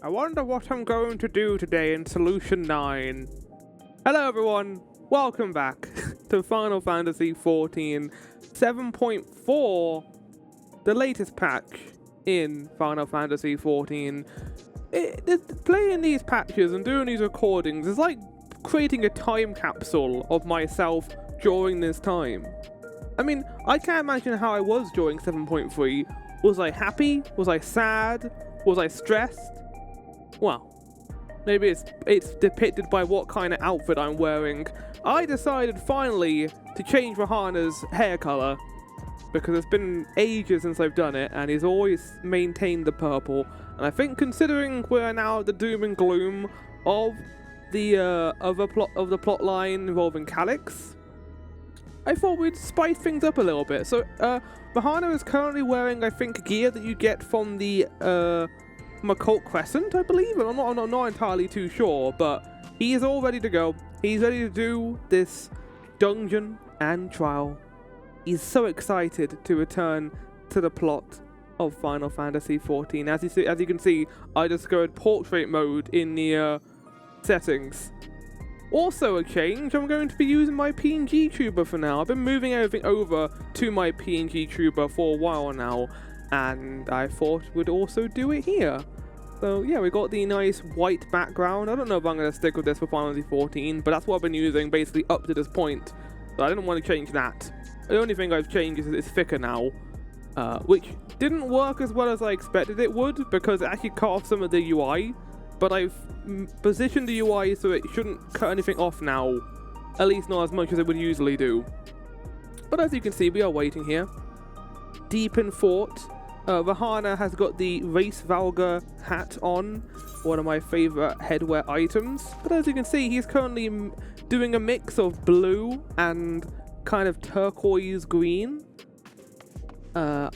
I wonder what I'm going to do today in Solution 9. Hello everyone, welcome back to Final Fantasy XIV 7.4, the latest patch in Final Fantasy XIV. Playing these patches and doing these recordings is like creating a time capsule of myself during this time. I mean, I can't imagine how I was during 7.3. Was I happy? Was I sad? Was I stressed? Well, maybe it's depicted by what kind of outfit I'm wearing. I decided finally to change Rahana's hair color because it's been ages since I've done it, and he's always maintained the purple. And I think, considering we're now at the doom and gloom of the plot line involving Calyx, I thought we'd spice things up a little bit. So, Rahana is currently wearing, I think, gear that you get from the Cult Crescent, I believe. I'm not entirely too sure, but he is all ready to go. He's ready to do this dungeon and trial. He's so excited to return to the plot of Final Fantasy XIV. As you can see, I discovered portrait mode in the settings. Also a change, I'm going to be using my PNG tuber for now. I've been moving everything over to my PNG tuber for a while now, and I thought we'd also do it here. So yeah, we got the nice white background. I don't know if I'm going to stick with this for Final Fantasy XIV, but that's what I've been using basically up to this point. So I didn't want to change that. The only thing I've changed is it's thicker now, which didn't work as well as I expected it would, because it actually cut off some of the UI. But I've positioned the UI so it shouldn't cut anything off now, at least not as much as it would usually do. But as you can see, we are waiting here. Deep in thought, Rahana has got the Race Valga hat on, one of my favourite headwear items. But as you can see, he's currently doing a mix of blue and kind of turquoise green. I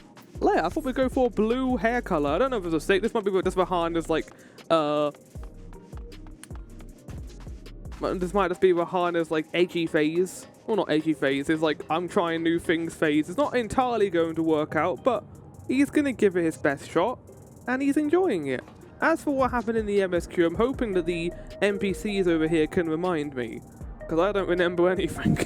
thought we'd go for a blue hair colour. I don't know if it's a mistake. This might be just Rahana's like this might just be Rahana's like edgy phase. Well, not edgy phase, it's like I'm trying new things phase. It's not entirely going to work out, but he's going to give it his best shot, and he's enjoying it. As for what happened in the MSQ, I'm hoping that the NPCs over here can remind me, because I don't remember anything.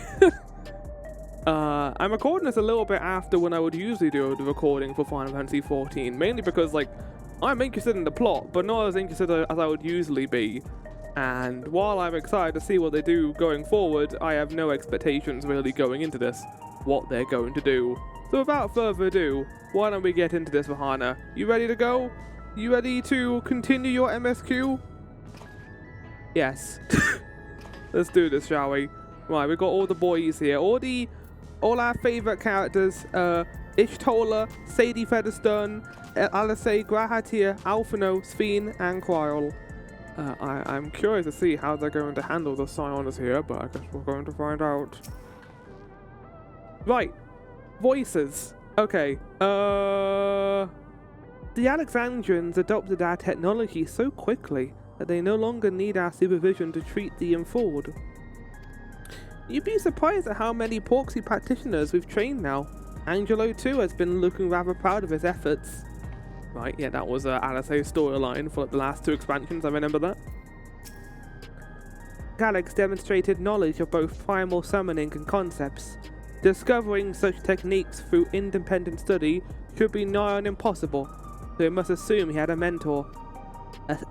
I'm recording this a little bit after when I would usually do the recording for Final Fantasy XIV, mainly because, like, I'm interested in the plot, but not as interested as I would usually be. And while I'm excited to see what they do going forward, I have no expectations really going into this, what they're going to do. So without further ado, why don't we get into this, Rahana? You ready to go? You ready to continue your MSQ? Yes. Let's do this, shall we? Right, we've got all the boys here, all our favourite characters, Ishtola, Sadie Featherstone, Alice, Grahatir, Alphino, Sphene, and Quirrell. I'm curious to see how they're going to handle the Scions here, but I guess we're going to find out. Right, voices. Okay, the Alexandrians adopted our technology so quickly that they no longer need our supervision to treat the informed. You'd be surprised at how many Porksy practitioners we've trained now. Angelo too has been looking rather proud of his efforts. Right, yeah, that was Alice's storyline for the last two expansions, I remember that. Calyx demonstrated knowledge of both primal summoning and concepts. Discovering such techniques through independent study should be nigh on impossible, so we must assume he had a mentor.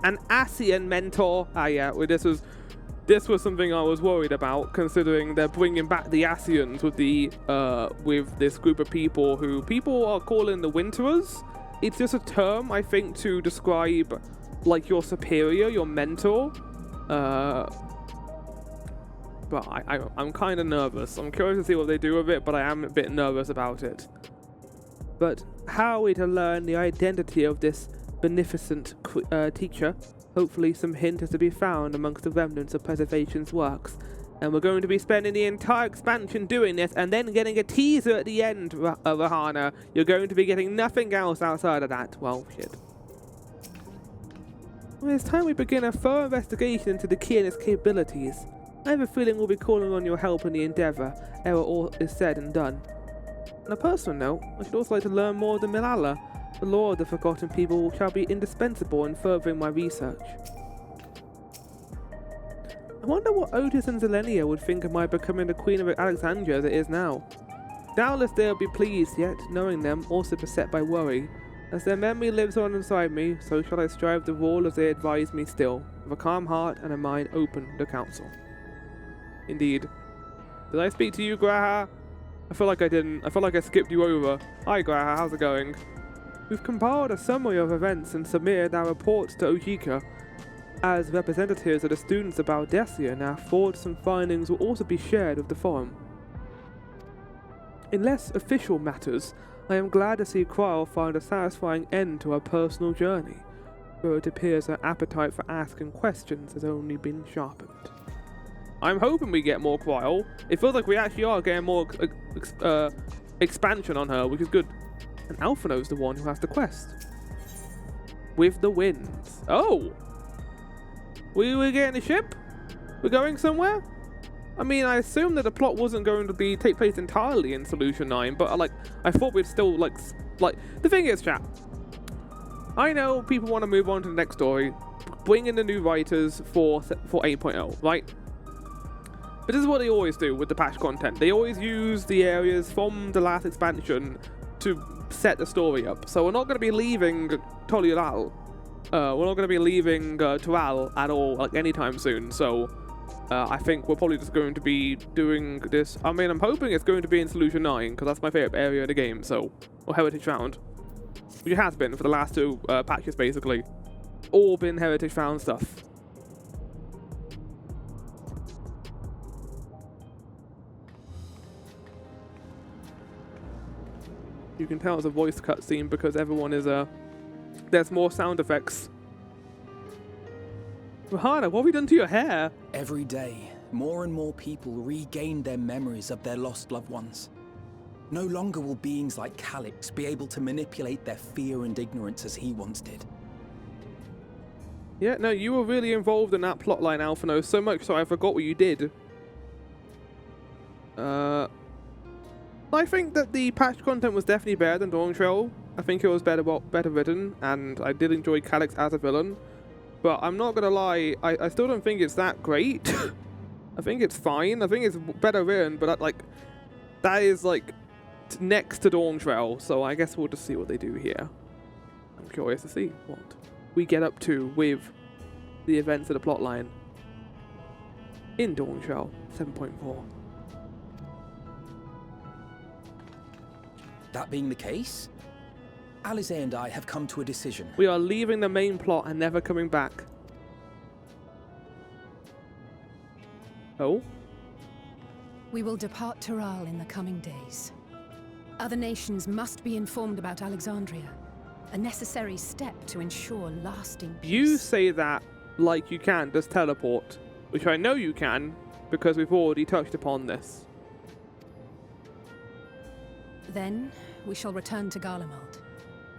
An Asian mentor! Ah yeah, well, this was something I was worried about, considering they're bringing back the Asians with this group of people who people are calling the Winterers. It's just a term, I think, to describe like your superior, your mentor. But I'm kind of nervous. I'm curious to see what they do with it, but I am a bit nervous about it. But how are we to learn the identity of this beneficent teacher? Hopefully some hint is to be found amongst the remnants of Preservation's works. And we're going to be spending the entire expansion doing this, and then getting a teaser at the end, Rahana. You're going to be getting nothing else outside of that. Well, shit. Well, it's time we begin a thorough investigation into the key and its capabilities. I have a feeling we'll be calling on your help in the endeavour, ere all is said and done. On a personal note, I should also like to learn more of the Milala. The lore of the Forgotten People shall be indispensable in furthering my research. I wonder what Otis and Zelenia would think of my becoming the Queen of Alexandria as it is now. Doubtless they will be pleased, yet, knowing them, also beset by worry. As their memory lives on inside me, so shall I strive to rule as they advise me still, with a calm heart and a mind open to counsel. Indeed. Did I speak to you, Graha? I feel like I didn't. I feel like I skipped you over. Hi, Graha, how's it going? We've compiled a summary of events and submitted our reports to Ojika. As representatives of the students of Baldesia and our thoughts and findings will also be shared with the forum. In less official matters, I am glad to see Kryl find a satisfying end to her personal journey, though it appears her appetite for asking questions has only been sharpened. I'm hoping we get more Kryl. It feels like we actually are getting more expansion on her, which is good. And Alphino's the one who has the quest. With the winds. Oh! We're getting a ship? We're going somewhere? I mean, I assumed that the plot wasn't going to take place entirely in Solution 9, but I thought we'd still like the thing is, chat. I know people want to move on to the next story, bring in the new writers for 8.0, right? But this is what they always do with the patch content. They always use the areas from the last expansion to set the story up. So we're not going to be leaving Toliral. We're not going to be leaving Tural at all, like, anytime soon. So I think we're probably just going to be doing this. I mean, I'm hoping it's going to be in Solution 9, because that's my favorite area of the game, so, or Heritage Found. Which it has been for the last two patches, basically. All been Heritage Found stuff. You can tell it's a voice cutscene because everyone is, there's more sound effects. Rahana, what have you done to your hair? Every day, more and more people regain their memories of their lost loved ones. No longer will beings like Calix be able to manipulate their fear and ignorance as he once did. Yeah, no, you were really involved in that plotline, Alphino, so much so I forgot what you did. I think that the patch content was definitely better than Dawn Trail. I think it was better written, and I did enjoy Calix as a villain. But I'm not gonna lie, I still don't think it's that great. I think it's fine. I think it's better written, but that is like next to Dawn Trail. So I guess we'll just see what they do here. I'm curious to see what we get up to with the events of the plotline in Dawn Trail 7.4. That being the case, Alize and I have come to a decision. We are leaving the main plot and never coming back. Oh? We will depart Tural in the coming days. Other nations must be informed about Alexandria, a necessary step to ensure lasting peace. You say that like you can just teleport, which I know you can because we've already touched upon this. Then we shall return to Garlemald.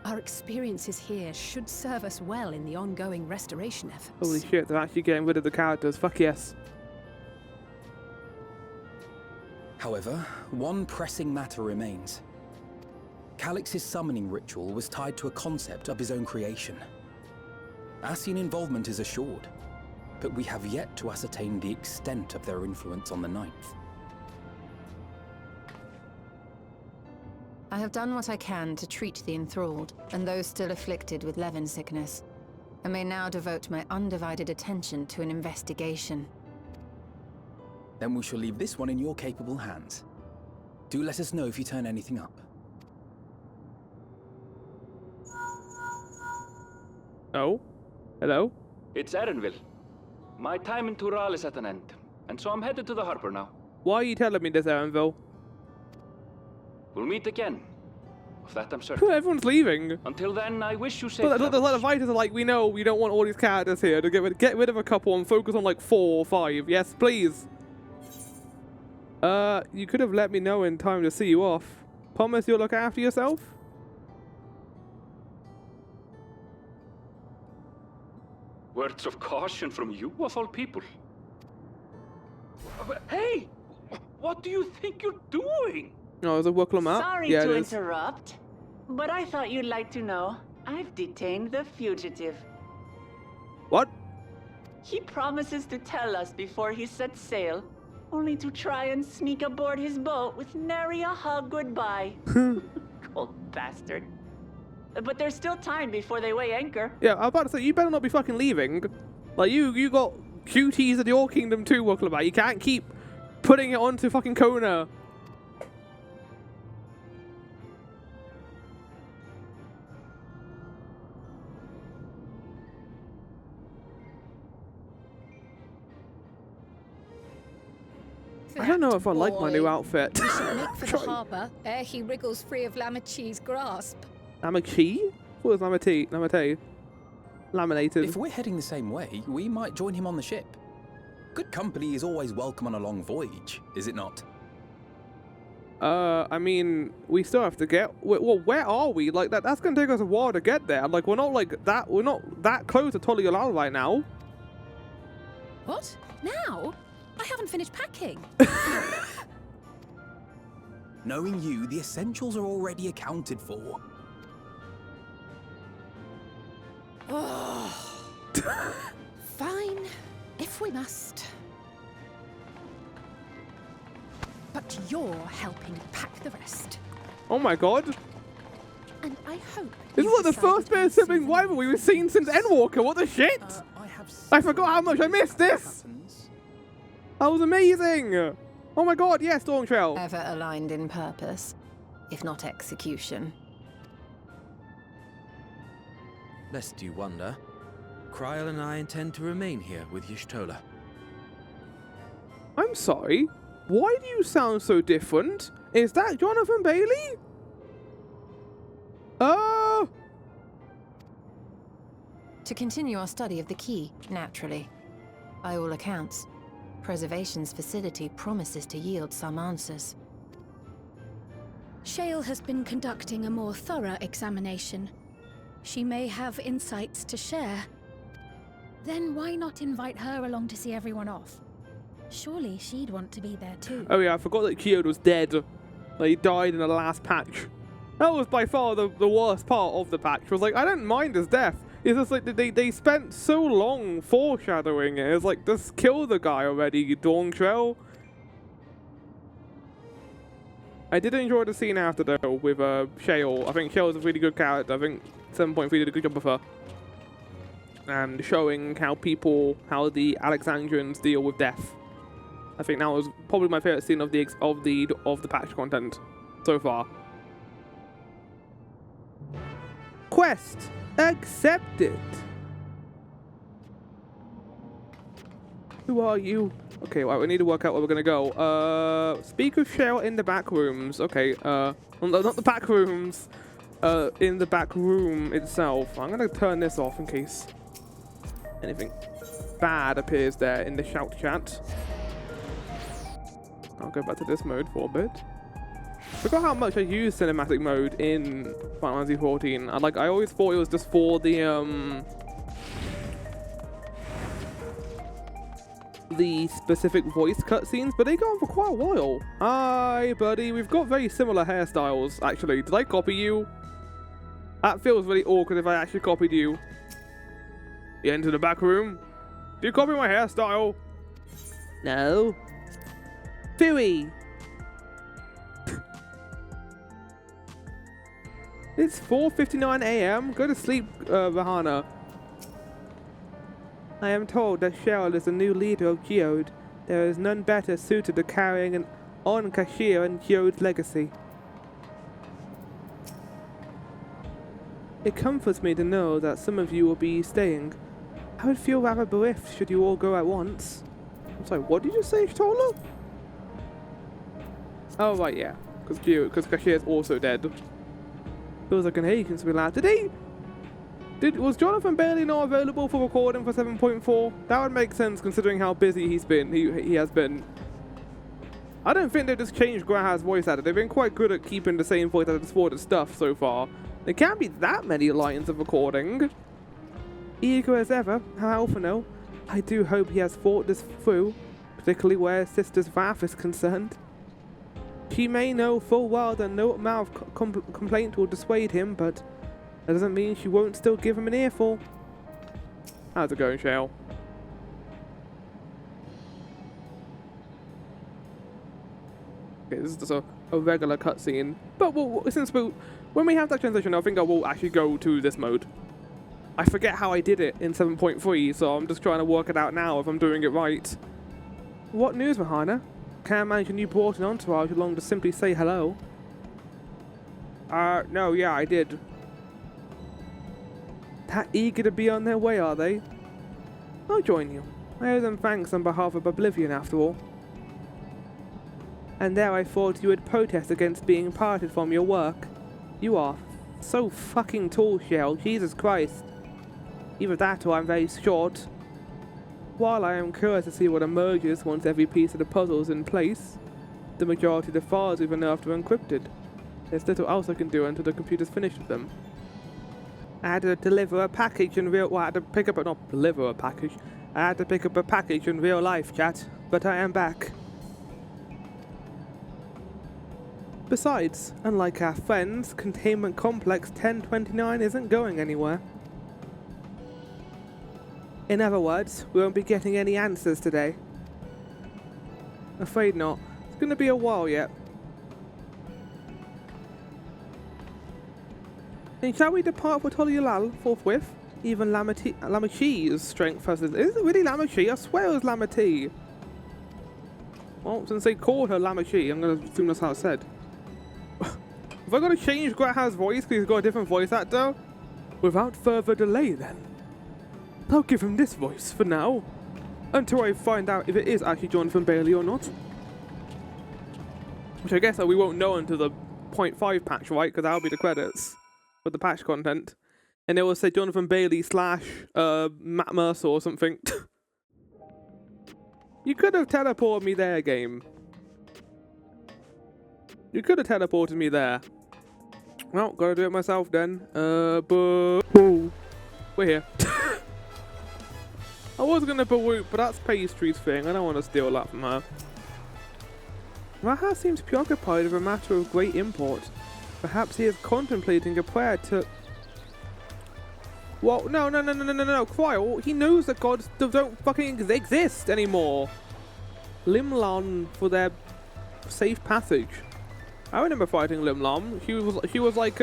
Our experiences here should serve us well in the ongoing restoration efforts. Holy shit, they're actually getting rid of the characters. Fuck yes. However, one pressing matter remains. Calix's summoning ritual was tied to a concept of his own creation. Ascian involvement is assured, but we have yet to ascertain the extent of their influence on the Ninth. I have done what I can to treat the enthralled and those still afflicted with Levin sickness. I may now devote my undivided attention to an investigation. Then we shall leave this one in your capable hands. Do let us know if you turn anything up. Oh? Hello? It's Erenville. My time in Tural is at an end, and so I'm headed to the harbor now. Why are you telling me this, Erenville? We'll meet again. Of that I'm certain. Everyone's leaving. Until then, I wish you safe But the travels. writers are like, we know we don't want all these characters here to get rid of a couple and focus on like 4 or 5. Yes, please. You could have let me know in time to see you off. Promise you'll look after yourself? Words of caution from you, of all people. Hey! What do you think you're doing? No, is it Wucklam out? Sorry Yeah, to it is. interrupt. But I thought you'd like to know. I've detained the fugitive. What? He promises to tell us before he sets sail, only to try and sneak aboard his boat with nary a hug goodbye. Cold bastard. But there's still time before they weigh anchor. Yeah, I was about to say, you better not be fucking leaving. Like, you got duties in your kingdom too, Wucklebat. You can't keep putting it onto fucking Kona. I don't know if I like my new outfit. We should make for the harbour ere he wriggles free of Lamachi's grasp. Lamachi? What was Lamate? Lamate? Laminated. If we're heading the same way, we might join him on the ship. Good company is always welcome on a long voyage, is it not? I mean, we still have to get. Well, where are we? Like that's gonna take us a while to get there. Like we're not like that. We're not that close to Toliolal right now. What? Now? I haven't finished packing. Knowing you, the essentials are already accounted for. Oh. Fine, if we must. But you're helping pack the rest. Oh my god. And I hope This is like the first bit of sibling rivalry we've seen since Endwalker. What the shit? I forgot how much I missed this. That was amazing. Oh my god, yes, Storm Trail. Ever aligned in purpose, if not execution. Lest you wonder, Kryl and I intend to remain here with Y'shtola. I'm sorry. Why do you sound so different? Is that Jonathan Bailey? To continue our study of the key, naturally. By all accounts, Preservation's facility promises to yield some answers. Shale has been conducting a more thorough examination. She may have insights to share. Then why not invite her along to see everyone off? Surely she'd want to be there too. Oh yeah, I forgot that Kyoto was dead. Like, he died in the last patch. That was by far the worst part of the patch. Was like, I don't mind his death. It's just like they spent so long foreshadowing it. It's like, just kill the guy already, you Dawn Trail. I did enjoy the scene after though with Shale. I think Shale's a really good character. I think 7.3 did a good job of her. And showing how the Alexandrians deal with death. I think that was probably my favorite scene of the patch content so far. Quest accepted. Who are you? Okay, well, we need to work out where we're gonna go. Speak with Cheryl in the back rooms. Okay, not the back rooms. In the back room itself. I'm gonna turn this off in case anything bad appears there in the shout chat. I'll go back to this mode for a bit. Forgot how much I used cinematic mode in Final Fantasy XIV. I always thought it was just for the specific voice cutscenes, but they go on for quite a while. Hi, buddy. We've got very similar hairstyles, actually. Did I copy you? That feels really awkward if I actually copied you. You enter the back room. Do you copy my hairstyle? No. Phooey. It's 4:59 a.m. Go to sleep, Vahana. I am told that Cheryl is the new leader of Geode. There is none better suited to carrying on Kashir and Geode's legacy. It comforts me to know that some of you will be staying. I would feel rather bereft should you all go at once. I'm sorry, what did you say, Shtola? Oh, right, yeah. Because Kashir is also dead. Feels like an age since we last. Was Jonathan Bailey not available for recording for 7.4? That would make sense considering how busy he's been. He has been. I don't think they've just changed Graha's voice actor. They've been quite good at keeping the same voice actor for the stuff so far. There can't be that many lines of recording. Eager as ever, how Alphano. I do hope he has thought this through, particularly where Sister's wrath is concerned. She may know full well that no amount of complaint will dissuade him, but that doesn't mean she won't still give him an earful. How's it going, Shale? Okay, this is just a regular cutscene. But when we have that transition, I think I will actually go to this mode. I forget how I did it in 7.3, so I'm just trying to work it out now if I'm doing it right. What news, Mahana? Can't imagine you brought an entourage along to simply say hello. No, yeah, I did. That eager to be on their way, are they? I'll join you. I owe them thanks on behalf of Oblivion, after all. And there I thought you would protest against being parted from your work. You are so fucking tall, Shell. Jesus Christ. Either that or I'm very short. While I am curious to see what emerges once every piece of the puzzle is in place, the majority of the files we've unearthed are encrypted. There's little else I can do until the computer's finished with them. I had to deliver a package in real... Well, I had to pick up... Not deliver a package. I had to pick up a package in real life, chat. But I am back. Besides, unlike our friends, Containment Complex 1029 isn't going anywhere. In other words, we won't be getting any answers today. Afraid not. It's gonna be a while yet. And shall we depart for Tolulal forthwith? Even Lamachi's strength has... Is it really Lamachi? I swear it was Lamati. Well, since they called her Lamachi, I'm gonna assume that's how it's said. Have I got to change Grata's voice because he's got a different voice actor? Without further delay, then. I'll give him this voice for now, until I find out if it is actually Jonathan Bailey or not. Which I guess we won't know until the 0.5 patch, right? Because that'll be the credits for the patch content. And it will say Jonathan Bailey / Matt Mercer or something. You could have teleported me there, game. You could have teleported me there. Well, gotta do it myself then. But... Whoa. We're here. I was gonna bawoot, but that's Pastry's thing. I don't want to steal that from her. Raha seems preoccupied with a matter of great import. Perhaps he is contemplating a prayer to... Well, no, Cryle, he knows that gods don't fucking exist anymore. Limlan for their safe passage. I remember fighting Limlam. She was like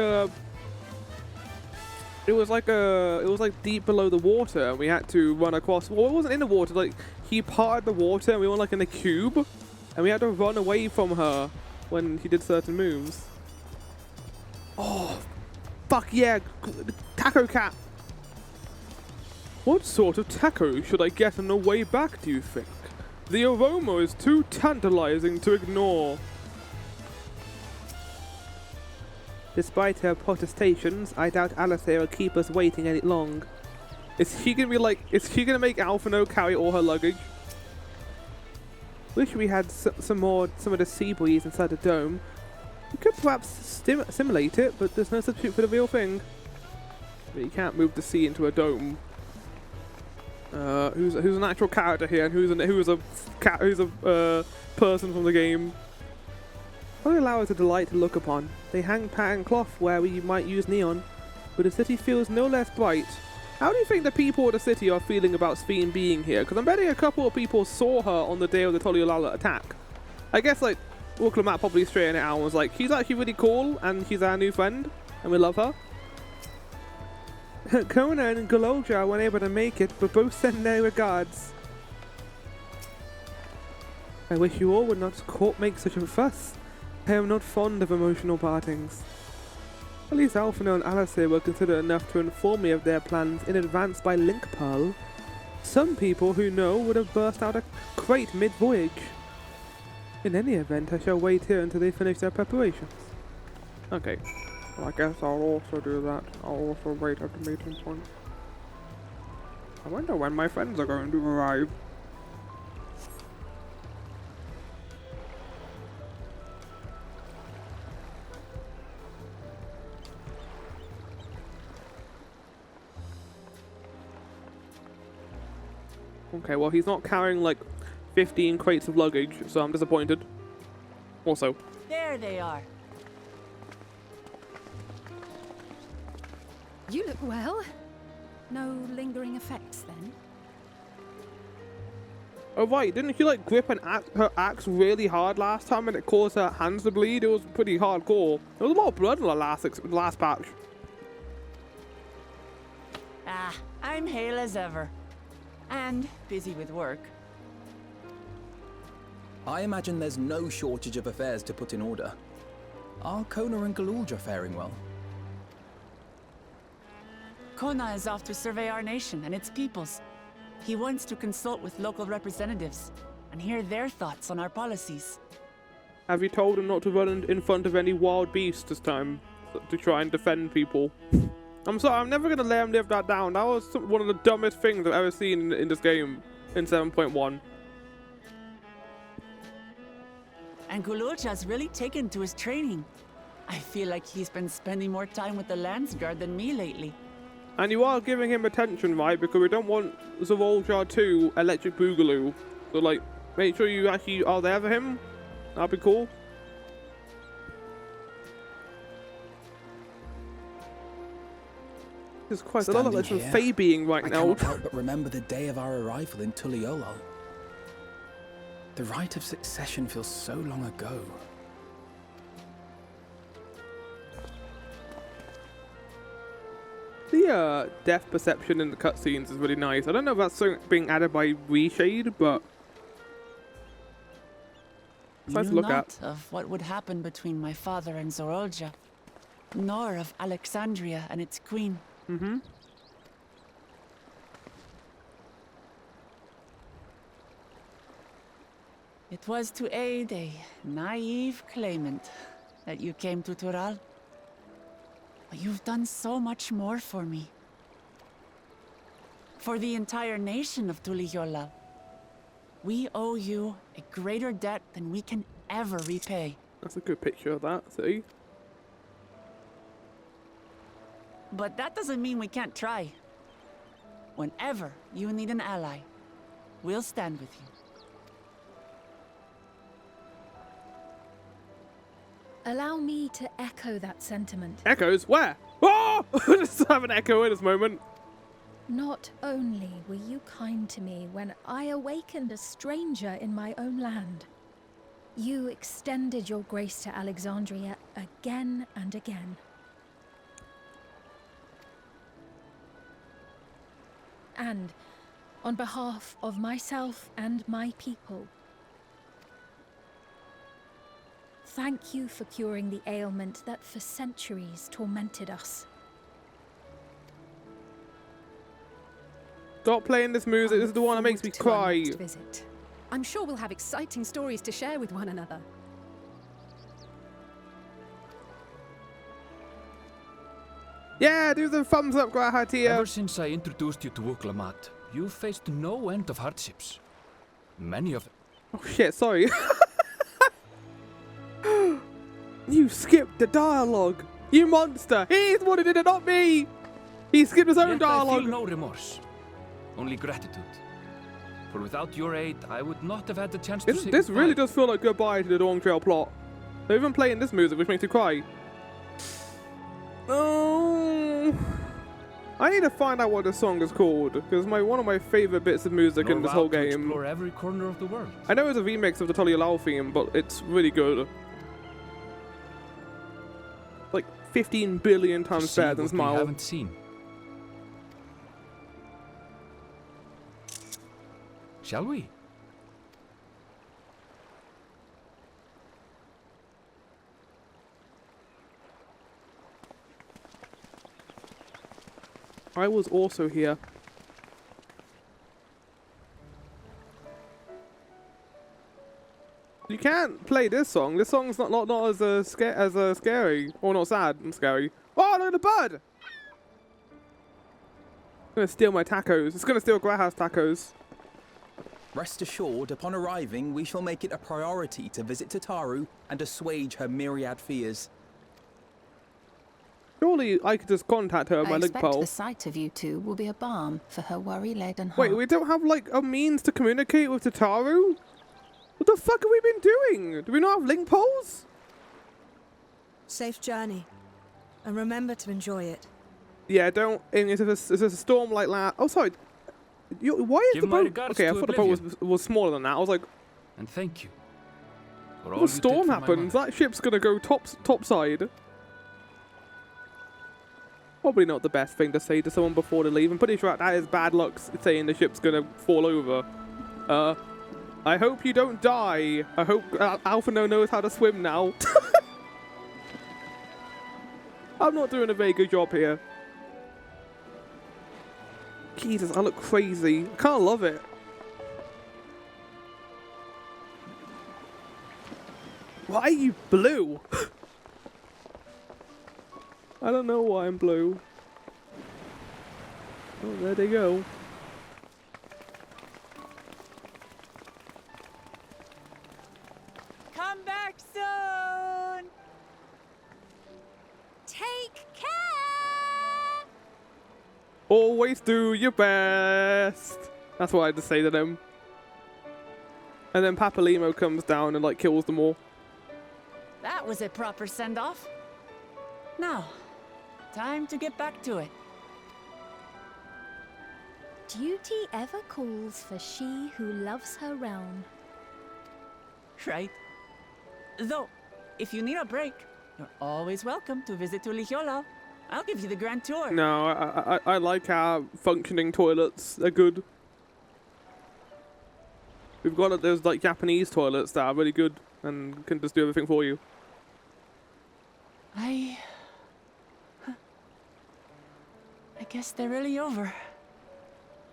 it was like deep below the water, and we had to run across. Well, it wasn't in the water. Like, he parted the water, and we were like in a cube, and we had to run away from her when he did certain moves. Oh, fuck yeah, Taco Cat. What sort of taco should I get on the way back, do you think? The aroma is too tantalizing to ignore. Despite her protestations, I doubt Alistair will keep us waiting any long. Is she gonna make Alphino carry all her luggage? Wish we had some of the sea breeze inside the dome. We could perhaps simulate it, but there's no substitute for the real thing. But you can't move the sea into a dome. Who's an actual character here, and who's a person from the game? Only allow us a delight to look upon. They hang patterned cloth where we might use neon, but the city feels no less bright. How do you think the people of the city are feeling about Sphene being here? Because I'm betting a couple of people saw her on the day of the Tolulala attack. I guess, like, Wukalamat probably straightened it out and was like, she's actually really cool, and she's our new friend, and we love her. Kona and Galoja weren't able to make it, but both send their regards. I wish you all would not make such a fuss. I am not fond of emotional partings. At least Alphino and Alistair were considerate enough to inform me of their plans in advance by link pearl. Some people who know would have burst out a crate mid-voyage. In any event, I shall wait here until they finish their preparations. Okay. Well, I guess I'll also do that. I'll also wait at the meeting point. I wonder when my friends are going to arrive. Okay, well, he's not carrying like 15 crates of luggage, so I'm disappointed. Also, There they are. You look well. No lingering effects then? Oh right, didn't she like grip her axe really hard last time and it caused her hands to bleed? It was pretty hardcore. There was a lot of blood in the last patch. Ah, I'm hale as ever. And busy with work. I imagine there's no shortage of affairs to put in order. Are Kona and Galulja faring well? Kona is off to survey our nation and its peoples. He wants to consult with local representatives and hear their thoughts on our policies. Have you told him not to run in front of any wild beasts this time to try and defend people? I'm sorry, I'm never going to let him live that down. That was one of the dumbest things I've ever seen in this game in 7.1. And Galulja's really taken to his training. I feel like he's been spending more time with the Landsguard than me lately. And you are giving him attention, right? Because we don't want Zavoljar 2 Electric Boogaloo. So, like, make sure you actually are there for him. That'd be cool. Jesus Christ, I don't know like some Fae being right now. I cannot help but remember the day of our arrival in Tuliolal. The rite of succession feels so long ago. The depth perception in the cutscenes is really nice. I don't know if that's something being added by Reshade, but it's nice to look at. Of what would happen between my father and Zorolja, nor of Alexandria and its queen. Mm-hmm. It was to aid a naive claimant that you came to Tural. But you've done so much more for me. For the entire nation of Tuliyola. We owe you a greater debt than we can ever repay. That's a good picture of that, see? But that doesn't mean we can't try. Whenever you need an ally, we'll stand with you. Allow me to echo that sentiment. Echoes? Where? Oh! I just have an echo in this moment. Not only were you kind to me when I awakened a stranger in my own land, you extended your grace to Alexandria again and again. And on behalf of myself and my people, thank you for curing the ailment that for centuries tormented us. Stop playing this music. This is the one that makes me cry. Next visit. I'm sure we'll have exciting stories to share with one another. Yeah, do the thumbs up, Grahatia. Ever since I introduced you to Uklamat, you've faced no end of hardships. Many of them. Oh shit, sorry. You skipped the dialogue. You monster. He's the one who did it, not me. He skipped his own Yet dialogue. I feel no remorse, only gratitude. For without your aid, I would not have had the chance to say This goodbye. really does feel like goodbye to the Dawn Trail plot. They're even playing this music, which makes me cry. Oh, I need to find out what this song is called, because one of my favorite bits of music in this whole To game. explore every corner of the world. I know it's a remix of the Tuliyola theme, but it's really good. Like 15 billion To times see better than what we Smile. haven't seen. Shall we? I was also here. You can't play this song. This song's not as scary or not sad and scary. Oh, look at the bird! It's gonna steal my tacos. It's gonna steal Graha's tacos. Rest assured, upon arriving, we shall make it a priority to visit Tataru and assuage her myriad fears. Surely I could just contact her on my I link expect pole. the sight of you two will be a balm for her worry-laden heart. Wait, we don't have like a means to communicate with Tataru? What the fuck have we been doing? Do we not have link poles? Safe journey. And remember to enjoy it. Yeah, don't. And if there's a storm like that. Oh, sorry. Why is Give the my boat? regards Okay, I to thought the boat Oblivion. was smaller than that. I was like, And thank you. For all if you a did storm for my happens, mother. that ship's gonna go topside. Probably not the best thing to say to someone before they leave. I'm pretty sure that is bad luck saying the ship's gonna fall over. I hope you don't die. I hope Alphino knows how to swim now. I'm not doing a very good job here. Jesus, I look crazy. I can't love it. Why are you blue? I don't know why I'm blue. Oh, there they go. Come back soon! Take care! Always do your best. That's what I had to say to them. And then Papalimo comes down and like kills them all. That was a proper send-off. Now, time to get back to it. Duty ever calls for she who loves her realm. Right? Though, if you need a break, you're always welcome to visit Tulijola. I'll give you the grand tour. No, I like our functioning toilets. They're good. We've got those like Japanese toilets that are really good and can just do everything for you. I guess they're really over.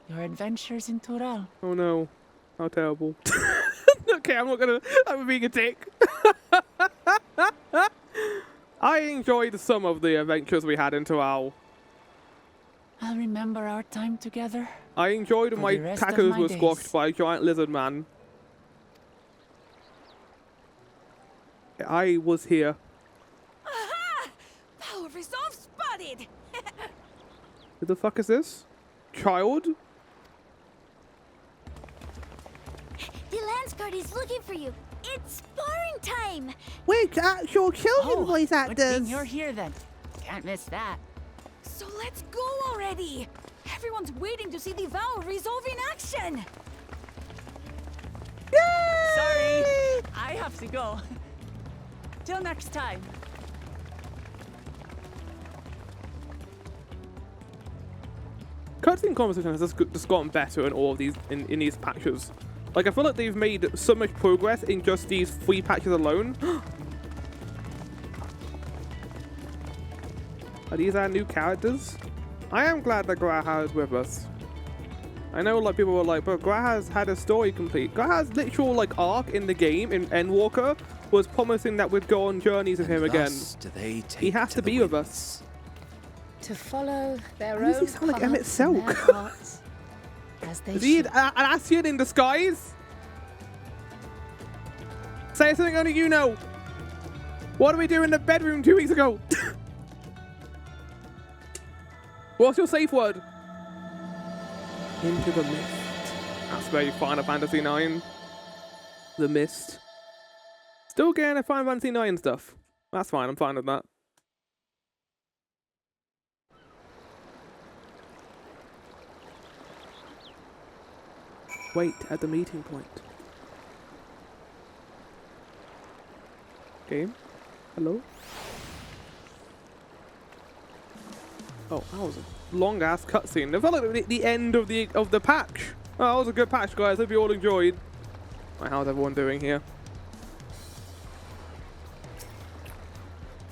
Your adventures in Tural. Oh no. How terrible. Okay, I'm being a dick. I enjoyed some of the adventures we had in Tural. I'll remember our time together. I enjoyed when my the rest of tacos my were days. squashed by a giant lizard man. I was here. Aha! Power resolve spotted! Who the fuck is this? Child? The Lance Guard is looking for you. It's sparring time! Wait, actual children voice good thing you're here then. Can't miss that. So let's go already! Everyone's waiting to see the vow resolve in action! Sorry, I have to go. Till next time. Cutscene conversation has just gotten better in all of these in these patches. Like I feel like they've made so much progress in just these 3 patches alone. Are these our new characters? I am glad that Graha is with us. I know like people were like, but Graha's had a story complete. Graha's literal like arc in the game in Endwalker was promising that we'd go on journeys with him again. He has to be with us. To follow their Why does own he sound like Emmett paths and their Selk? hearts, as they Is he should. an Ascian in disguise? Say something only you know. What did we do in the bedroom 2 weeks ago? What's your safe word? Into the mist. That's very Final Fantasy IX. The mist. Still getting a Final Fantasy IX stuff. That's fine, I'm fine with that. Wait at the meeting point. Game? Hello? Oh, that was a long ass cutscene. It felt like the end of the patch. Oh, that was a good patch, guys. Hope you all enjoyed. Right, how's everyone doing here?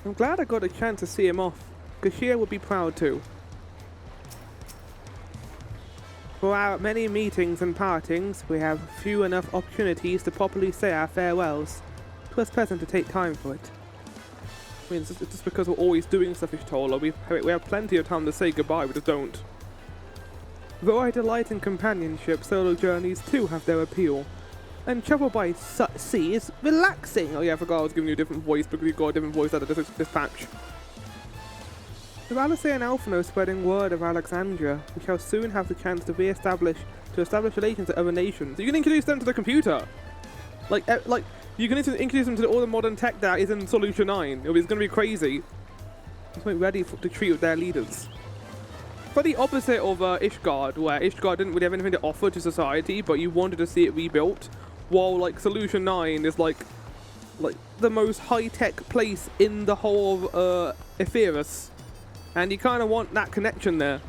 I'm glad I got a chance to see him off. Kashir would be proud too. For our many meetings and partings, we have few enough opportunities to properly say our farewells. 'Twas pleasant to take time for it. I mean, it's just because we're always doing stuff, Ishtola. We have plenty of time to say goodbye, we just don't. Though I delight in companionship, solo journeys too have their appeal. And travel by sea is relaxing. Oh yeah, I forgot I was giving you a different voice because you got a different voice out of this patch. With Alistair and Alphino spreading word of Alexandria, we shall soon have the chance to establish relations to other nations. You can introduce them to the computer. Like you can introduce them to all the modern tech that is in Solution 9. It's gonna be crazy. Just not ready to treat with their leaders. But the opposite of Ishgard, where Ishgard didn't really have anything to offer to society, but you wanted to see it rebuilt, while like Solution 9 is like the most high-tech place in the whole of Etheirus, and you kind of want that connection there.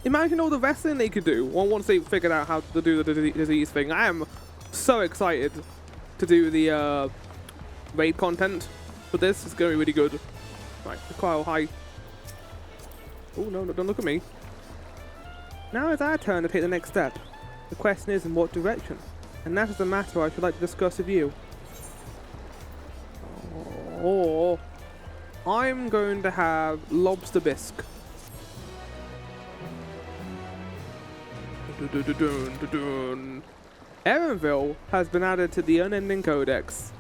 Imagine all the wrestling they could do once they figured out how to do the disease thing. I am so excited to do the raid content for this. It's going to be really good. Right, Kyle, hi. Oh no, don't look at me. Now it's our turn to take the next step. The question is in what direction, and that is the matter I should like to discuss with you. Or I'm going to have lobster bisque. Erenville has been added to the Unending Codex.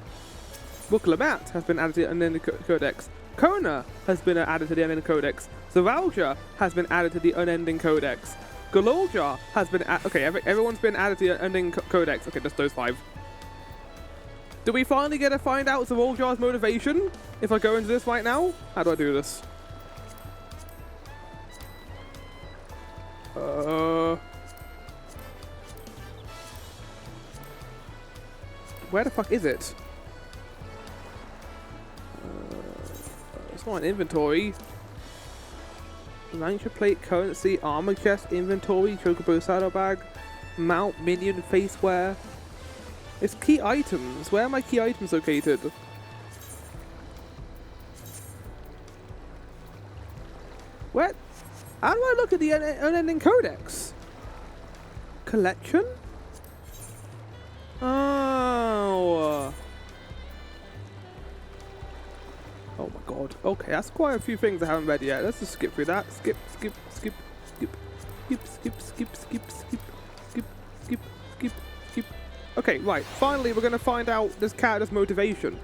Book-Labat has been added to the Unending Codex. Kona has been added to the Unending Codex. Zaralja has been added to the Unending Codex. Gololja has been okay, everyone's been added to the Unending Codex. Okay, just those 5. Do we finally get to find out Zaralja's motivation? If I go into this right now? How do I do this? Where the fuck is it? It's not an inventory. Launcher plate, currency, armor chest, inventory, chocobo saddlebag, mount, minion, faceware. It's key items. Where are my key items located? Where? How do I look at the Unending Codex? Collection? Oh. Oh my god. Okay, that's quite a few things I haven't read yet. Let's just skip through that. Skip. Okay, right. Finally, we're going to find out this character's motivation.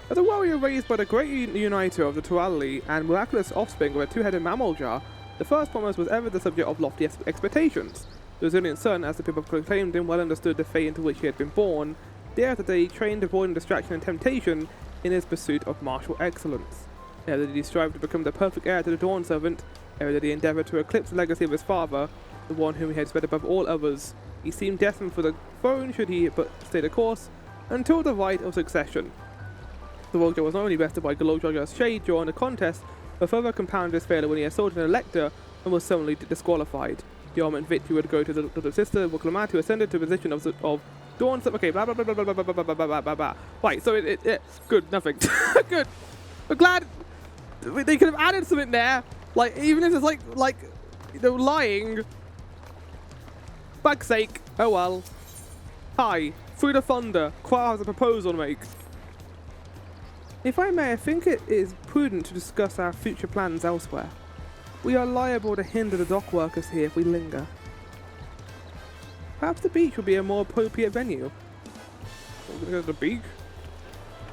As a warrior raised by the great uniter of the Turali and miraculous offspring of a two-headed mammaljar, the first promise was ever the subject of lofty expectations. The resilient son, as the people proclaimed him, well understood the fate into which he had been born. Day after day, he trained avoiding distraction and temptation in his pursuit of martial excellence. Ever did he strive to become the perfect heir to the Dawn Servant, ever did he endeavour to eclipse the legacy of his father, the one whom he had set above all others. He seemed destined for the throne should he but stay the course, until the right of succession. The Roger was not only bested by Gololja's shade during the contest, but further compounded his failure when he assaulted an elector and was suddenly disqualified. The ultimate victory would go to the little sister, Book-Labat, who ascended to the position of Dawn. Okay, blah blah blah blah blah blah blah blah blah blah. Right, so it good, nothing. Good. I'm glad they could have added something there. Like, even if it's like you know, lying. Fuck's sake. Oh well. Hi. Through the thunder, Qual has a proposal to make. If I may, I think it is prudent to discuss our future plans elsewhere. We are liable to hinder the dock workers here if we linger. Perhaps the beach would be a more appropriate venue. We're gonna go to the beach?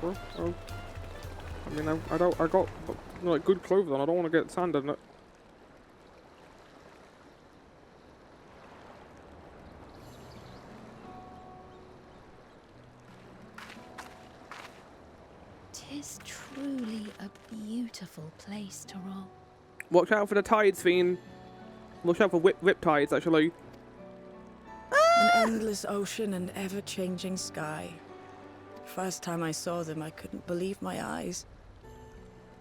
Well, I mean, I got like good clothes on. I don't want to get sand in it. Tis truly a beautiful place to roll. Watch out for the tides, Fiend. Watch out for rip tides, actually. An endless ocean and ever-changing sky. First time I saw them, I couldn't believe my eyes.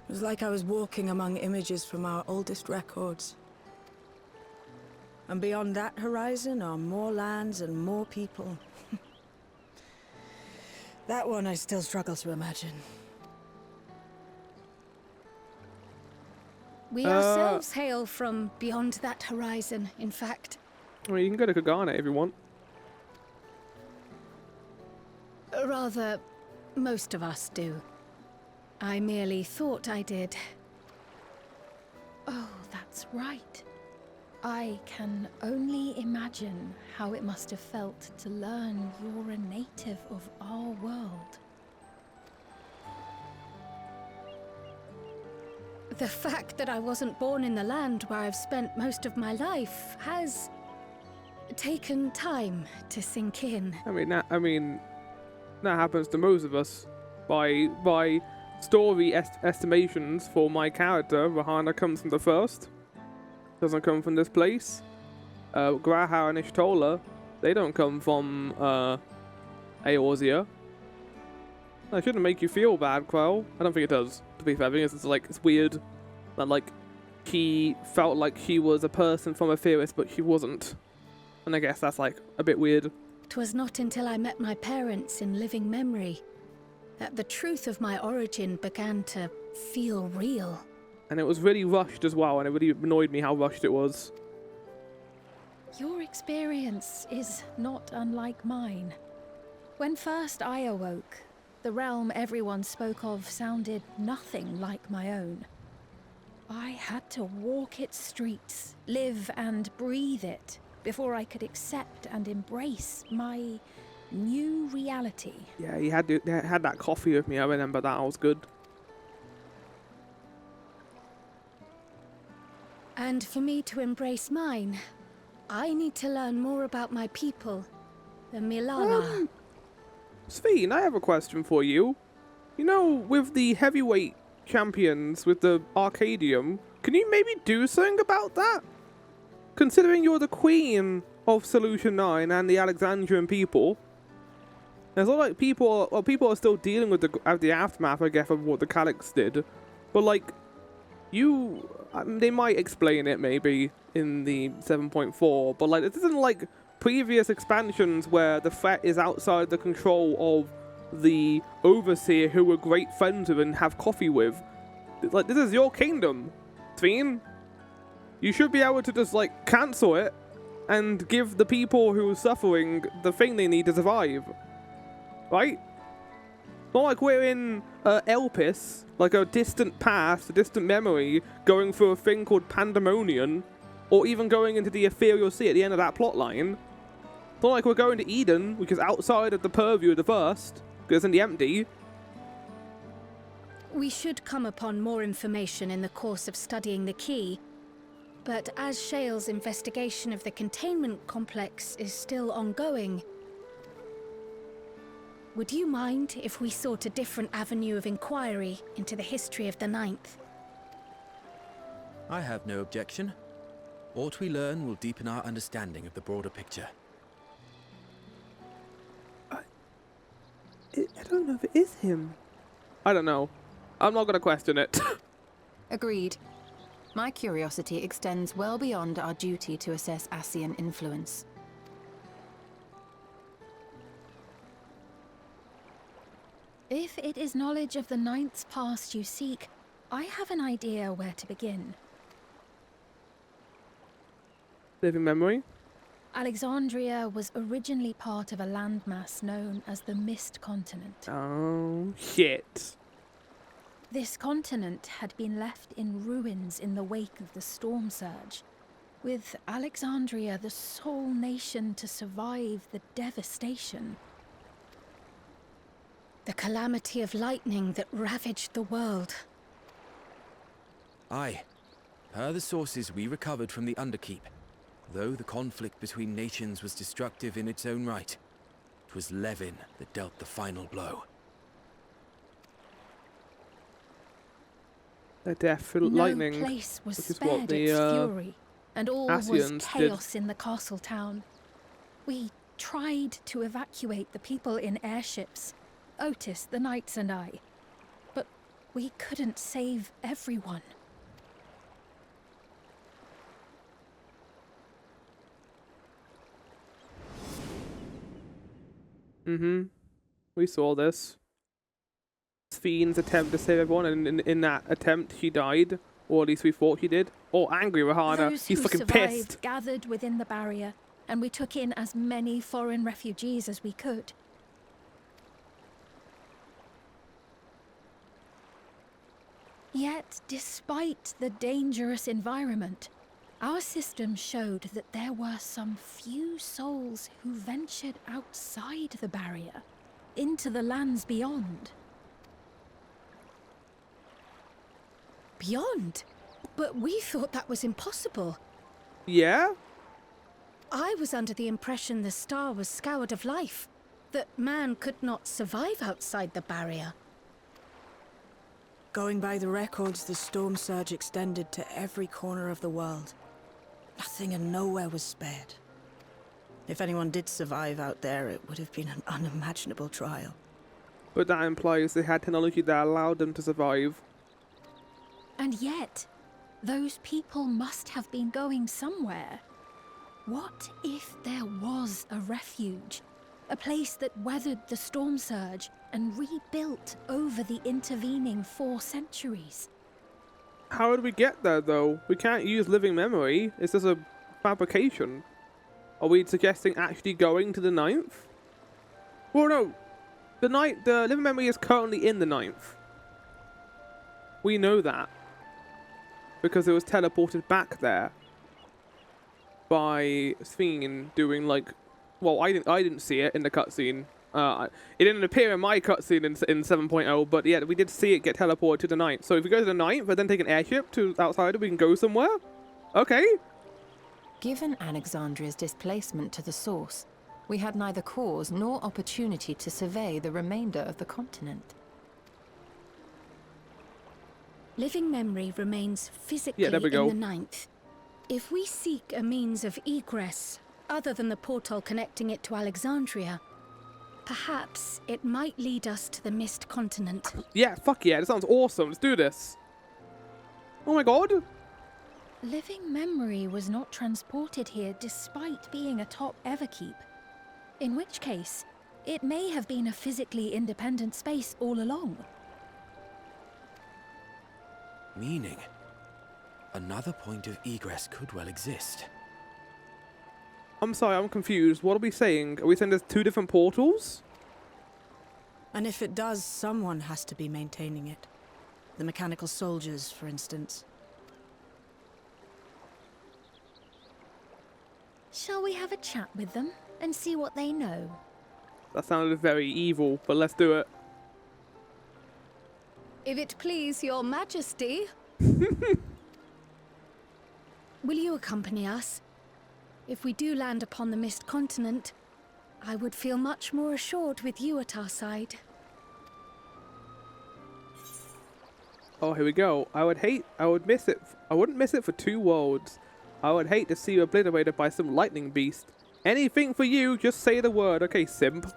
It was like I was walking among images from our oldest records. And beyond that horizon are more lands and more people. That one I still struggle to imagine. We ourselves hail from beyond that horizon, in fact. Well, you can go to Kagana if you want. Rather, most of us do. I merely thought I did. Oh, that's right. I can only imagine how it must have felt to learn you're a native of our world. The fact that I wasn't born in the land where I've spent most of my life has taken time to sink in. I mean, that happens to most of us. By story estimations for my character, Rahana comes from the first. Doesn't come from this place. Graha and Ishtola, they don't come from Eorzea. That shouldn't make you feel bad, Quell. I don't think it does, to be fair. I think it's weird that, like, he felt like he was a person from Etheirys, but he wasn't. And I guess that's, like, a bit weird. 'Twas not until I met my parents in living memory that the truth of my origin began to feel real. And it was really rushed as well, and it really annoyed me how rushed it was. Your experience is not unlike mine. When first I awoke, the realm everyone spoke of sounded nothing like my own. I had to walk its streets, live and breathe it, before I could accept and embrace my new reality. Yeah, he had that coffee with me. I remember that. Was good. And for me to embrace mine, I need to learn more about my people, the Milala. Sveen, I have a question for you. You know, with the heavyweight champions, with the Arcadium, can you maybe do something about that? Considering you're the queen of Solution 9 and the Alexandrian people, there's a lot like people are still dealing with the aftermath, I guess, of what the Calyx did. But, like, they might explain it maybe in the 7.4, but, like, this isn't like previous expansions where the threat is outside the control of the Overseer who we're great friends with and have coffee with. Like, this is your kingdom, Sveen. You should be able to just, like, cancel it and give the people who are suffering the thing they need to survive. Right? Not like we're in Elpis, like a distant past, a distant memory, going through a thing called Pandemonium, or even going into the Ethereal Sea at the end of that plotline. It's not like we're going to Eden, which is outside of the purview of the first, because it's in the empty. We should come upon more information in the course of studying the key, but as Shale's investigation of the containment complex is still ongoing, would you mind if we sought a different avenue of inquiry into the history of the Ninth? I have no objection. What we learn will deepen our understanding of the broader picture. I don't know if it is him. I don't know. I'm not going to question it. Agreed. My curiosity extends well beyond our duty to assess Ascian influence. If it is knowledge of the Ninth's past you seek, I have an idea where to begin. Living memory? Alexandria was originally part of a landmass known as the Mist Continent. Oh, shit. This continent had been left in ruins in the wake of the storm surge, with Alexandria the sole nation to survive the devastation. The calamity of lightning that ravaged the world. Aye. Per the sources we recovered from the Underkeep, though the conflict between nations was destructive in its own right, it was Levin that dealt the final blow. The death through lightning. No place was which is spared what the, its fury, and all was Ascians chaos in the castle town. We tried to evacuate the people in airships, Otis, the knights and I, but we couldn't save everyone. We saw this. Fiend's attempt to save everyone, and in that attempt he died, or at least we thought he did. Oh, angry Rahana. Those He's who fucking survived pissed. gathered within the barrier, and we took in as many foreign refugees as we could. Yet, despite the dangerous environment, our system showed that there were some few souls who ventured outside the barrier, into the lands beyond. Beyond? But we thought that was impossible. Yeah? I was under the impression the star was scoured of life, that man could not survive outside the barrier. Going by the records, the storm surge extended to every corner of the world. Nothing and nowhere was spared. If anyone did survive out there, it would have been an unimaginable trial. But that implies they had technology that allowed them to survive. And yet, those people must have been going somewhere. What if there was a refuge? A place that weathered the storm surge and rebuilt over the intervening 4 centuries? How would we get there, though? We can't use living memory. It's just a fabrication. Are we suggesting actually going to the 9th? Well, no. The living memory is currently in the 9th. We know that. Because it was teleported back there by Sphene doing like... Well, I didn't see it in the cutscene. It didn't appear in my cutscene in 7.0, but yeah, we did see it get teleported to the 9th. So if we go to the 9th and then take an airship to outside, we can go somewhere? Okay. Given Alexandria's displacement to the source, we had neither cause nor opportunity to survey the remainder of the continent. Living memory remains physically in the 9th. If we seek a means of egress other than the portal connecting it to Alexandria, perhaps it might lead us to the Mist Continent. Yeah, fuck yeah, that sounds awesome. Let's do this. Oh my god. Living memory was not transported here despite being atop Everkeep. In which case, it may have been a physically independent space all along. Meaning, another point of egress could well exist. I'm sorry, I'm confused. What are we saying? Are we saying there's 2 different portals? And if it does, someone has to be maintaining it. The mechanical soldiers, for instance. Shall we have a chat with them and see what they know? That sounded very evil, but let's do it. If it please your majesty. Will you accompany us? If we do land upon the Mist Continent, I would feel much more assured with you at our side. Oh, here we go. I wouldn't miss it for 2 worlds. I would hate to see you obliterated by some lightning beast. Anything for you, just say the word. Okay, simp.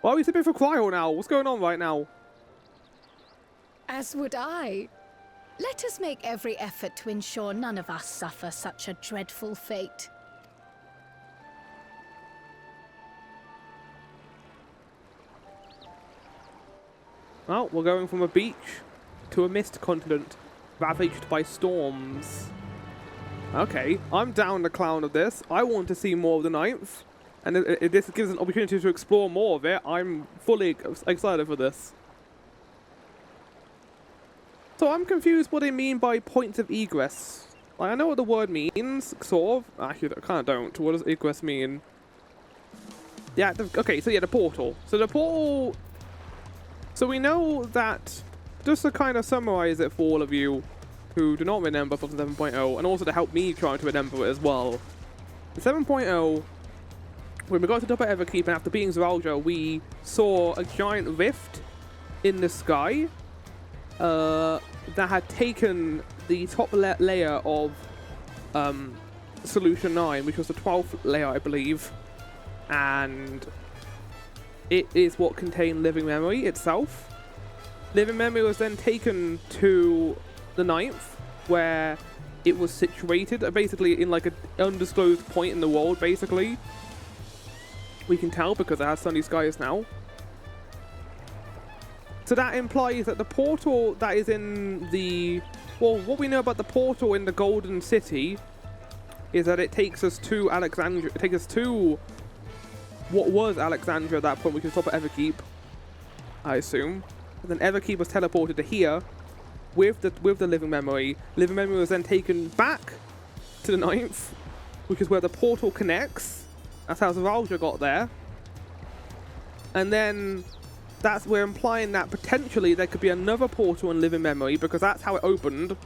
Why are we sipping for cryo now? What's going on right now? As would I. Let us make every effort to ensure none of us suffer such a dreadful fate. Well, we're going from a beach to a mist continent ravaged by storms. Okay, I'm down the clown of this. I want to see more of the 9th. And if this gives an opportunity to explore more of it, I'm fully excited for this. So I'm confused what they mean by points of egress. Like, I know what the word means, sort of. Actually, I kind of don't. What does egress mean? Yeah, okay, so yeah, the portal. So the portal... So we know that, just to kind of summarize it for all of you who do not remember from 7.0, and also to help me try to remember it as well. In 7.0, when we got to the top of Everkeep and after beating Zeralja, we saw a giant rift in the sky. That had taken the top layer of Solution 9, which was the 12th layer, I believe, and it is what contained Living Memory itself. Living Memory was then taken to the 9th, where it was situated, basically in like an undisclosed point in the world, basically. We can tell because it has sunny skies now. So that implies that the portal that is in the... Well, what we know about the portal in the Golden City is that it takes us to Alexandria. It takes us to what was Alexandria at that point, which is top of Everkeep, I assume. And then Everkeep was teleported to here with the Living Memory. Living Memory was then taken back to the 9th, which is where the portal connects. That's how Zeralja got there. And then... we're implying that potentially there could be another portal in Living Memory, because that's how it opened.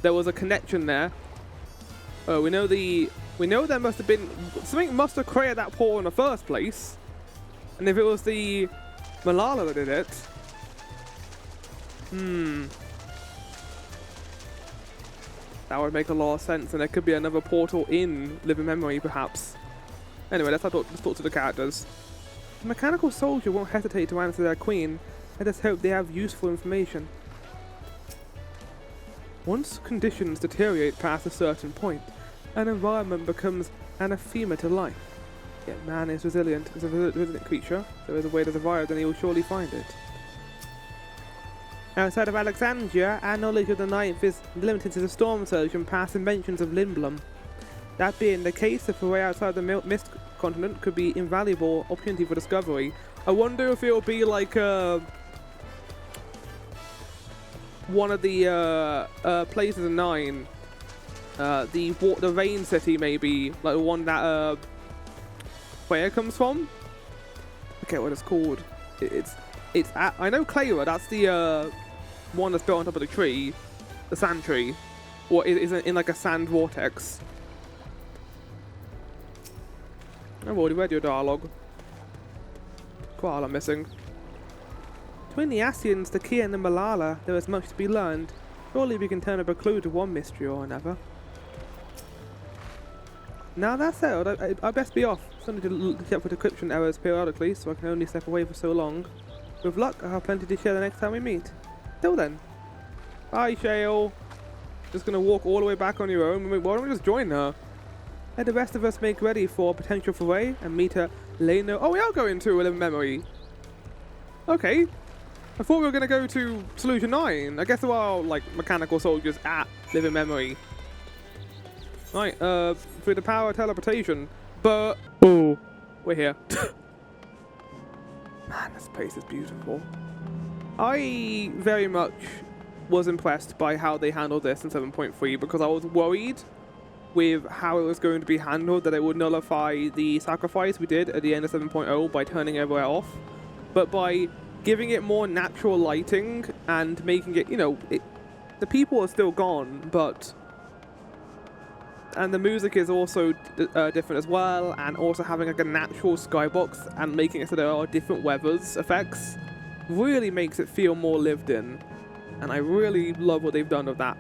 There was a connection there. We know there must have been something must have created that portal in the first place, and if it was the Malala that did it, that would make a lot of sense, and there could be another portal in living memory, perhaps. Anyway, let's talk to the characters. The mechanical soldier won't hesitate to answer their queen. Let us hope they have useful information. Once conditions deteriorate past a certain point, an environment becomes anathema to life. Yet man is resilient. As a resilient creature, if there is a way to survive, then he will surely find it. Outside of Alexandria, our knowledge of the ninth is limited to the storm surge and past inventions of Limblum. That being the case, if a way outside the Mist continent could be invaluable opportunity for discovery. I wonder if it'll be like one of the places in 9, the Rain City, maybe, like the one that Freya comes from. I forget what it's called. It's at, I know Clara, that's the one that's built on top of the tree, the sand tree, or is in like a sand vortex. I've already read your dialogue. Quite a lot missing. Between the Asians, the Kia and the Malala, there is much to be learned. Surely we can turn up a clue to one mystery or another. Now that's settled, I best be off. Something to look up for decryption errors periodically, so I can only step away for so long. With luck, I'll have plenty to share the next time we meet. Till then. Bye, Shale. Just gonna walk all the way back on your own. Why don't we just join her? Let the rest of us make ready for a potential foray and meet her later. Oh, we are going to Living Memory. Okay. I thought we were going to go to Solution 9. I guess there are, like, mechanical soldiers at Living Memory. Right, through the power of teleportation. But, oh, we're here. Man, this place is beautiful. I very much was impressed by how they handled this in 7.3 because I was worried with how it was going to be handled, that it would nullify the sacrifice we did at the end of 7.0 by turning everywhere off. But by giving it more natural lighting and making it, you know, the people are still gone, but... And the music is also different as well, and also having like a natural skybox and making it so there are different weathers effects really makes it feel more lived in. And I really love what they've done with that.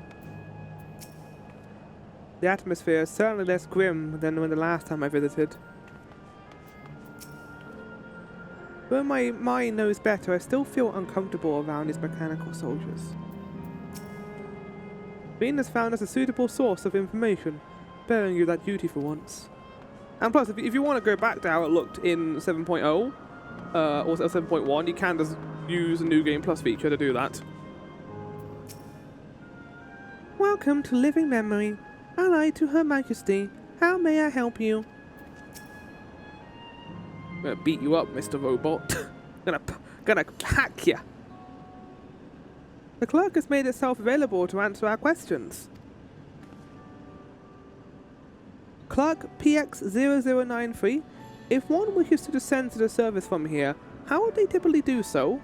The atmosphere is certainly less grim than when the last time I visited. Though my mind knows better, I still feel uncomfortable around these mechanical soldiers. Bean has found us a suitable source of information, bearing you that duty for once. And plus, if you want to go back to how it looked in 7.0, or 7.1, you can just use the New Game Plus feature to do that. Welcome to Living Memory. Allied to Her Majesty, how may I help you? I'm gonna beat you up, Mr. Robot. gonna hack you. The clerk has made itself available to answer our questions. Clerk PX0093, if one wishes to descend to the service from here, how would they typically do so?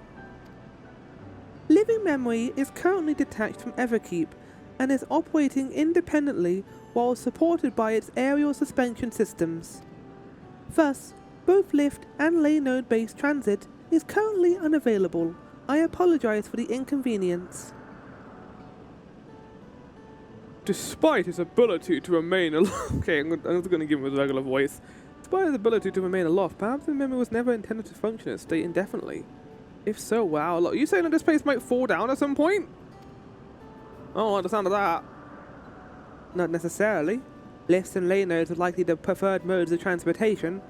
Living Memory is currently detached from Everkeep and is operating independently while supported by its aerial suspension systems. Thus, both lift and lay node-based transit is currently unavailable. I apologize for the inconvenience. Despite his ability to remain aloft... Okay, I'm just going to give him his regular voice. Despite his ability to remain aloft, perhaps the memory was never intended to function at state indefinitely. If so, wow. Look, are you saying that this place might fall down at some point? I don't like the sound of that. Not necessarily. Lifts and lay nodes are likely the preferred modes of transportation,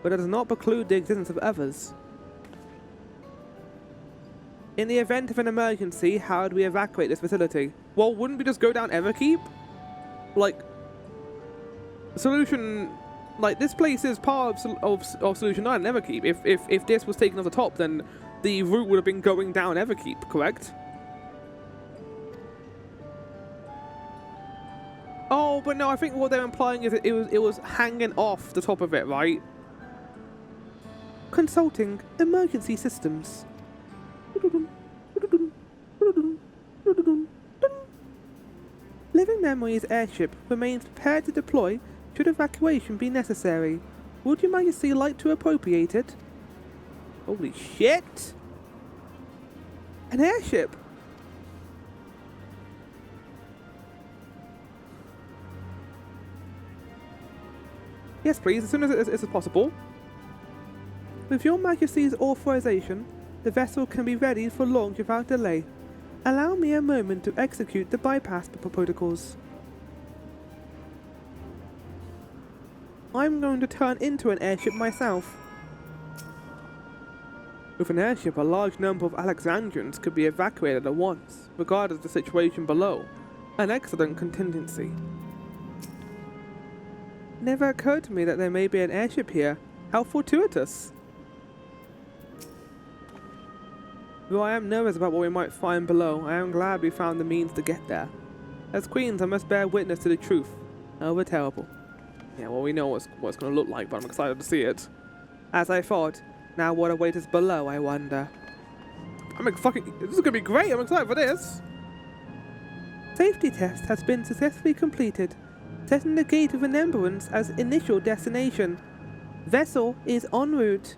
but it does not preclude the existence of others. In the event of an emergency, how would we evacuate this facility? Well, wouldn't we just go down Everkeep? Like, Solution... Like, this place is part of Solution 9 and Everkeep. If this was taken off the top, then the route would have been going down Everkeep, correct? Oh, but no, I think what they're implying is that it was hanging off the top of it, right? Consulting emergency systems. Living Living Memory's airship remains prepared to deploy should evacuation be necessary. Would Your Majesty like to appropriate it? Holy shit! An airship! Yes, please, as soon as possible. With Your Majesty's authorization, the vessel can be ready for launch without delay. Allow me a moment to execute the bypass protocols. I'm going to turn into an airship myself. With an airship, a large number of Alexandrians could be evacuated at once, regardless of the situation below. An excellent contingency. Never occurred to me that there may be an airship here. How fortuitous. Though I am nervous about what we might find below, I am glad we found the means to get there. As queens, I must bear witness to the truth, however terrible. Yeah, well, we know what it's going to look like, but I'm excited to see it. As I thought, now what awaits us below, I wonder. This is going to be great, I'm excited for this. Safety test has been successfully completed, setting the Gate of Remembrance as initial destination. Vessel is en route.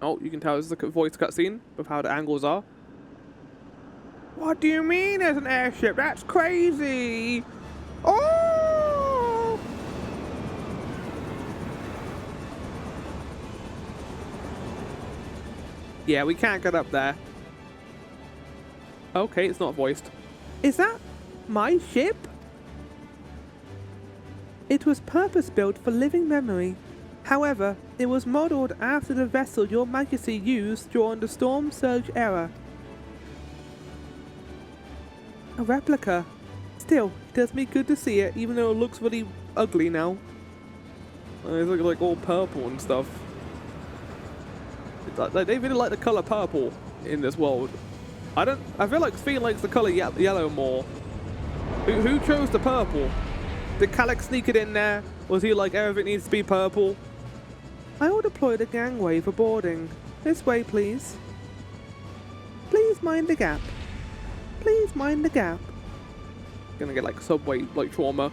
Oh, you can tell this is a voice cutscene with how the angles are. What do you mean there's an airship? That's crazy! Oh! Yeah, we can't get up there. Okay, it's not voiced. Is that my ship? It was purpose-built for living memory. However, it was modelled after the vessel Your Majesty used during the Storm Surge era. A replica. Still, it does me good to see it, even though it looks really ugly now. It's like all purple and stuff. They really like the colour purple in this world. I feel like Sphene likes the colour yellow more. Who chose the purple? Did Calyx sneak it in there? Was he like, everything needs to be purple? I will deploy the gangway for boarding. This way, please. Please mind the gap. Please mind the gap. Gonna get like subway trauma.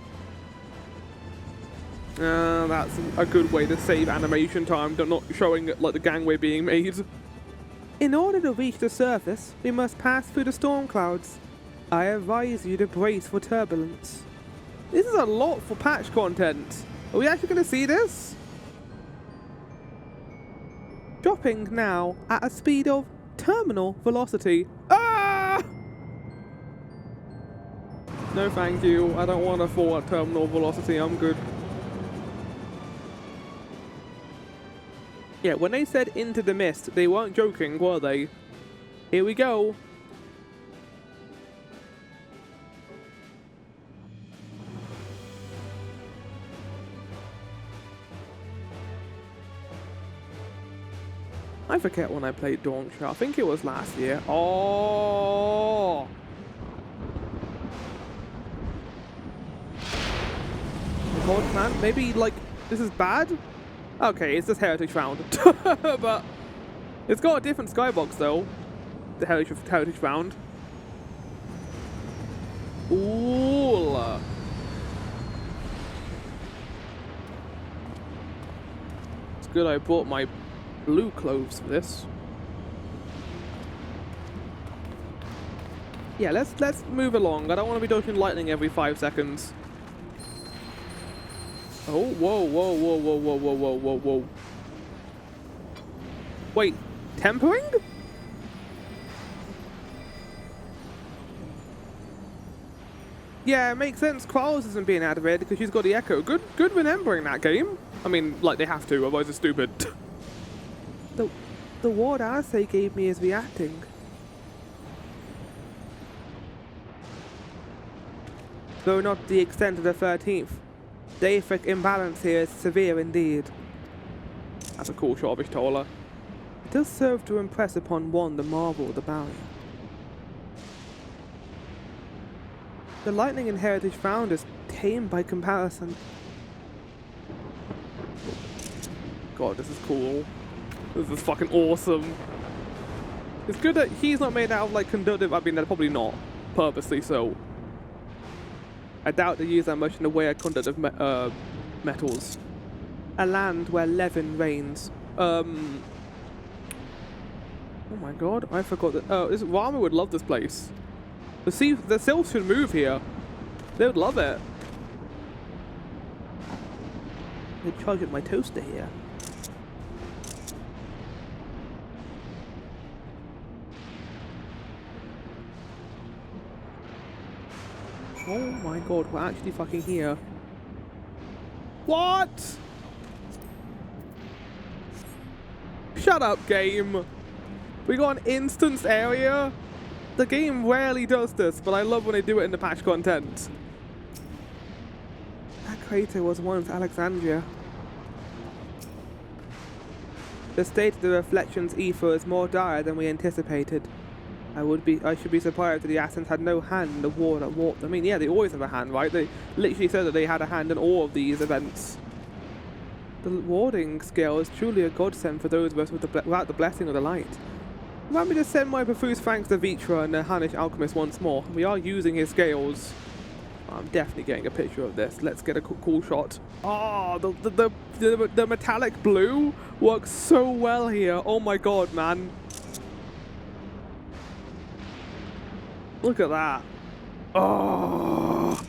That's a good way to save animation time, not showing like the gangway being made. In order to reach the surface, we must pass through the storm clouds. I advise you to brace for turbulence. This is a lot for patch content. Are we actually going to see this? Dropping now at a speed of terminal velocity. Ah! No thank you. I don't want to fall at terminal velocity. I'm good. Yeah, when they said into the mist, they weren't joking, were they? Here we go. I forget when I played Dawnshire. I think it was last year. Oh! God, man, maybe like this is bad. Okay, it's just Heritage Round, but it's got a different skybox though. The Heritage Round. Ooh. It's good I bought my blue clothes for this. Yeah, let's move along. I don't want to be dodging lightning every 5 seconds. Oh, whoa, whoa, whoa, whoa, whoa, whoa, whoa, whoa, whoa. Wait, tempering? Yeah, it makes sense. Quarles isn't being activated because she's got the echo. Good remembering that game. I mean, like they have to, otherwise it's stupid. The ward Arce gave me is reacting. Though not to the extent of the 13th. The aphric imbalance here is severe indeed. That's a cool shot of Ishtola. It does serve to impress upon one the marvel of the barrier. The lightning in Heritage Found is tame by comparison. God, this is cool. This is fucking awesome. It's good that he's not made out of like conductive. I mean, they're probably not purposely so. I doubt they use that much in the way of conductive metals. A land where Levin reigns. Oh my god, I forgot that. Oh, Rama would love this place. The sylphs should move here. They would love it. They're charging my toaster here. Oh my god, we're actually fucking here. What? Shut up, game. We got an instance area? The game rarely does this, but I love when they do it in the patch content. That crater was once Alexandria. The state of the reflection's ether is more dire than we anticipated. I should be surprised that the Assassins had no hand in the war that warped. I mean, yeah, they always have a hand, right? They literally said that they had a hand in all of these events. The warding skill is truly a godsend for those of us without the blessing of the light. Allow me to send my profuse thanks to Vitra and the Hannish alchemist once more. We are using his scales. I'm definitely getting a picture of this. Let's get a cool shot. Oh, the metallic blue works so well here. Oh my god, man. Look at that. Oh.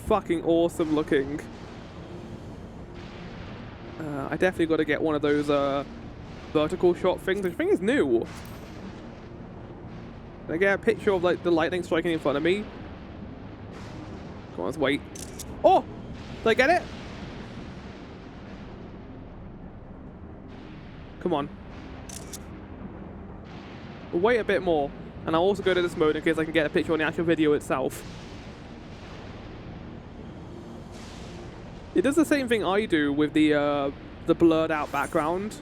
Fucking awesome looking. I definitely got to get one of those vertical shot things, which I think is new. Can I get a picture of like the lightning striking in front of me? Come on, let's wait. Oh! Did I get it? Come on. We'll wait a bit more. And I'll also go to this mode in case I can get a picture on the actual video itself. It does the same thing I do with the blurred out background.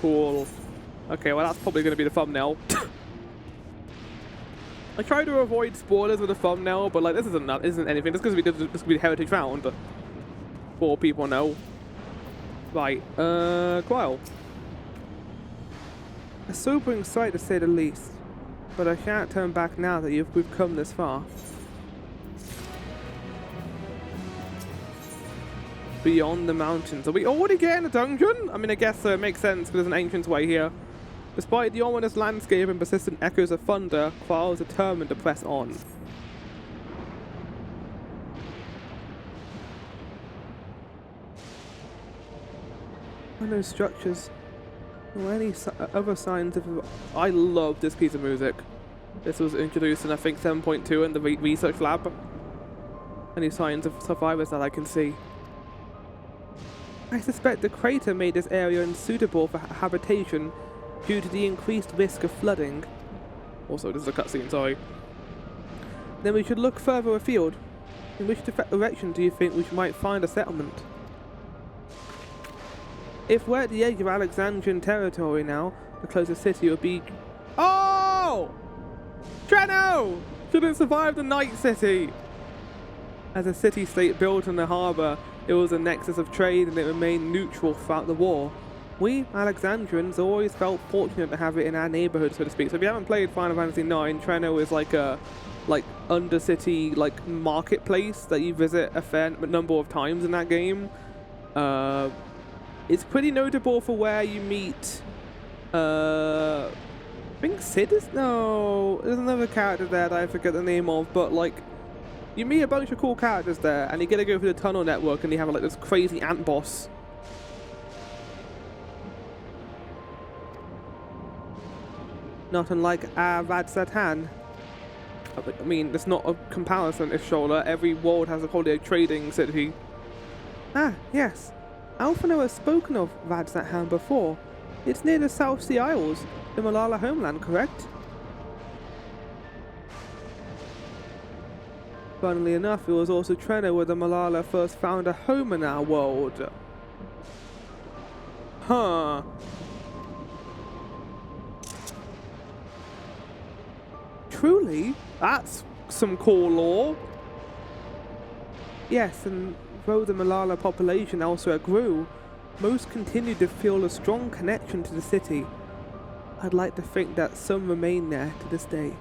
Cool. Okay, well that's probably going to be the thumbnail. I try to avoid spoilers with the thumbnail, but like this isn't anything. This is going to be Heritage Round, but for people know. Right, Quail. A sobering sight to say the least, but I shan't turn back now that we've come this far. Beyond the mountains. Are we already getting a dungeon? I mean, I guess it makes sense because there's an entranceway here. Despite the ominous landscape and persistent echoes of thunder, Quail is determined to press on. Are no structures or any other signs of... I love this piece of music. This was introduced in, I think, 7.2 in the research lab. Any signs of survivors that I can see. I suspect the crater made this area unsuitable for habitation due to the increased risk of flooding. Also, this is a cutscene, sorry. Then we should look further afield. In which direction do you think we might find a settlement? If we're at the edge of Alexandrian territory now, the closest city would be... Oh! Treno! Shouldn't survive the Night City! As a city-state built on the harbour, it was a nexus of trade and it remained neutral throughout the war. We, Alexandrians, always felt fortunate to have it in our neighbourhood, so to speak. So if you haven't played Final Fantasy IX, Treno is like a undercity marketplace that you visit a fair number of times in that game. It's pretty notable for where you meet I think Sid is... No, there's another character there that I forget the name of, but like you meet a bunch of cool characters there and you get to go through the tunnel network and you have like this crazy ant boss. Not unlike Radzatan. I mean, it's not a comparison, it's shoulder. Every world has probably a trading city. Ah, yes. Alphino has spoken of Radzatan before. It's near the South Sea Isles, the Malala homeland, correct? Funnily enough, it was also Trenna where the Malala first found a home in our world. Huh. Truly, that's some cool lore. Yes, and though the Malala population elsewhere grew, most continued to feel a strong connection to the city. I'd like to think that some remain there to this day.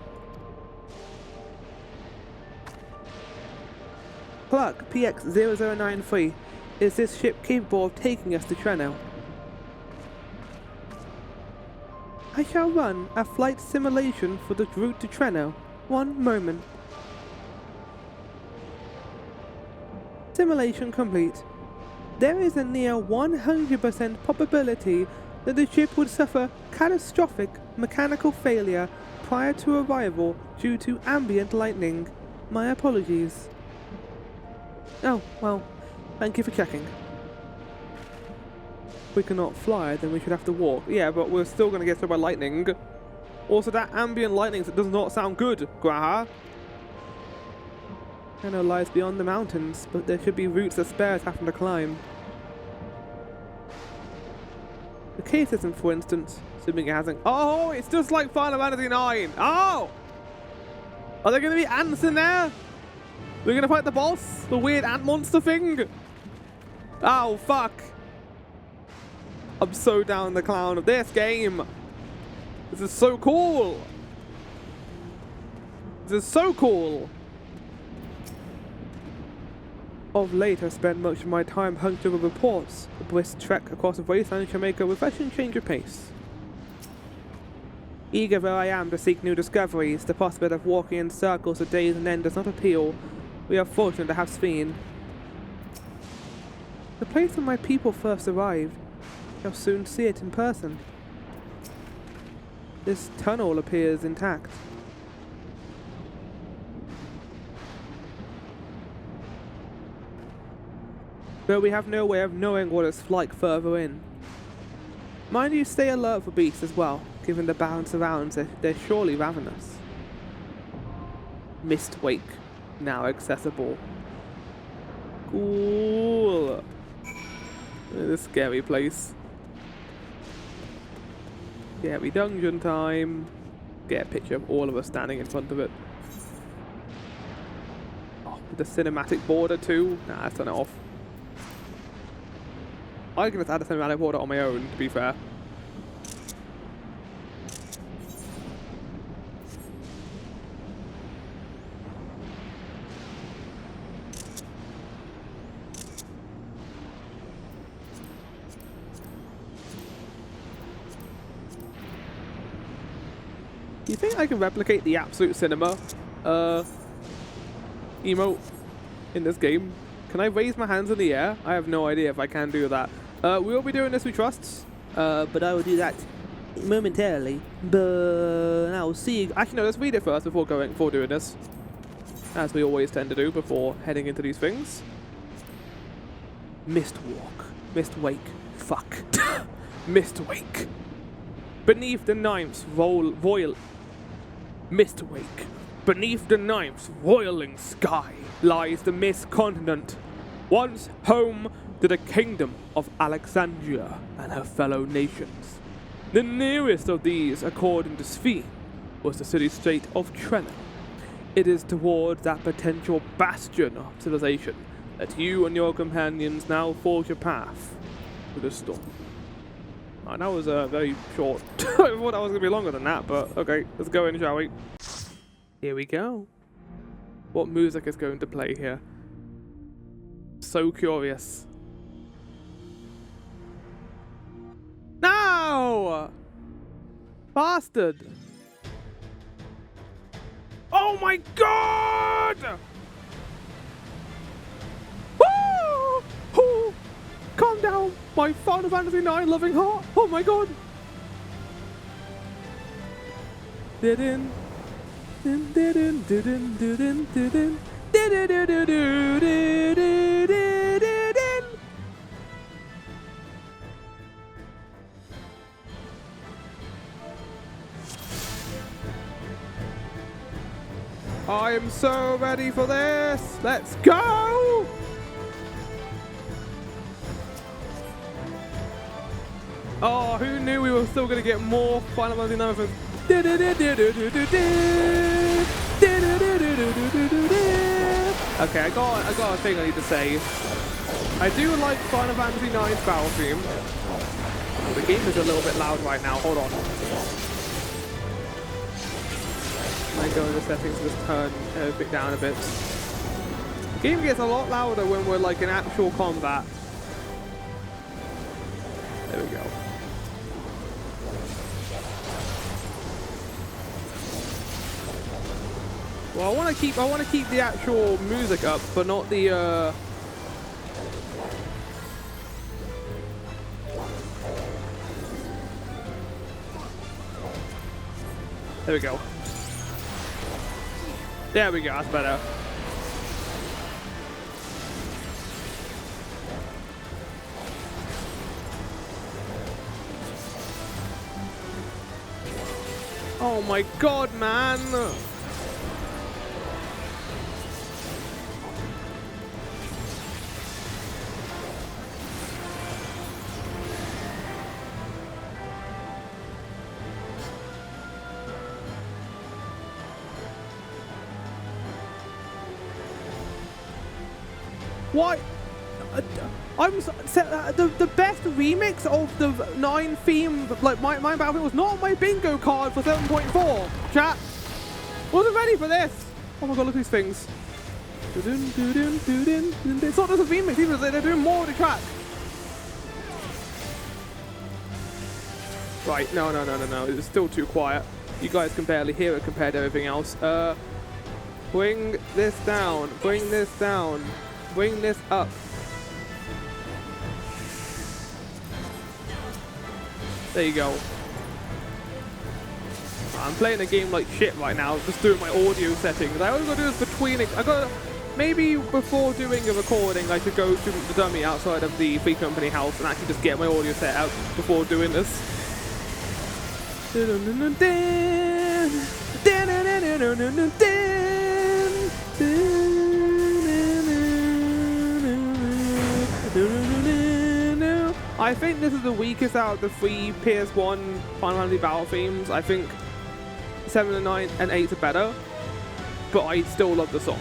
Clark, PX0093, is this ship capable of taking us to Treno? I shall run a flight simulation for the route to Treno. One moment. Simulation complete. There is a near 100% probability that the ship would suffer catastrophic mechanical failure prior to arrival due to ambient lightning. My apologies. Oh, well, thank you for checking. If we cannot fly, then we should have to walk. Yeah, but we're still going to get struck by lightning. Also, that ambient lightning does not sound good, Graha. I know lies beyond the mountains, but there should be routes that spare us having to climb. The cave system, for instance, assuming it hasn't... Oh, it's just like Final Fantasy 9! Oh! Are there going to be ants in there? We're going to fight the boss? The weird ant monster thing? Oh, fuck. I'm so down the clown of this game. This is so cool. This is so cool. Of late, I've spent much of my time hunched over reports. A brisk trek across the wasteland shall make a refreshing change of pace. Eager though I am to seek new discoveries, the prospect of walking in circles for days on end does not appeal. We are fortunate to have Sveen. The place where my people first arrived. Shall soon see it in person. This tunnel appears intact. But we have no way of knowing what it's like further in. Mind you, stay alert for beasts as well. Given the balance around, they're surely ravenous. Mistwake, now accessible. Cool. This scary place. Scary dungeon time. Get a picture of all of us standing in front of it. Oh, with the cinematic border too. Nah, let's turn it off. I can just add a cinematic border on my own, to be fair. Do you think I can replicate the absolute cinema emote in this game? Can I raise my hands in the air? I have no idea if I can do that. We'll be doing this, we trust. But I will do that momentarily. But I'll see you. Actually, no, let's read it first before doing this. As we always tend to do before heading into these things. Mistwake. Fuck. Mistwake. Beneath the Mistwake. Beneath the ninth's roiling sky lies the Mist Continent, once home to the kingdom of Alexandria and her fellow nations. The nearest of these, according to XIV, was the city-state of Treno. It is toward that potential bastion of civilization that you and your companions now forge your path to the storm. Oh, that was very short. I thought that was going to be longer than that, but okay, let's go in, shall we? Here we go. What music is going to play here? So curious. No! Bastard! Oh my god! Woo! Oh, calm down, my Final Fantasy IX loving heart. Oh my god! Didn't. I am so ready for this. Let's go. Oh, who knew we were still going to get more Final Fantasy numbers? Okay, I got a thing I need to say. I do like Final Fantasy IX's battle theme. Oh, the game is a little bit loud right now. Hold on. I go in the settings to just turn everything down a bit. The game gets a lot louder when we're like in actual combat. There we go. Well, I want to keep the actual music up, but not the There we go. There we go, that's better. Oh my god, man! What? The best remix of the 9 theme, like my battle was not on my bingo card for 7.4. Chat, wasn't ready for this. Oh my god, look at these things. It's not just a remix either, they're doing more of the track. Right, no, it's still too quiet. You guys can barely hear it compared to everything else. Bring this down, bring this down. Bring this up. There you go. I'm playing the game like shit right now, just doing my audio settings. I always gotta do this between it. Maybe before doing a recording, I should go to the dummy outside of the Free Company house and actually just get my audio set out before doing this. I think this is the weakest out of the 3 PS1 Final Fantasy battle themes. I think 7 and 9 and 8 are better, but I still love the song.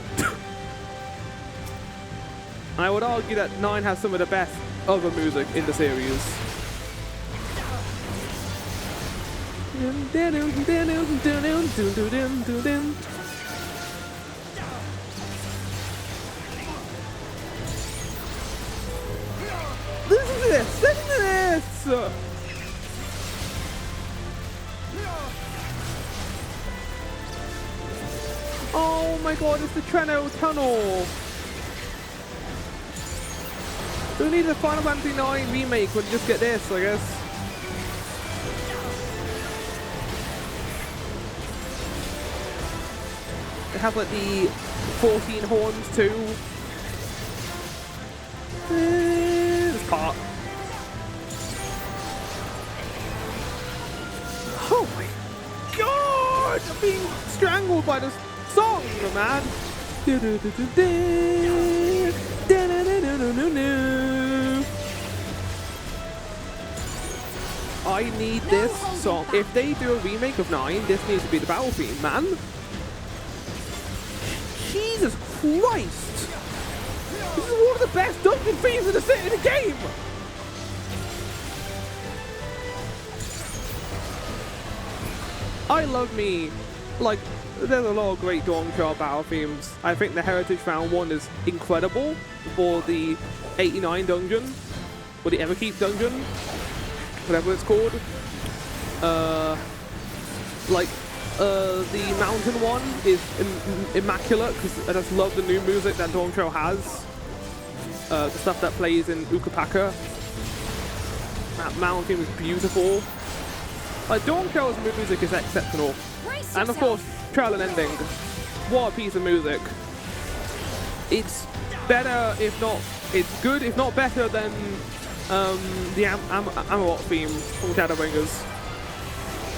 I would argue that 9 has some of the best other music in the series. Listen to this! Listen to this! Oh my god, it's the Treno Tunnel! Who needs a Final Fantasy IX remake when you just get this, I guess? It has like the 14 horns too. This part. Oh my god! I'm being strangled by this song, man. I need this song. If they do a remake of 9, this needs to be the battle theme, man. Jesus Christ! This is one of the best dungeon themes in the game! I love me. Like, there's a lot of great Dawn Trail battle themes. I think the Heritage Round 1 is incredible for the 89 dungeon, or the Everkeep dungeon, whatever it's called. The mountain one is immaculate because I just love the new music that Dawn Trail has. The stuff that plays in Ukapaka. That mountain theme is beautiful. Dawn Trail's music is exceptional. And of course, Trail and Ending. What a piece of music. It's better, if not, it's good, if not better than the Amarok theme from Shadowbringers.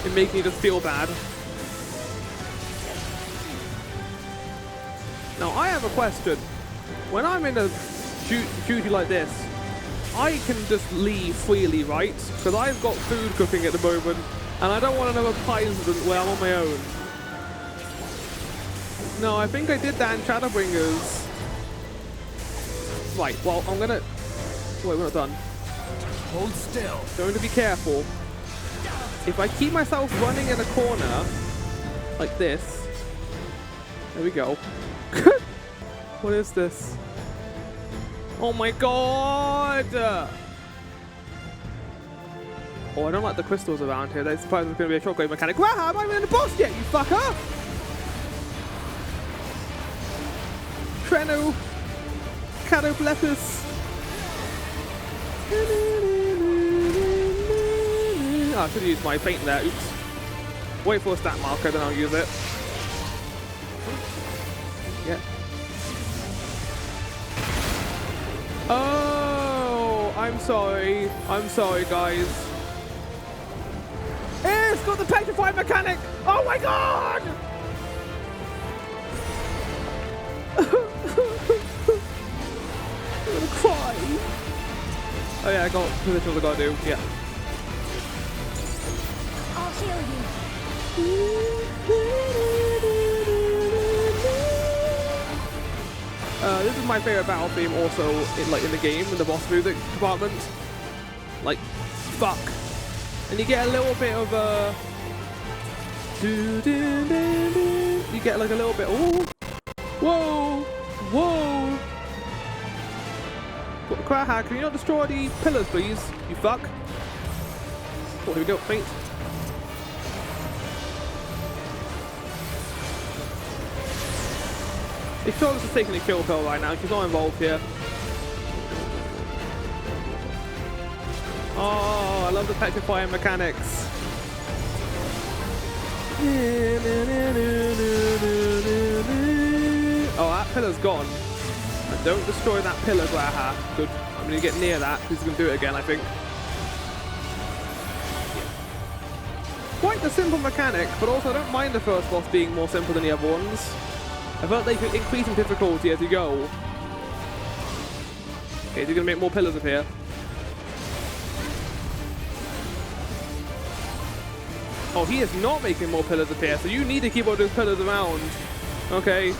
It makes me just feel bad. Now, I have a question. When I'm in a duty like this, I can just leave freely, right? Because I've got food cooking at the moment, and I don't want another incident where I'm on my own. No, I think I did that in Shadowbringers. Right, well, I'm gonna... Wait, we're not done. Hold still. Going to be careful. If I keep myself running in a corner, like this... There we go. What is this? Oh my god! Oh, I don't like the crystals around here. I suppose there's going to be a shockwave mechanic. Wow, I'm not even in the boss yet, you fucker! Treno! Catoblepus! Oh, I should have used my feint there. Oops. Wait for a stat marker, then I'll use it. Yeah. Oh, I'm sorry. I'm sorry, guys. It's got the petrify mechanic! Oh my god! I'm gonna cry. Oh yeah, I got position I gotta do. Yeah. I'll heal you. This is my favorite battle theme also in the game, in the boss music department. Like, fuck. And you get a little bit of a... You get like a little bit... Ooh. Whoa! Whoa! Kraha, can you not destroy the pillars, please? You fuck. Oh, here we go. Feint. If Charlotte is taking a kill pill right now, she's not involved here. Oh, I love the petrifying mechanics. Oh, that pillar's gone. And don't destroy that pillar, Graha. Good. I'm going to get near that. He's going to do it again, I think. Quite a simple mechanic, but also I don't mind the first boss being more simple than the other ones. I felt they could increase in difficulty as you go. Okay, so you're going to make more pillars appear. Oh, he is not making more pillars appear, so you need to keep all those pillars around. Okay.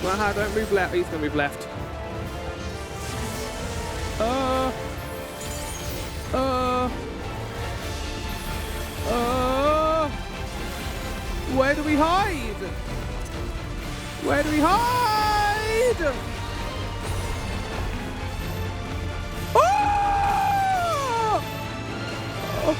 Well, don't move left. He's going to move left. Where do we hide? Where do we hide? Oh! Oh.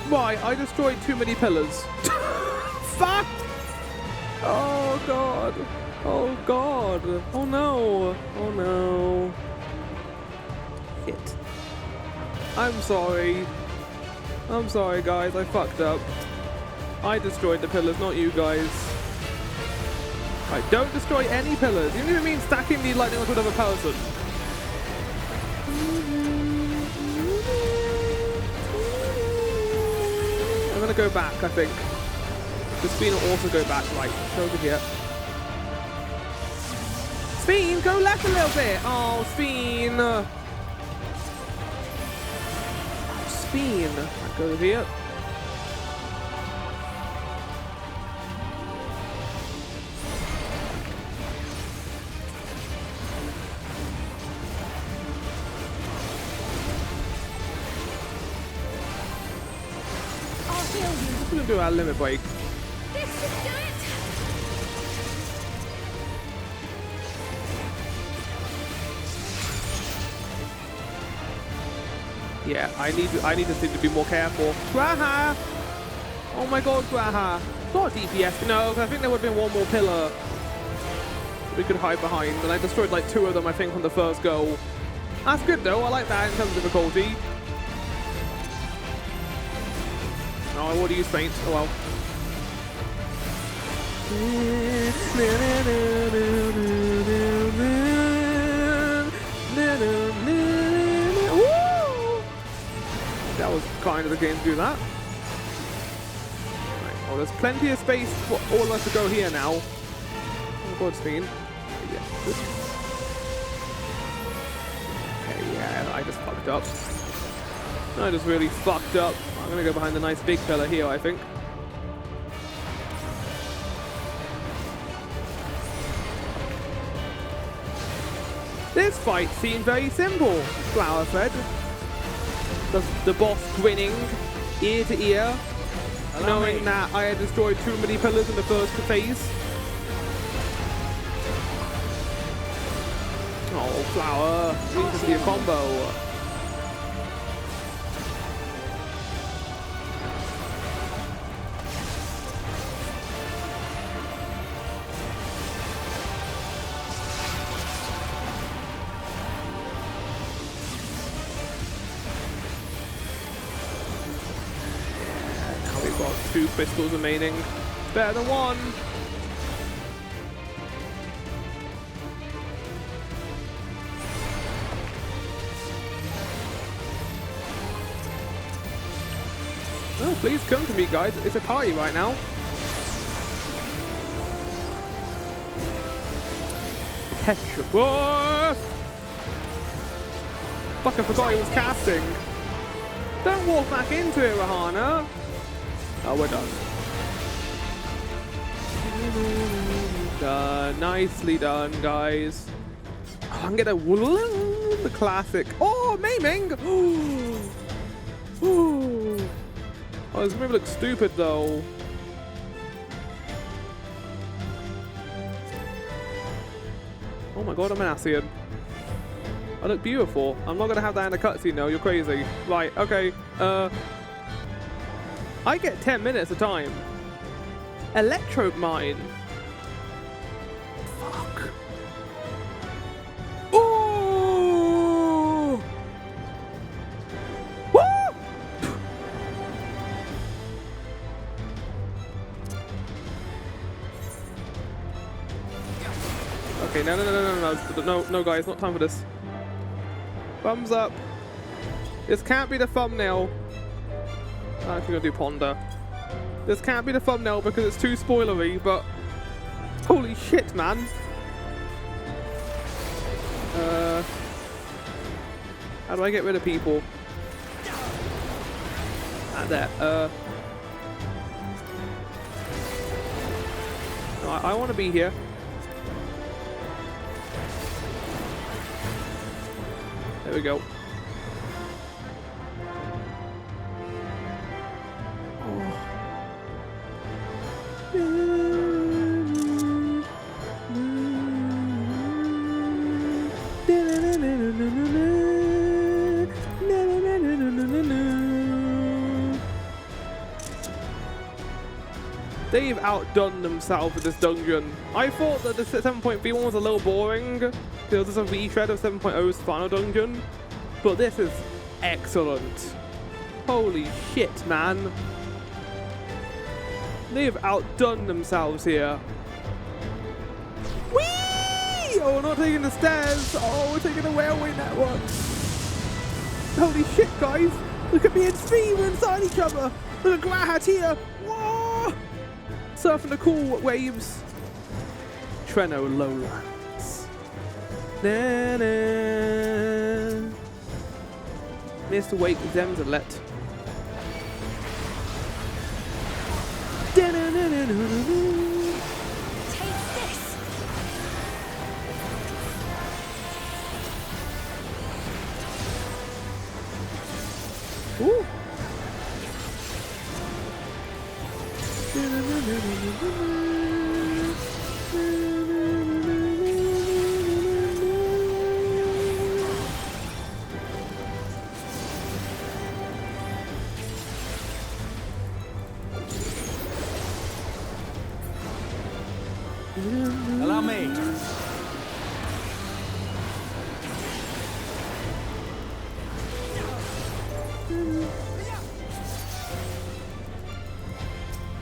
Why? I destroyed too many pillars. Fuck! Oh god. Oh god. Oh no. Oh no. Shit. I'm sorry. I'm sorry guys, I fucked up. I destroyed the pillars, not you guys. Right, don't destroy any pillars. You know what I mean? Stacking the lightning onto another person. I'm gonna go back, I think. The Speen will also go back. Right, over here. Speen, go left a little bit. Oh, Speen. Speen. Right, go over here. I'll heal you. I'm gonna do our limit break. This should do it. Yeah, I need this thing to be more careful. Graha! Oh my god, Graha. Not DPS, no, because I think there would have been one more pillar we could hide behind, and I destroyed like 2 of them, I think, on the first go. That's good though, I like that in terms of difficulty. Oh, I already used faint, oh well. Woo! That was kind of the game to do that. Right, well, there's plenty of space for all of us to go here now. Oh, Godspeed. Yeah. Okay, yeah, I just fucked up. I just really fucked up. I'm gonna go behind the nice big fella here, I think. This fight seemed very simple, Flower said. The boss grinning, ear to ear, knowing that I had destroyed too many pillars in the first phase. Oh, Flower, seems to be a combo. Two crystals remaining. Better than one. Oh, please come to me, guys. It's a party right now. Petra. Fuck, I forgot he was casting. Don't walk back into it, Rahana. Oh, we're done. Done. Nicely done, guys. Oh, I'm gonna the classic. Oh, Maiming! Oh, this movie looks stupid though. Oh my god, I'm an Asian. I look beautiful. I'm not gonna have that in a cutscene though. You're crazy. Right, okay. I get 10 minutes of time. Electrode mine. Fuck. Oh! Woo! Okay, no, guys, not time for this. Thumbs up. This can't be the thumbnail. I'm actually gonna do Ponder. This can't be the thumbnail because it's too spoilery, but holy shit, man. How do I get rid of people? There. I want to be here. There we go. They've outdone themselves with this dungeon. I thought that the 7.V one was a little boring. There was just a retread of 7.0's final dungeon. But this is excellent. Holy shit, man. They've outdone themselves here. Whee! Oh, we're not taking the stairs. Oh, we're taking the railway network. Holy shit, guys. Look at me and Steve. We're inside each other. Look at Glahat here. Whoa! Surfing the cool waves. Treno lowlands. Na na. Mistwake Zemzalet. Take this. Ooh. Allow me.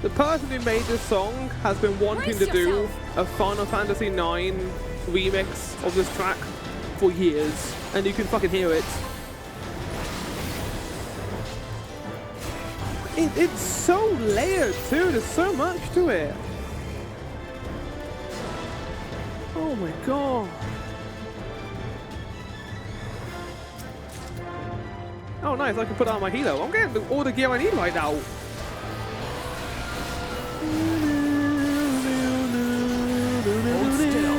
The person who made this song has been wanting to do a Final Fantasy IX remix of this track for years, and you can fucking hear it. It's so layered too, there's so much to it. Oh my god. Oh nice, I can put on my helo. I'm getting all the gear I need right now. Hold still.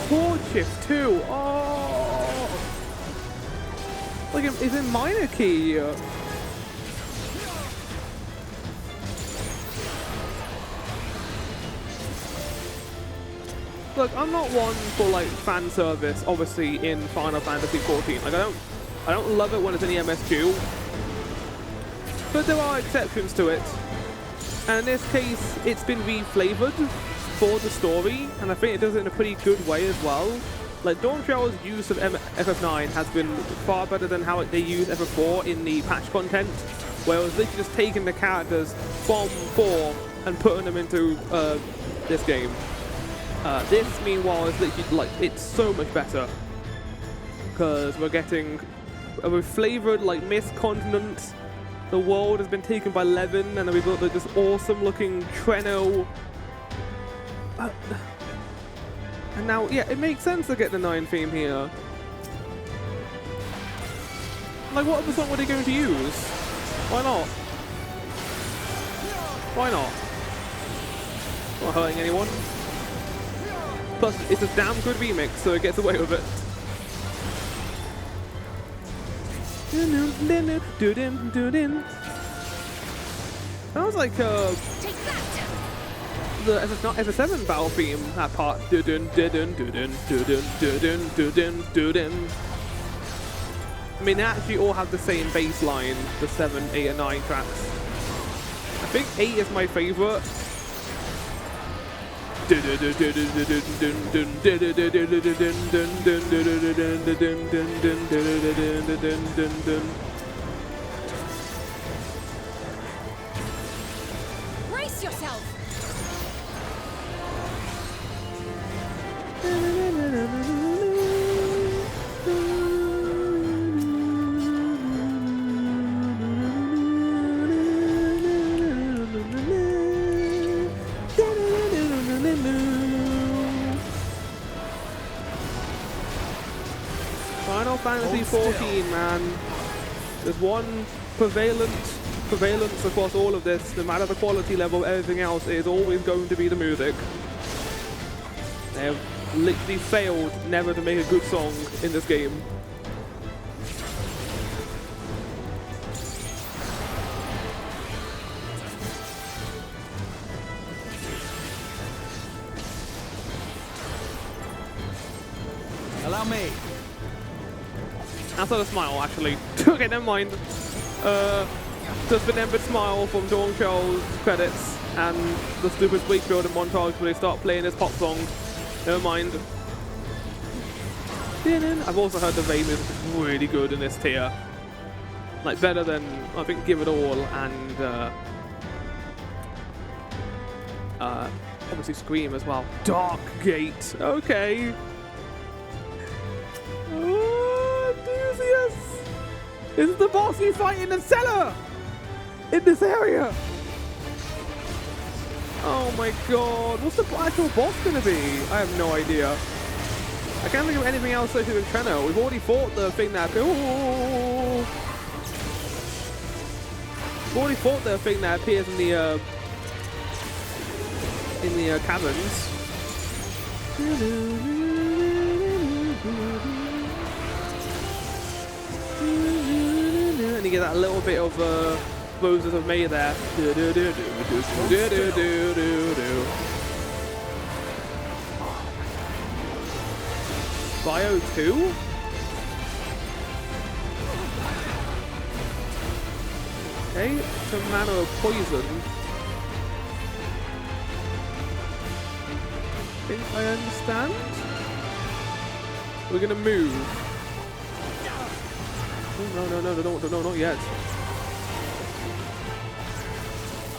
Chord shift too. Oh, like it's in minor key. Look, I'm not one for like fan service, obviously in Final Fantasy 14. Like I don't love it when it's in the MSQ, but there are exceptions to it. And in this case, it's been reflavored for the story, and I think it does it in a pretty good way as well. Like Dawn Shell's use of FF9 has been far better than how they use FF4 in the patch content, where it was literally just taking the characters from 4 and putting them into this game. This, meanwhile, is literally like it's so much better because we're getting a reflavored like Mist continent. The world has been taken by Levin, and then we've got this awesome-looking Treno. And now, yeah, it makes sense to get the 9 theme here. Like, what other song were they going to use? Why not? Why not? Not hurting anyone. Plus, it's a damn good remix, so it gets away with it. Sounds like the FF7 battle theme, that part. I mean, they actually all have the same bass line, the 7, 8, and 9 tracks. I think 8 is my favorite. Brace yourself! Final Fantasy 14, man. There's one prevalence across all of this. No matter the quality level of everything else, it is always going to be the music. They have literally failed never to make a good song in this game. Allow me. Outside a smile, actually. Okay, never mind. Just an Ember Smile from Dawn Shell's credits and the stupid Wakefield and montage where they start playing this pop song. Never mind. I've also heard the Vame is really good in this tier. Like, better than, I think, Give It All and obviously Scream as well. Dark Gate. Okay. This is the boss you fight in the cellar! In this area! Oh my god, what's the actual boss gonna be? I have no idea. I can't think of anything else associated with Treno. We've already fought the thing that... Ooh! We've already fought the thing that appears in the caverns. And you get that little bit of Roses of May there. Bio 2? Okay, it's a manner of poison. I think I understand. We're gonna move. No, not yet.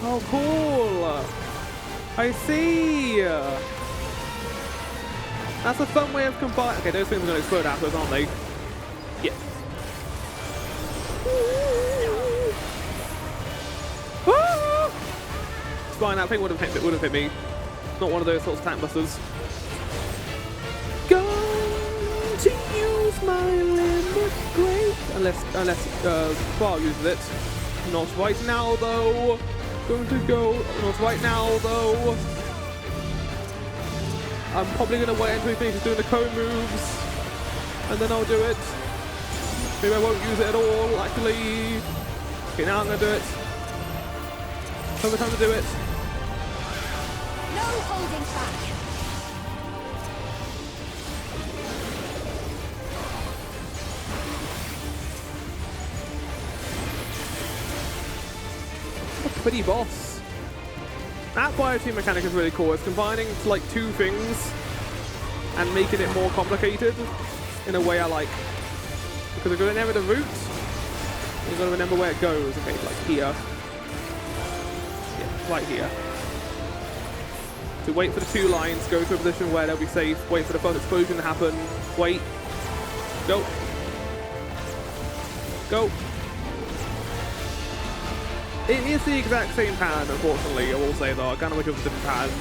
Oh, cool. I see. That's a fun way of combining. Okay, those things are going to explode afterwards, aren't they? Yeah. Ah! It's fine. That thing would have hit me. Not one of those sorts of tank busters. Going to use my limit break. Unless Bar uses it. Not right now, though. Going to go. Not right now, though. I'm probably going to wait until he finishes doing the cone moves. And then I'll do it. Maybe I won't use it at all, actually. Okay, now I'm going to do it. Another time to do it. No holding back. Pretty boss. That bioteam mechanic is really cool. It's combining like two things and making it more complicated in a way I like. Because if you remember the route, you've got to remember where it goes. Okay, like here. Yeah, right here. So wait for the two lines, go to a position where they'll be safe, wait for the first explosion to happen, wait, go. Go. It is the exact same pattern, unfortunately, I will say though. I kind of wish it was a different pattern.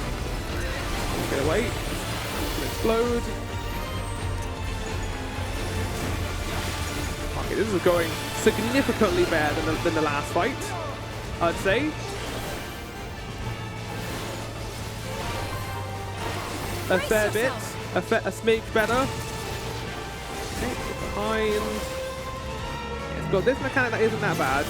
Okay, wait. Explode. Okay, this is going significantly better than the last fight, I'd say. A fair bit. A smidge better. Okay, get behind. Yeah, it's got this mechanic that isn't that bad.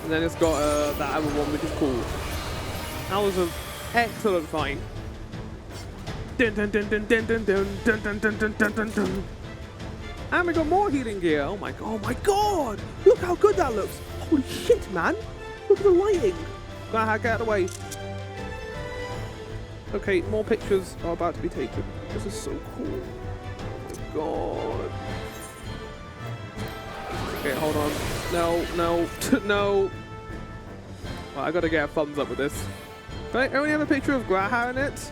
And then it's got that other one, which is cool. That was an excellent fight. Dun, dun, dun, dun, dun, dun, dun, dun, dun, dun, dun, dun, dun, dun. And we got more healing gear. Oh my god! Look how good that looks. Holy shit, man! Look at the lighting. Get out of the way. Okay, more pictures are about to be taken. This is so cool. Oh my god. Okay, hold on. No. No. Well, I gotta get a thumbs up with this. Can I only have a picture of Graha in it?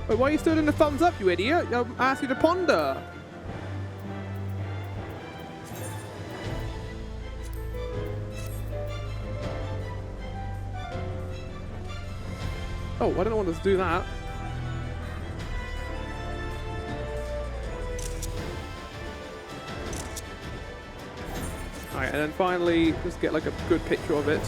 Wait, why are you still doing the thumbs up, you idiot? I asked you to ponder. Oh, I don't want us to do that. Alright, and then finally, just get like a good picture of it.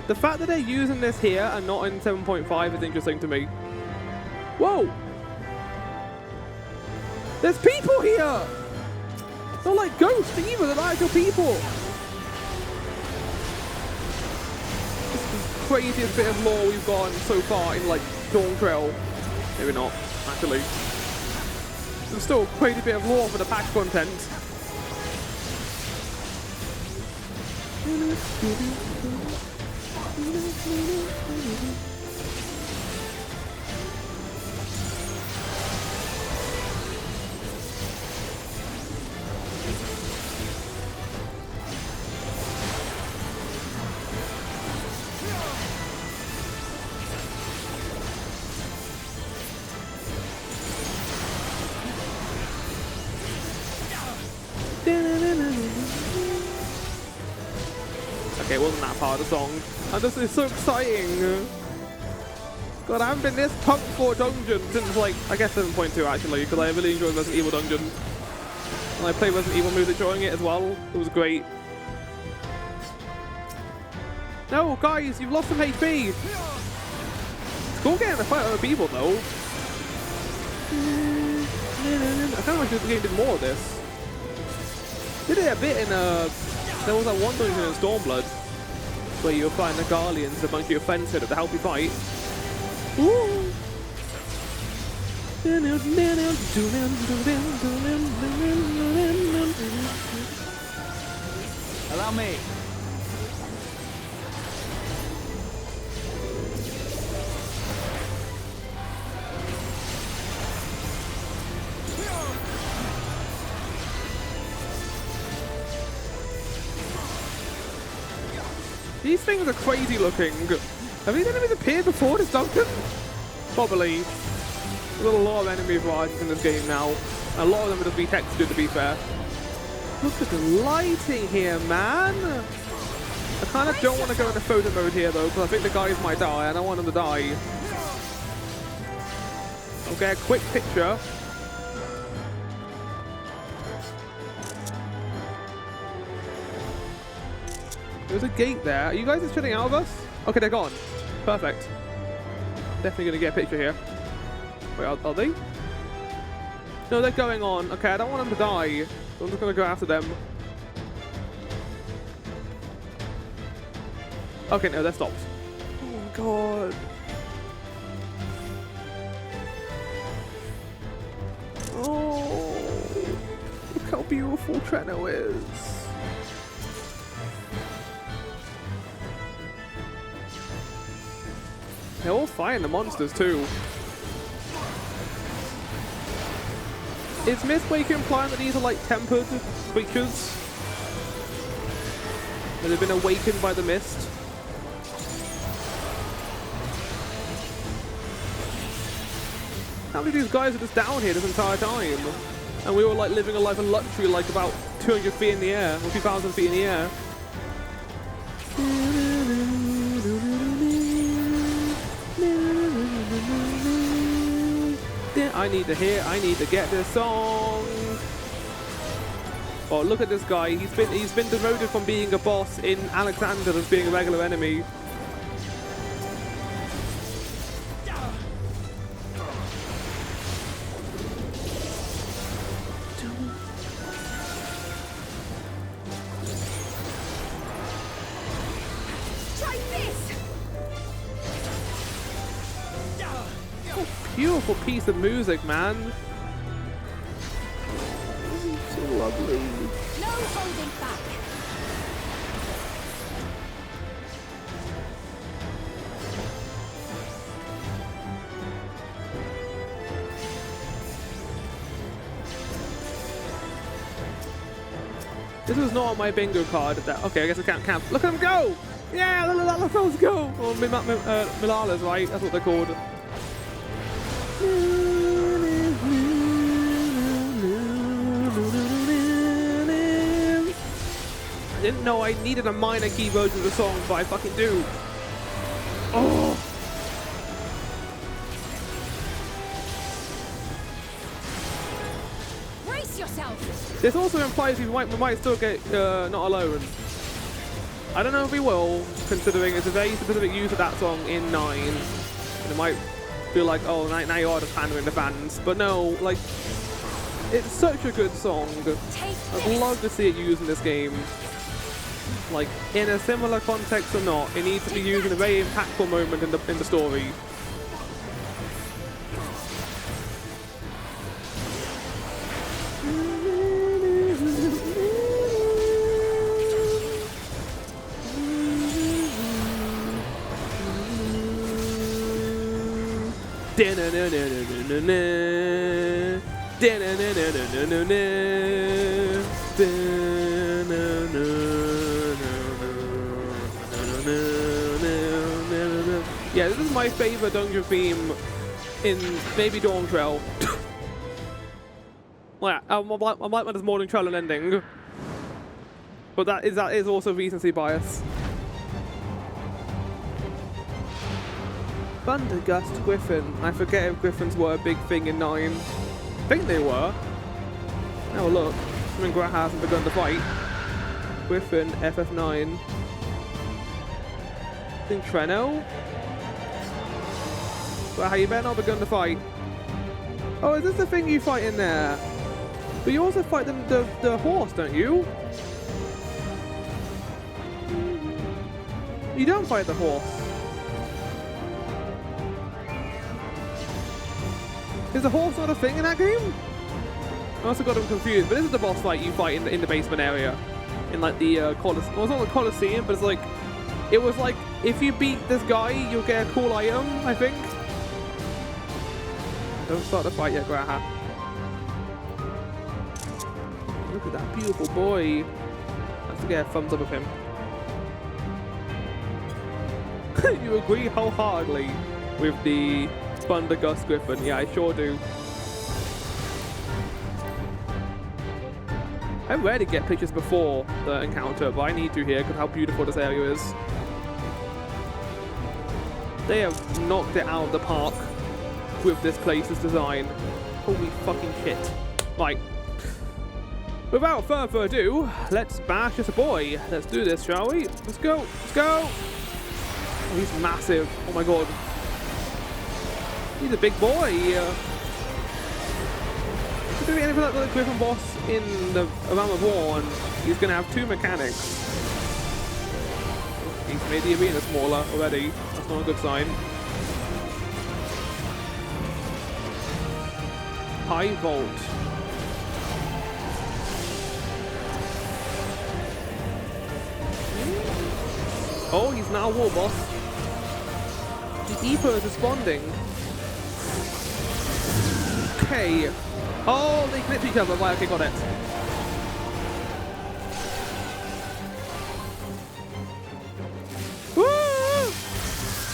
The fact that they're using this here and not in 7.5 is interesting to me. Whoa! There's people here! Not like ghosts either, they're actual people! This is the craziest bit of lore we've gotten so far in like Dawn Trail. Maybe not, actually. There's still a crazy bit of lore for the patch content. okay, it wasn't that part of the song. And this is so exciting. God, I haven't been this pumped for a dungeon since, like, I guess 7.2 actually, because I really enjoyed Resident Evil Dungeon. And I played Resident Evil Music during it as well. It was great. No, guys, you've lost some HP. It's cool getting a fight with other people, though. I kind of wish this game did more of this. Did it a bit in there was that one dungeon in Stormblood where you were fighting the Guardians, a bunch of your friends set up to help you fight. Ooh. Allow me. These things are crazy looking. Have these enemies appeared before this dungeon? Probably. There's a lot of enemy varieties in this game now. A lot of them are just be textured, to be fair. Look at the lighting here, man. I kind of don't want to go into photo mode here, though, because I think the guys might die. I don't want them to die. I'll get a quick picture. There's a gate there. Are you guys just shutting out of us? Okay, they're gone. Perfect. Definitely gonna get a picture here. Wait, are they? No, they're going on. Okay, I don't want them to die. So I'm just gonna go after them. Okay, no, they're stopped. Oh my god. Oh, look how beautiful Treno is. They're all fighting the monsters too. Is Mistwake implying that these are like tempered creatures? That have been awakened by the mist? How many of these guys are just down here this entire time? And we were like living a life of luxury like about 200 feet in the air, or 2,000 feet in the air. I need to get this song. Oh, look at this guy. He's been demoted from being a boss in Alexander to being a regular enemy. Beautiful piece of music, man. So lovely. No holding back. This was not on my bingo card. Okay, I guess I can't camp. Look at him go! Yeah, look, let's go! Or Milala's, right? That's what they're called. I didn't know I needed a minor key version of the song, but I fucking do. Oh! Brace yourself. This also implies we might still get Not Alone. I don't know if we will, considering it's a very specific use of that song in 9. And it might feel like, oh, now you are just pandering the fans. But no, like, it's such a good song. I'd love to see it used in this game. Like, in a similar context or not, it needs to be used in a very impactful moment in the story. Yeah, this is my favorite dungeon theme in maybe Dawn Trail. Well, I might want this Morning Trail and ending, but that is also recency bias. Thundergust Griffin. I forget if Griffins were a big thing in 9. I think they were. Now look. I mean, Graha hasn't begun to fight. Griffin, FF9. I think Treno. Graha, you better not begun to fight. Oh, is this the thing you fight in there? But you also fight the horse, don't you? You don't fight the horse. Is the horse not a thing in that game? I also got them confused, but this is the boss fight you fight in the basement area. In like the Colosseum. Well, it's not the Colosseum, but it's like... It was like, if you beat this guy, you'll get a cool item, I think. Don't start the fight yet, Graha. Look at that beautiful boy. Let's get a thumbs up of him. You agree wholeheartedly with the Thundergust Griffin. Yeah, I sure do. I rarely get pictures before the encounter, but I need to here because how beautiful this area is. They have knocked it out of the park with this place's design. Holy fucking shit. Right. Without further ado, let's bash this boy. Let's do this, shall we? Let's go. Let's go. Oh, he's massive. Oh my god. He's a big boy. If you do anything like the Griffin boss in the Realm of Warn, he's going to have 2 mechanics. He's made the arena smaller already. That's not a good sign. High Volt. Oh, he's now a war boss. The Epo is responding. Okay. Oh, they clipped each other. Right, okay, got it.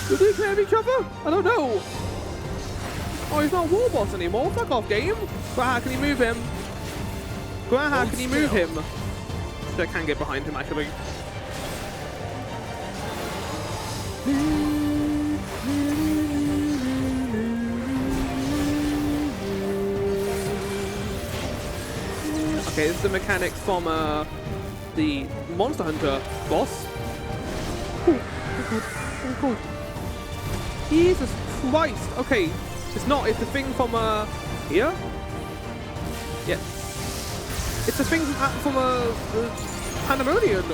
Did they clip each other? I don't know. Oh, he's not a war boss anymore. Fuck off, game. Graha, can you move him? Graha, can you move him? So I can get behind him, actually. Okay, this is the mechanics from the Monster Hunter boss. Oh god. Jesus Christ. Okay, it's not. It's the thing from here. Yeah. It's the thing from Pandemonium.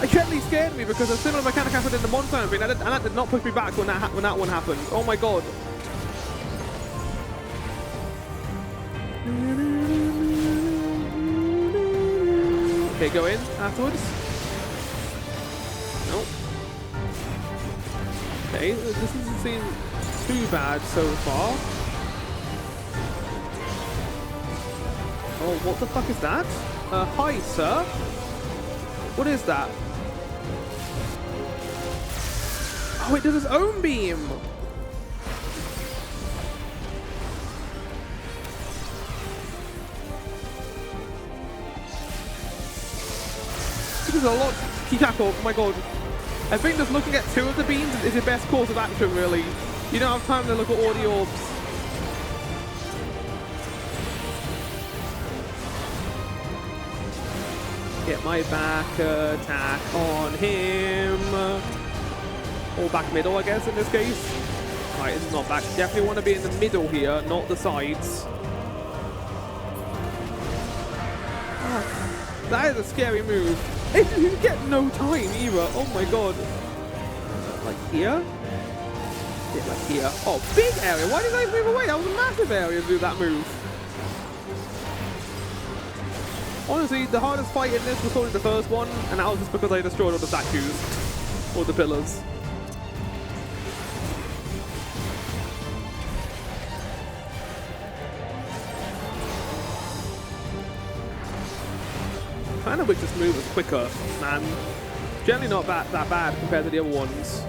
It gently scared me because a similar mechanic happened in the Monster Hunter, and that did not push me back when that one happened. Oh my god. Okay, go in afterwards. Nope. Okay, this doesn't seem too bad so far. Oh, what the fuck is that? Hi, sir. What is that? Oh, it does its own beam. This is a lot to keep track of. Oh my god. I think just looking at 2 of the beams is your best course of action, really. You don't have time to look at all the orbs. Get my back attack on him. Or back middle, I guess, in this case. Right, this is not back. Definitely want to be in the middle here, not the sides. That is a scary move. You get no time either. Oh my god. Like here? Yeah, like here. Oh, big area. Why did I move away? That was a massive area to do that move. Honestly, the hardest fight in this was probably the first one, and that was just because I destroyed all the statues. Or the pillars. I kind of wish this move was quicker, man. Generally not that bad compared to the other ones.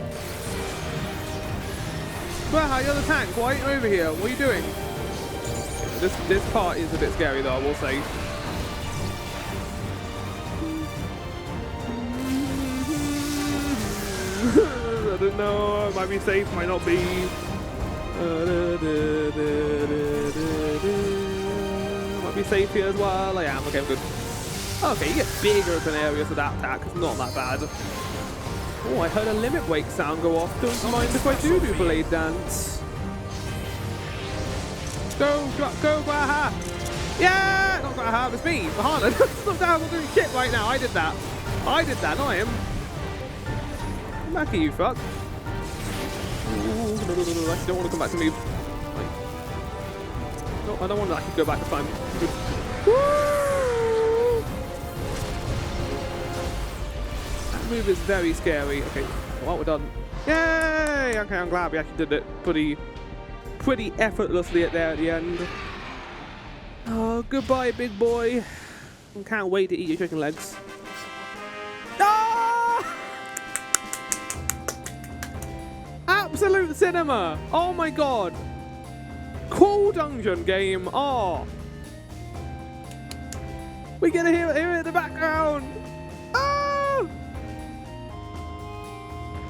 Well, you're the tank. Why are you over here? What are you doing? This part is a bit scary, though, I will say. No, it might be safe, might not be. Might be safe here as well. I am. Okay, I'm good. Okay, you get bigger open areas with that attack. It's not that bad. Oh, I heard a limit break sound go off. Don't mind if I do Blade Dance. Go, Graha! Yeah! Not Graha, it's me, Bahana. Stop down, I'm doing shit right now. I did that, not him. Come back here, you fuck. Ooh, no, I actually don't want to come back to me. Like, no, I don't want to actually go back this time. Woo! That move is very scary. Okay, well, we're done. Yay! Okay, I'm glad we actually did it pretty effortlessly at the end. Oh, goodbye, big boy. I can't wait to eat your chicken legs. Ah! Absolute cinema! Oh my god! Cool dungeon game. Oh, we get to hear it in the background. Ah!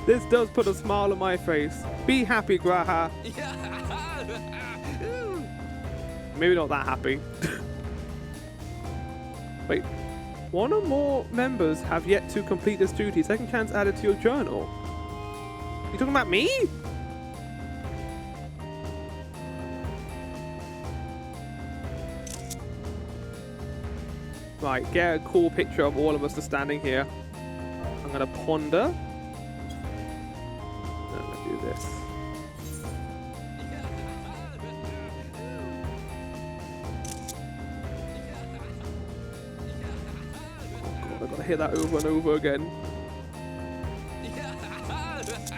This does put a smile on my face. Be happy, Graha. Maybe not that happy. Wait, one or more members have yet to complete this duty. Second chance added to your journal. You talking about me? Right, get a cool picture of all of us just standing here. I'm gonna ponder. I'm gonna do this. I've got to hear that over and over again.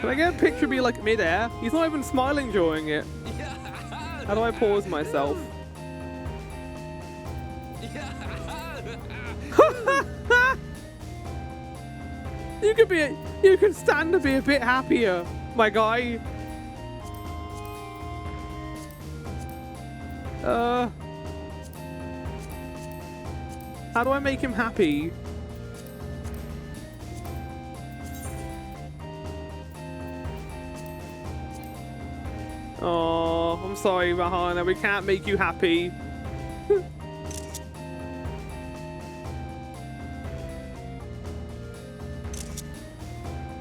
Can I get a picture of me like mid-air? He's not even smiling during it. How do I pause myself? You can stand to be a bit happier, my guy. How do I make him happy? Oh, I'm sorry, Rahana. We can't make you happy.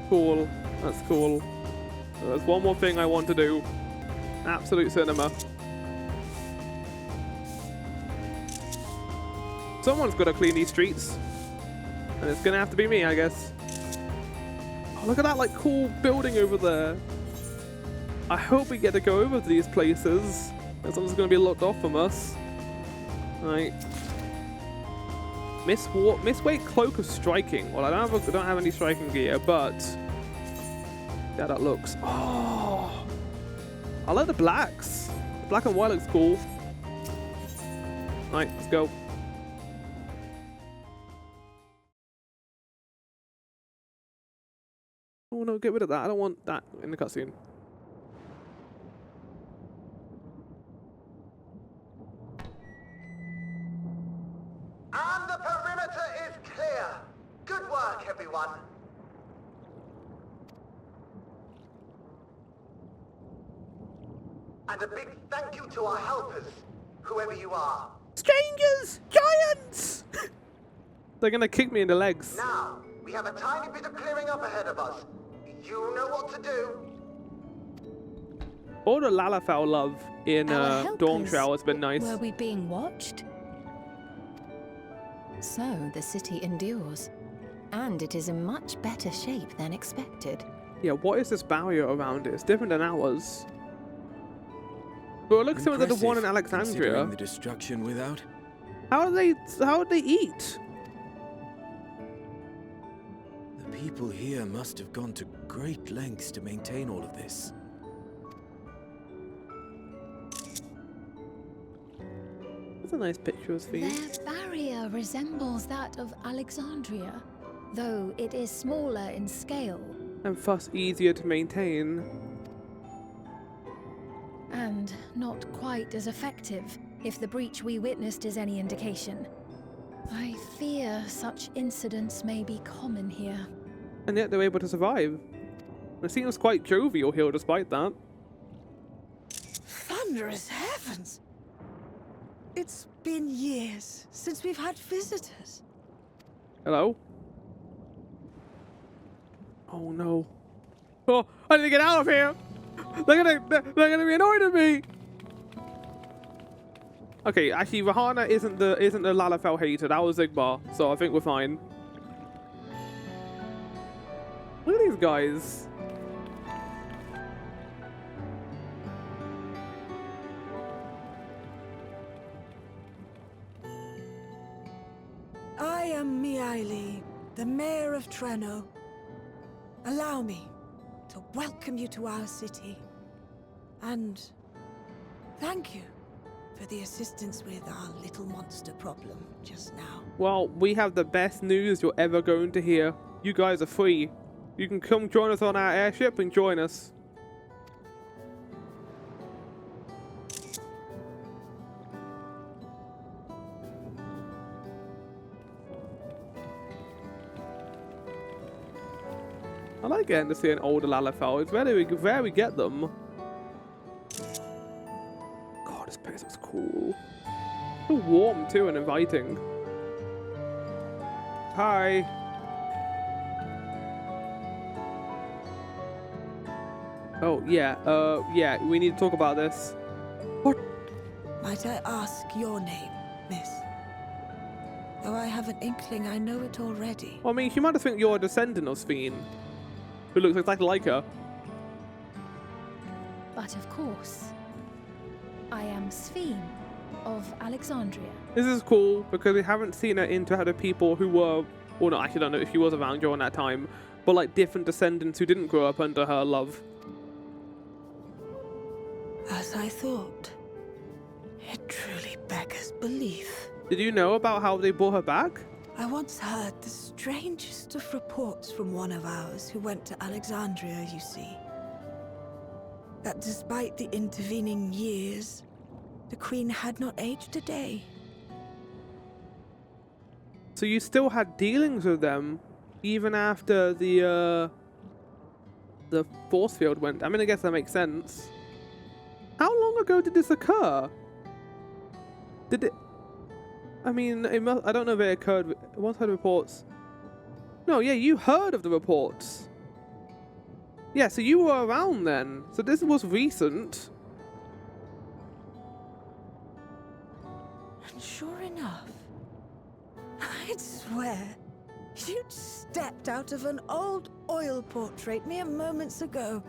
Cool. That's cool. There's one more thing I want to do. Absolute cinema. Someone's got to clean these streets. And it's going to have to be me, I guess. Oh, look at that, like, cool building over there. I hope we get to go over to these places. As long as it's going to be locked off from us. Right. Mistwake Cloak of Striking. Well, I don't have any striking gear, but yeah, that looks. Oh, I like the blacks. Black and white looks cool. Right, let's go. Oh no, get rid of that. I don't want that in the cutscene. And the perimeter is clear. Good work, everyone. And a big thank you to our helpers, whoever you are. Strangers! Giants! They're gonna kick me in the legs. Now, we have a tiny bit of clearing up ahead of us. You know what to do. All the Lalafell love in Dawn Trail has been nice. Were we being watched? So, the city endures. And it is in much better shape than expected. Yeah, what is this barrier around it? It's different than ours. But it looks similar to the one in Alexandria. Considering the destruction without. How would they eat? The people here must have gone to great lengths to maintain all of this. That's a nice picture of Sphinx. Their barrier resembles that of Alexandria, though it is smaller in scale. And thus easier to maintain. And not quite as effective, if the breach we witnessed is any indication. I fear such incidents may be common here. And yet they're able to survive. It seems quite jovial here despite that. Thunderous heavens! It's been years since we've had visitors. Hello? Oh no. Oh, I need to get out of here! They're gonna be annoyed at me! Okay, actually Rahana isn't the Lalafell hater, that was Igbar, so I think we're fine. Look at these guys. I am Miaili, the mayor of Treno. Allow me to welcome you to our city. And thank you for the assistance with our little monster problem just now. Well, we have the best news you're ever going to hear. You guys are free. You can come join us on our airship and join us. I like getting to see an older Lalafell. It's very rare we get them. God, this place looks cool. So warm too and inviting. Hi. Oh, yeah, we need to talk about this. What? Might I ask your name, miss? Though I have an inkling I know it already. Well, I mean, she might have think you're a descendant of Sphene, who looks exactly like her. But of course, I am Sphene of Alexandria. This is cool because we haven't seen her interact with people who were, well, no, actually, I don't know if she was around during that time, but like different descendants who didn't grow up under her love. As I thought. It truly beggars belief. Did you know about how they brought her back? I once heard the strangest of reports from one of ours who went to Alexandria, you see. That despite the intervening years, the Queen had not aged a day. So you still had dealings with them, even after the force field went. I mean, I guess that makes sense. How long ago did this occur? Did it... I mean, it must, I don't know if it occurred... I once heard reports... No, yeah, you heard of the reports. Yeah, so you were around then. So this was recent. And sure enough, I'd swear you'd stepped out of an old oil portrait mere moments ago.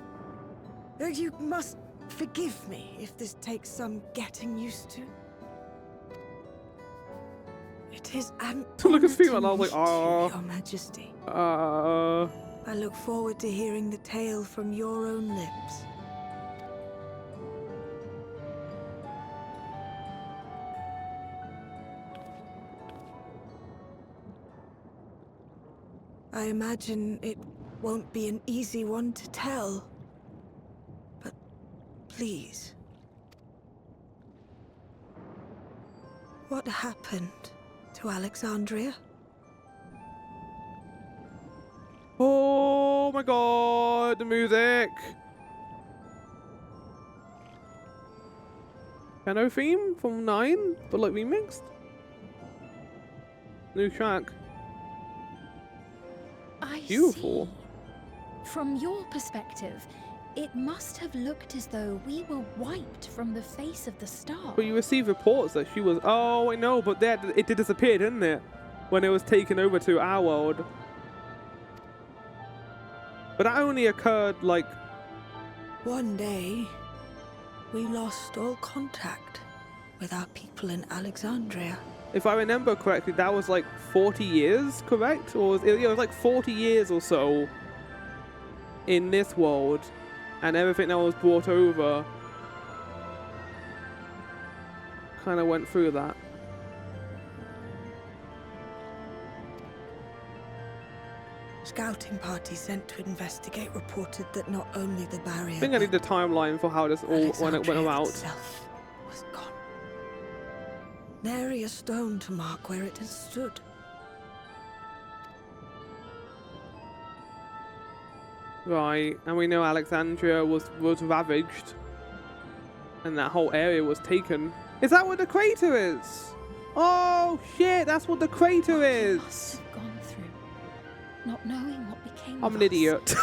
You must forgive me if this takes some getting used to. It is an Look at honor Sphene, and I to was like, meet you, Your Majesty. I look forward to hearing the tale from your own lips. I imagine it won't be an easy one to tell. But please. What happened to Alexandria? Oh my god, the music! Piano theme from 9, but like remixed? New track. I Beautiful. see. From your perspective, it must have looked as though we were wiped from the face of the star. But you received reports that she was... Oh, I know, but it did disappear, didn't it? When it was taken over to our world. But that only occurred, like... One day, we lost all contact with our people in Alexandria. If I remember correctly, that was like 40 years, correct? Or was it was like 40 years or so in this world, and everything that was brought over kind of went through that. Scouting party sent to investigate reported that not only the barrier, I think I need the timeline for how this all when it went about. Itself was gone. Nary a stone to mark where it has stood. Right, and we know Alexandria was ravaged. And that whole area was taken. Is that what the crater is? Oh shit, that's what the crater is! Must have gone through, not knowing what became I'm of an us. idiot.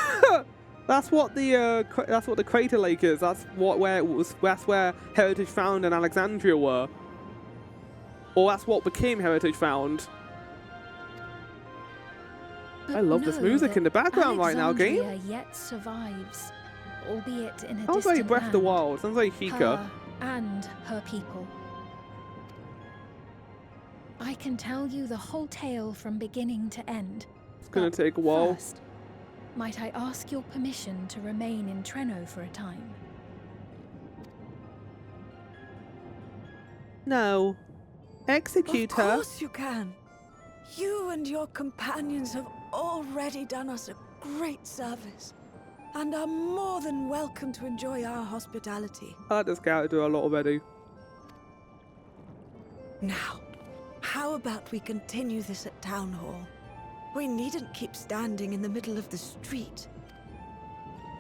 That's what the crater lake is. That's where it was. That's where Heritage Found and Alexandria were. Or that's what became Heritage Found. But I love this know music that in the background right now, game. Alexandria yet survives, albeit in a Sounds like distant Breath of the land. Wild. Sounds like Sheikah. Her and her people. I can tell you the whole tale from beginning to end. It's gonna but take a while. First, might I ask your permission to remain in Treno for a time? No. Execute Of her. course you can. You and your companions have already done us a great service, and are more than welcome to enjoy our hospitality. I like this character a lot already. Now, how about we continue this at Town Hall? We needn't keep standing in the middle of the street.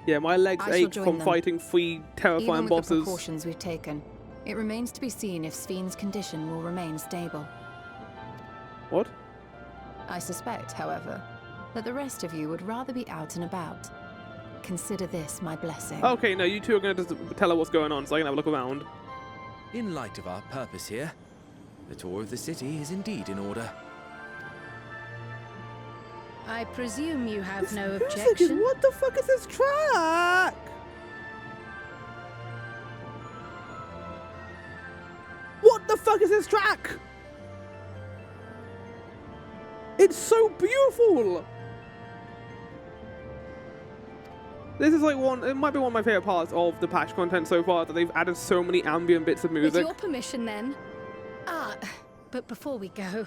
Yeah, my legs I shall ache join from them. fighting 3 terrifying Even with bosses. the precautions we've taken, it remains to be seen if Sven's condition will remain stable. What? I suspect, however, that the rest of you would rather be out and about. Consider this my blessing. Okay, no, you two are going to just tell her what's going on so I can have a look around. In light of our purpose here, the tour of the city is indeed in order. I presume you have no Music is- objection. What the fuck is this track? What the fuck is this track? It's so beautiful. This is like it might be one of my favorite parts of the patch content so far, that they've added so many ambient bits of With music. your permission, then. But before we go,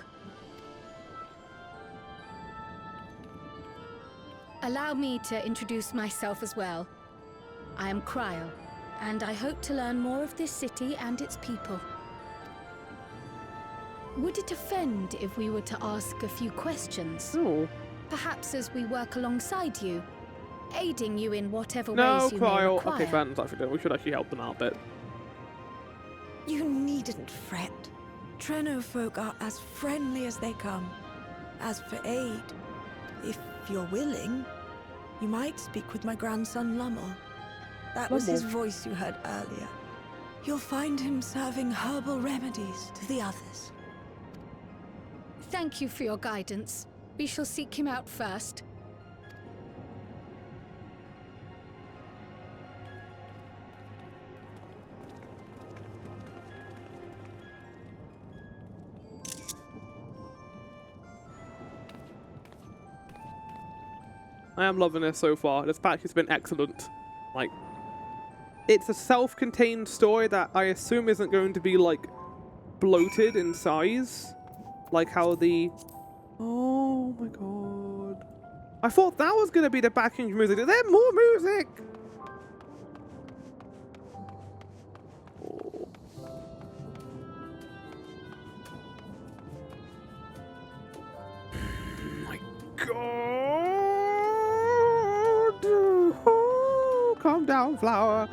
allow me to introduce myself as well. I am Cryle, and I hope to learn more of this city and its people. Would it offend if we were to ask a few questions? Oh. Perhaps as we work alongside you, aiding you in whatever No, ways you may Cryle. require. Okay, fantastic. We should actually help them out a bit. You needn't fret. Treno folk are as friendly as they come. As for aid, if you're willing, you might speak with my grandson Lummel. That was his Lummel? voice you heard earlier. You'll find him serving herbal remedies to the others. Thank you for your guidance. We shall seek him out first. I am loving this so far. This patch has been excellent. Like, it's a self-contained story that I assume isn't going to be, like, bloated in size. Like how the... Oh my god. I thought that was going to be the backing music. Is there more music? Oh. My god. Oh, calm down, Flower.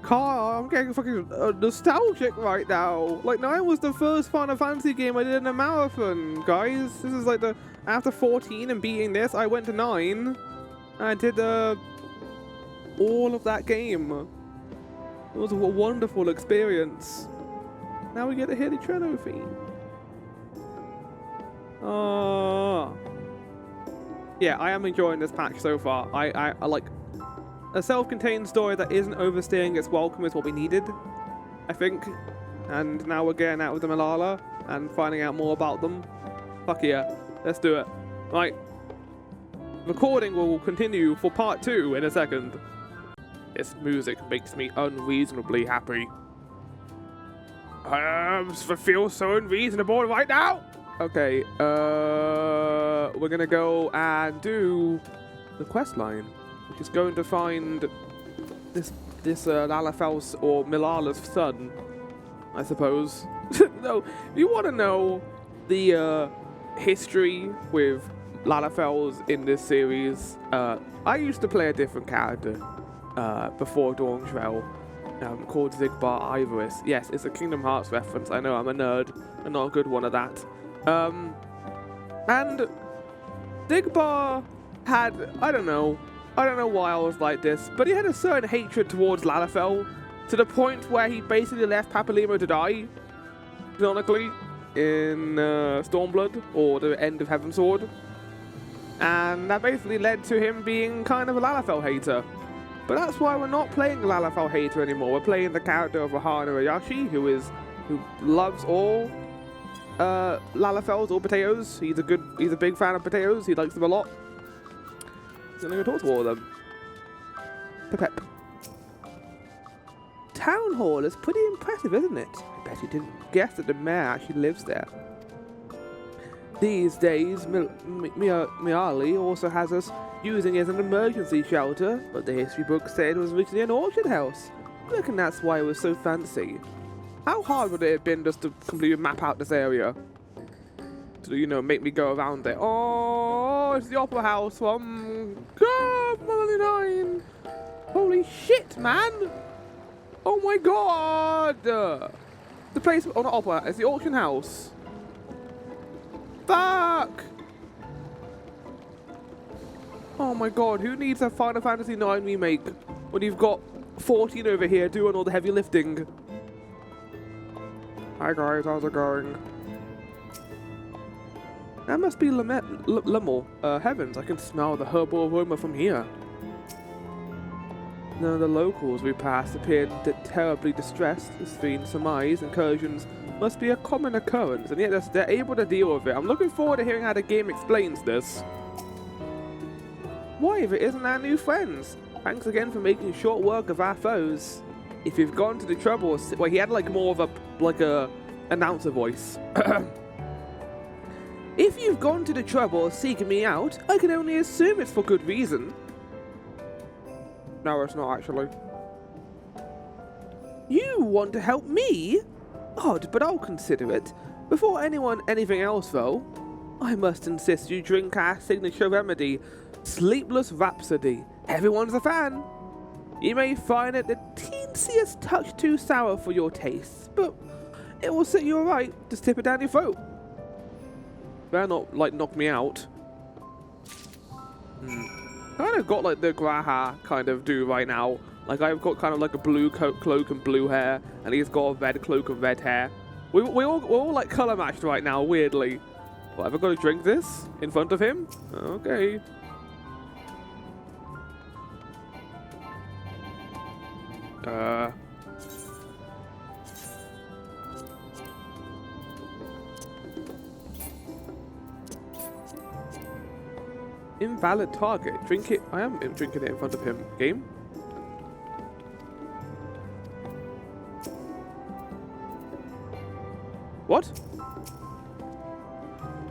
I'm getting fucking nostalgic right now. Like, 9 was the first Final Fantasy game I did in a marathon, guys. This is like after 14 and beating this, I went to 9. I did all of that game. It was a wonderful experience. Now we get to hear the Treno theme. Yeah, I am enjoying this patch so far. I like a self-contained story that isn't overstaying its welcome is what we needed, I think. And now we're getting out with the Malala and finding out more about them. Fuck yeah, let's do it. Right. Recording will continue for part 2 in a second. This music makes me unreasonably happy. I feel so unreasonable right now. Okay, we're gonna go and do the quest line, which is going to find this Lalafel's or Milala's son, I suppose. No, if you want to know the history with Lalafels in this series. I used to play a different character before Dawn Trail, called Zigbar Ivorus. Yes, it's a Kingdom Hearts reference. I know I'm a nerd and not a good one at that. And Zigbar had, I don't know why I was like this, but he had a certain hatred towards Lalafell to the point where he basically left Papalimo to die, canonically, in Stormblood, or the end of Heaven's Sword. And that basically led to him being kind of a Lalafell hater. But that's why we're not playing Lalafell hater anymore. We're playing the character of Ahana Ayashi, who loves all Lalafells, all potatoes. He's a big fan of potatoes. He likes them a lot. He's gonna go talk to all of them. Pep. Town Hall is pretty impressive, isn't it? I bet you didn't guess that the mayor actually lives there. These days, Miali also has us using it as an emergency shelter, but the history book said it was originally an orchard house. I reckon that's why it was so fancy. How hard would it have been just to completely map out this area? To, you know, make me go around it. Oh, it's the Opera House from God 99. Holy shit, man! Oh my god! The place, oh not Opera, it's the auction house. Fuck! Oh my god, who needs a Final Fantasy IX remake when you've got 14 over here doing all the heavy lifting? Hi guys, how's it going? That must be Lemel. Heavens, I can smell the herbal aroma from here. None of the locals we passed appeared terribly distressed. This fiend surmise incursions must be a common occurrence, and yet they're able to deal with it. I'm looking forward to hearing how the game explains this. Why, if it isn't our new friends? Thanks again for making short work of our foes. If you've gone to the trouble, well, he had like more of a announcer voice. If you've gone to the trouble of seeking me out, I can only assume it's for good reason. No, it's not actually. You want to help me? Odd, but I'll consider it. Before anything else though, I must insist you drink our signature remedy, Sleepless Rhapsody. Everyone's a fan. You may find it the teensiest touch too sour for your tastes, but it will sit you alright. Just tip it down your throat. Better not, like, knock me out. Kind of got, like, the Graha kind of do right now. Like, I've got kind of, like, a blue cloak and blue hair, and he's got a red cloak and red hair. We're all like, colour matched right now, weirdly. What, have I got to drink this in front of him? Okay. Invalid target. Drink it. I am drinking it in front of him. Game. What?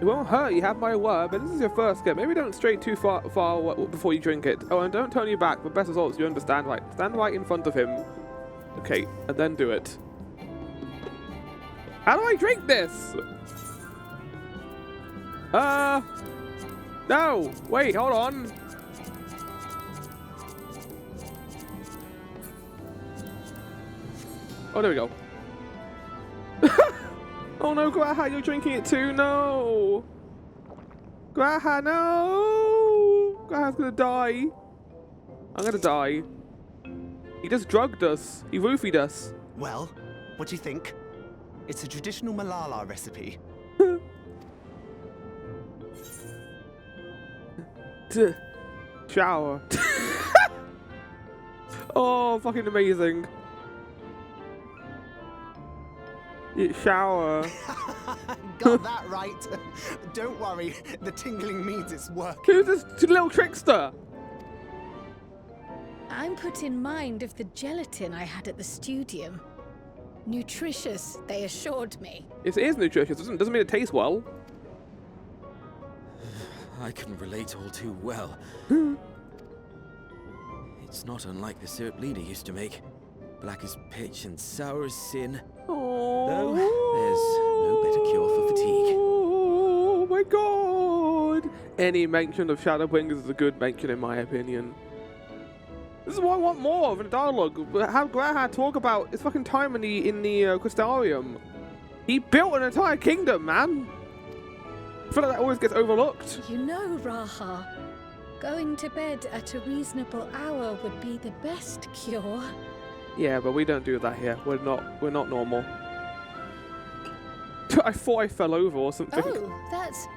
It won't hurt, you have my word, but this is your first game. Maybe don't stray too far before you drink it. Oh, and don't turn your back, but best of all, you understand right. Stand right in front of him. Okay, and then do it. How do I drink this? No! Wait, hold on! Oh, there we go. Oh no, Graha, you're drinking it too? No! Graha, no! Graha's gonna die. I'm gonna die. He just drugged us. He roofied us. Well, what do you think? It's a traditional Malala recipe. Shower. Oh, fucking amazing. Shower. Got that right. Don't worry, the tingling means it's working. Who's this little trickster? I'm put in mind of the gelatin I had at the studium. Nutritious, they assured me. It is nutritious. Doesn't mean it tastes well. I can relate all too well. It's not unlike the syrup Leader used to make. Black as pitch and sour as sin. Though there's no better cure for fatigue. Oh my god! good. Any mention of Shadowbringers is a good mention in my opinion. This is what I want more of in a dialogue. Have Grahad talk about his fucking time in the Crystarium. He built an entire kingdom, man. I feel like that always gets overlooked. You know, Raha, going to bed at a reasonable hour would be the best cure. Yeah, but we don't do that here. We're not normal. I thought I fell over or something. Oh, that's...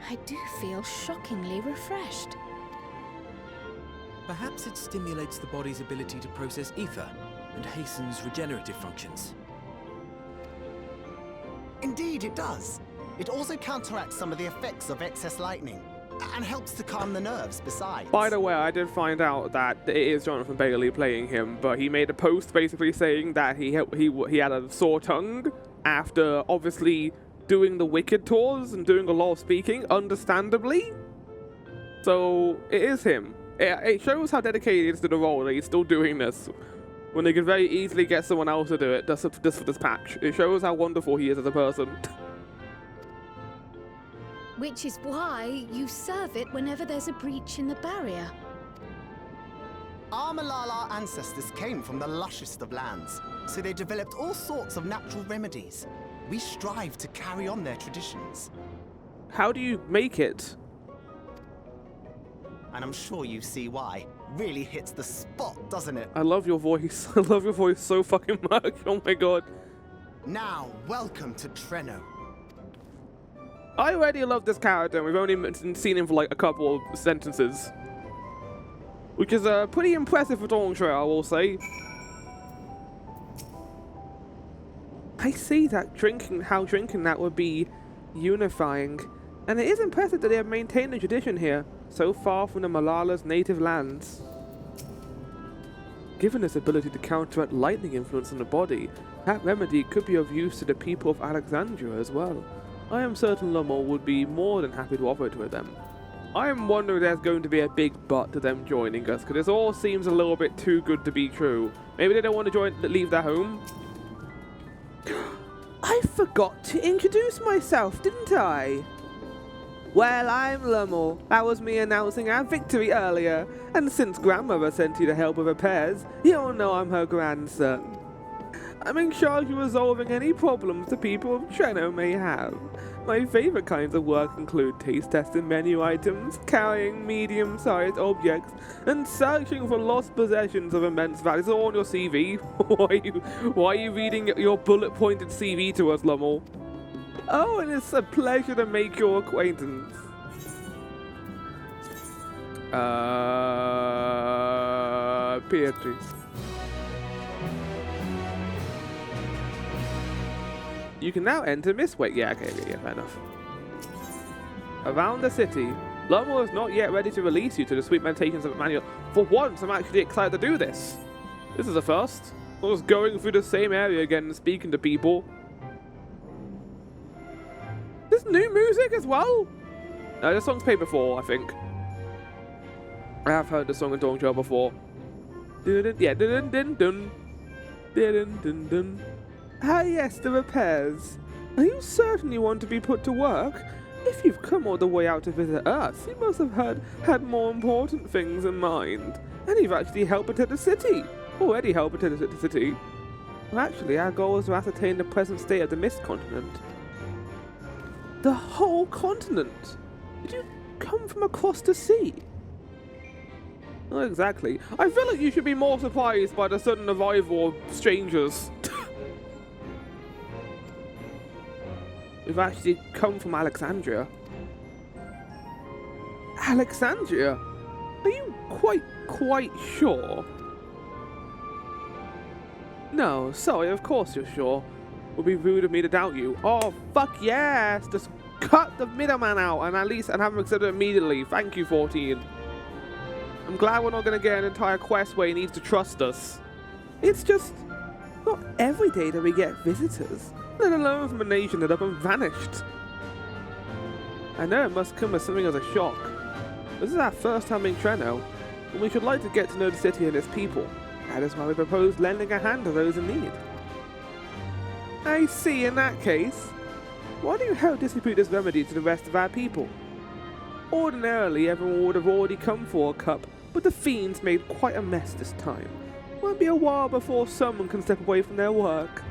I do feel shockingly refreshed. Perhaps it stimulates the body's ability to process ether and hastens regenerative functions. Indeed, it does. It also counteracts some of the effects of excess lightning, and helps to calm the nerves besides. By the way, I did find out that it is Jonathan Bailey playing him, but he made a post basically saying that he had a sore tongue after obviously doing the Wicked tours and doing a lot of speaking, understandably. So it is him. It shows how dedicated he is to the role that he's still doing this when they could very easily get someone else to do it just for this patch. It shows how wonderful he is as a person. Which is why you serve it whenever there's a breach in the barrier. Our Malala ancestors came from the lushest of lands, so they developed all sorts of natural remedies. We strive to carry on their traditions. How do you make it? And I'm sure you see why. Really hits the spot, doesn't it? I love your voice. I love your voice so fucking much. Oh my god. Now, welcome to Treno. I already love this character, and we've only seen him for like a couple of sentences. Which is pretty impressive for Dawntrail, I will say. I see that how drinking that would be unifying. And it is impressive that they have maintained the tradition here, so far from the Malala's native lands. Given its ability to counteract lightning influence on the body, that remedy could be of use to the people of Alexandria as well. I am certain Lummel would be more than happy to offer it to them. I am wondering if there's going to be a big but to them joining us, because this all seems a little bit too good to be true. Maybe they don't want to leave their home. I forgot to introduce myself, didn't I? Well, I'm Lummel. That was me announcing our victory earlier. And since Grandmother sent you to help with repairs, you'll know I'm her grandson. I'm in charge of resolving any problems the people of Treno may have. My favourite kinds of work include taste testing menu items, carrying medium-sized objects, and searching for lost possessions of immense value. It's all on your CV. Why are you reading your bullet-pointed CV to us, Lummel? Oh, and it's a pleasure to make your acquaintance. Beatrice. You can now enter Mistwake. Yeah, okay, yeah, fair enough. Around the city, Lummel is not yet ready to release you to the sweet meditations of Emmanuel. For once, I'm actually excited to do this. This is a first. I was going through the same area again and speaking to people. There's new music as well? No, this song's played before, I think. I have heard the song in Dawntrail before. Yeah, dun dun dun dun dun dun. Ah yes, the repairs. Are you certain you want to be put to work? If you've come all the way out to visit us, you must have had more important things in mind. And you've actually helped protect the city. Already helped protect the city. Well, actually, our goal is to ascertain the present state of the Mist Continent. The whole continent? Did you come from across the sea? Not exactly. I feel like you should be more surprised by the sudden arrival of strangers. We've actually come from Alexandria. Alexandria? Are you quite sure? No, sorry, of course you're sure. It would be rude of me to doubt you. Oh, fuck yes! Just cut the middleman out and have him accepted immediately. Thank you, 14. I'm glad we're not going to get an entire quest where he needs to trust us. It's just not every day that we get visitors, let alone from a nation that up and vanished. I know it must come as something as a shock. This is our first time in Treno, and we should like to get to know the city and its people. That is why we propose lending a hand to those in need. I see, in that case. why don't you help distribute this remedy to the rest of our people? Ordinarily, everyone would have already come for a cup, but the fiends made quite a mess this time. Won't be a while before someone can step away from their work.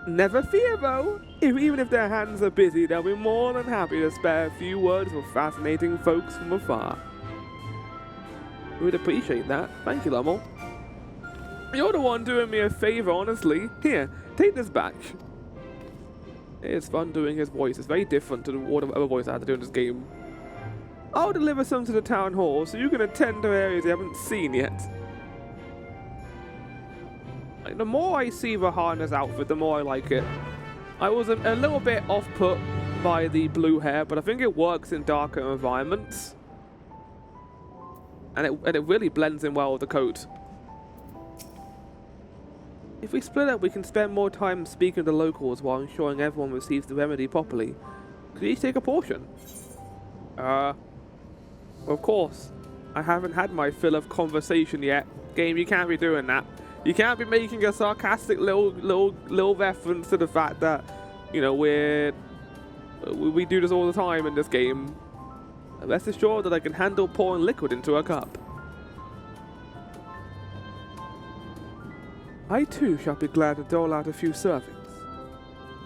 Never fear though, even if their hands are busy, they'll be more than happy to spare a few words for fascinating folks from afar. We'd appreciate that. Thank you, Lummel. You're the one doing me a favor, honestly. Here, take this back. It's fun doing his voice. It's very different to what other voice I had to do in this game. I'll deliver some to the town hall so you can attend to areas you haven't seen yet. Like, the more I see Rahana's outfit, the more I like it. I was a little bit off-put by the blue hair, but I think it works in darker environments. And it really blends in well with the coat. If we split up, we can spend more time speaking to the locals while ensuring everyone receives the remedy properly. Could you each take a portion? Of course. I haven't had my fill of conversation yet. Game, you can't be doing that. You can't be making a sarcastic little reference to the fact that, you know, we do this all the time in this game. Rest assured that I can handle pouring liquid into a cup. I too shall be glad to dole out a few servings.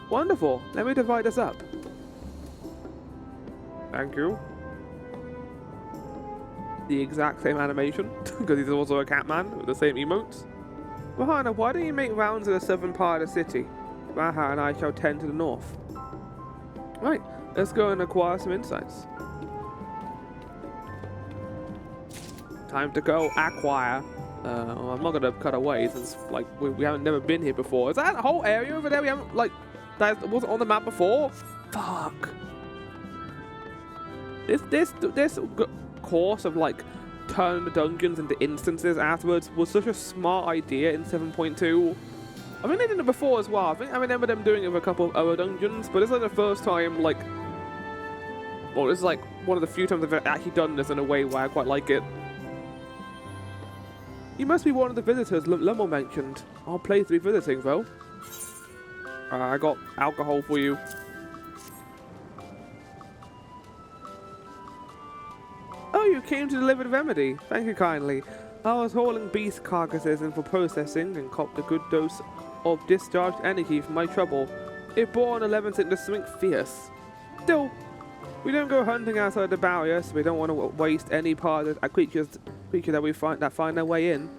Wonderful. Let me divide us up. Thank you. The exact same animation, because he's also a cat man with the same emotes. Rahana, why don't you make rounds of the southern part of the city? Raha and I shall tend to the north. Right, let's go and acquire some insights. Time to go acquire. I'm not gonna cut away since like we haven't never been here before. Is that whole area over there we haven't that wasn't on the map before? Fuck. This course of like turning the dungeons into instances afterwards was such a smart idea in 7.2. I think they did it before as well. I remember them doing it with a couple of other dungeons, but it's like the first time this is like one of the few times I've actually done this in a way where I quite like it. You must be one of the visitors Lummel mentioned. Our place to be visiting though. I got alcohol for you. Oh, you came to deliver the remedy. Thank you kindly. I was hauling beast carcasses in for processing and copped a good dose of discharged energy from my trouble. It bore an 11 into something fierce. Still, we don't go hunting outside the barrier, so we don't want to waste any part of a creature that we find their way in.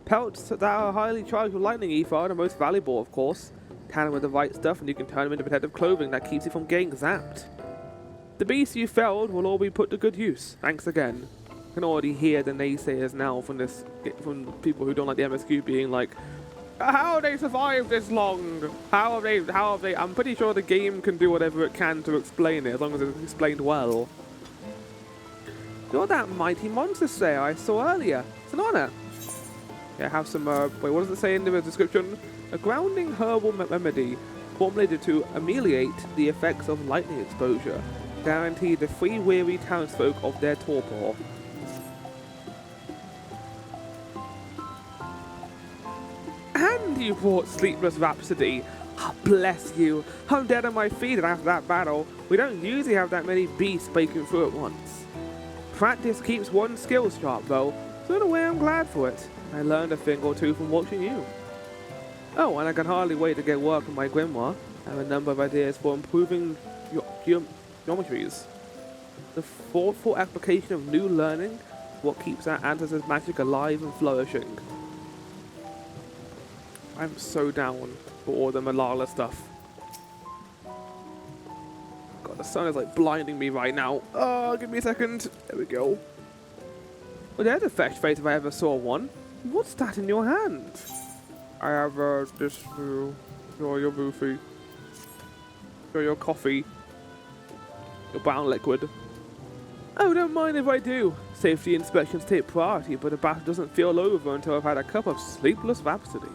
Pelts that are highly charged with lightning ether are the most valuable, of course. Tan them with the right stuff and you can turn them into protective clothing that keeps you from getting zapped. The beasts you felled will all be put to good use. Thanks again. I can already hear the naysayers now from people who don't like the MSQ being like, how have they survived this long? How have they? I'm pretty sure the game can do whatever it can to explain it, as long as it's explained well. You're that mighty monster slayer I saw earlier. It's an honor. Yeah, have some, wait, what does it say in the description? A grounding herbal remedy formulated to ameliorate the effects of lightning exposure. Guaranteed the free weary townsfolk of their torpor. And you brought Sleepless Rhapsody. Oh, bless you. I'm dead on my feet after that battle. We don't usually have that many beasts breaking through at once. Practice keeps one skill sharp though, so in a way I'm glad for it. I learned a thing or two from watching you. Oh, and I can hardly wait to get work on my grimoire. I have a number of ideas for improving geometries. The thoughtful application of new learning is what keeps our ancestors' magic alive and flourishing. I'm so down for all the Malala stuff. God, the sun is like blinding me right now. Oh, give me a second. There we go. Well, there's a fetch face if I ever saw one. What's that in your hand? I have this for your boofy. For your coffee. Your brown liquid. Oh, don't mind if I do. Safety inspections take priority, but the battle doesn't feel over until I've had a cup of Sleepless Rhapsody.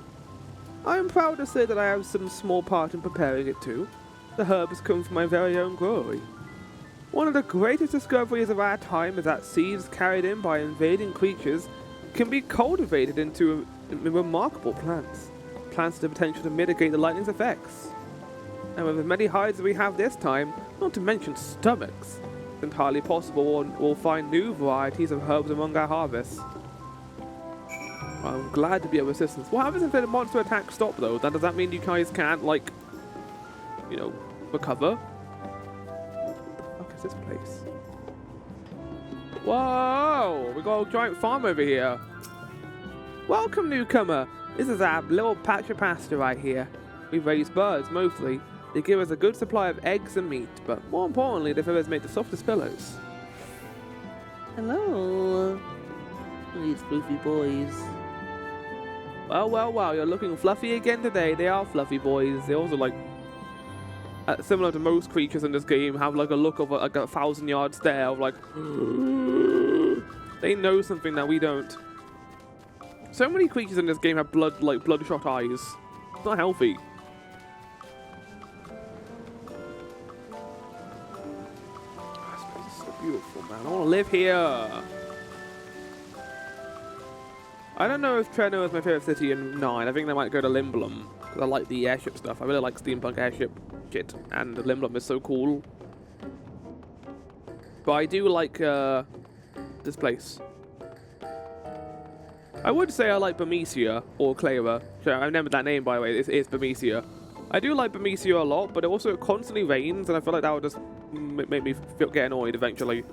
I am proud to say that I have some small part in preparing it too. The herbs come from my very own brewery. One of the greatest discoveries of our time is that seeds carried in by invading creatures can be cultivated into remarkable plants. Plants with the potential to mitigate the lightning's effects. And with as many hides as we have this time, not to mention stomachs, it's entirely possible we'll find new varieties of herbs among our harvests. I'm glad to be of assistance. What happens if the monster attacks stop though? Then does that mean you guys can't, like, you know, recover? What the fuck is this place? Whoa! We got a giant farm over here. Welcome, newcomer. This is our little patch of pasture right here. We raise birds mostly. They give us a good supply of eggs and meat, but more importantly, the feathers make the softest pillows. Hello, these fluffy boys. Well, you're looking fluffy again today. They are fluffy boys. They also, like, similar to most creatures in this game, have like a look of like a 1,000-yard stare of like, they know something that we don't. So many creatures in this game have bloodshot eyes. It's not healthy. This place is so beautiful, man. I want to live here. I don't know if Trenno is my favorite city in 9. I think they might go to Limblum, because I like the airship stuff. I really like steampunk airship shit, and Limblum is so cool. But I do like this place. I would say I like Bermesia, or Clara. I remember that name, by the way. It's Bermesia. I do like Bermesia a lot, but it also constantly rains, and I feel like that would just make me get annoyed eventually.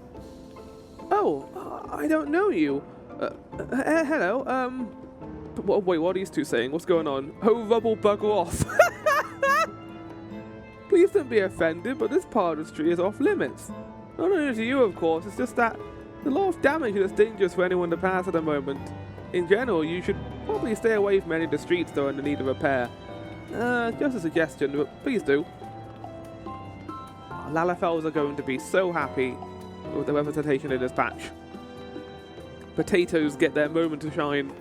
Oh, I don't know you. Hello, wait, what are these two saying? What's going on? Oh, rubble, bugger off. Please don't be offended, but this part of the street is off limits. Not only to you, of course, it's just that there's a lot of damage that's dangerous for anyone to pass at the moment. In general, you should probably stay away from any of the streets that are in need of repair. Just a suggestion, but please do. Lalafels are going to be so happy with the representation in this patch. Potatoes get their moment to shine.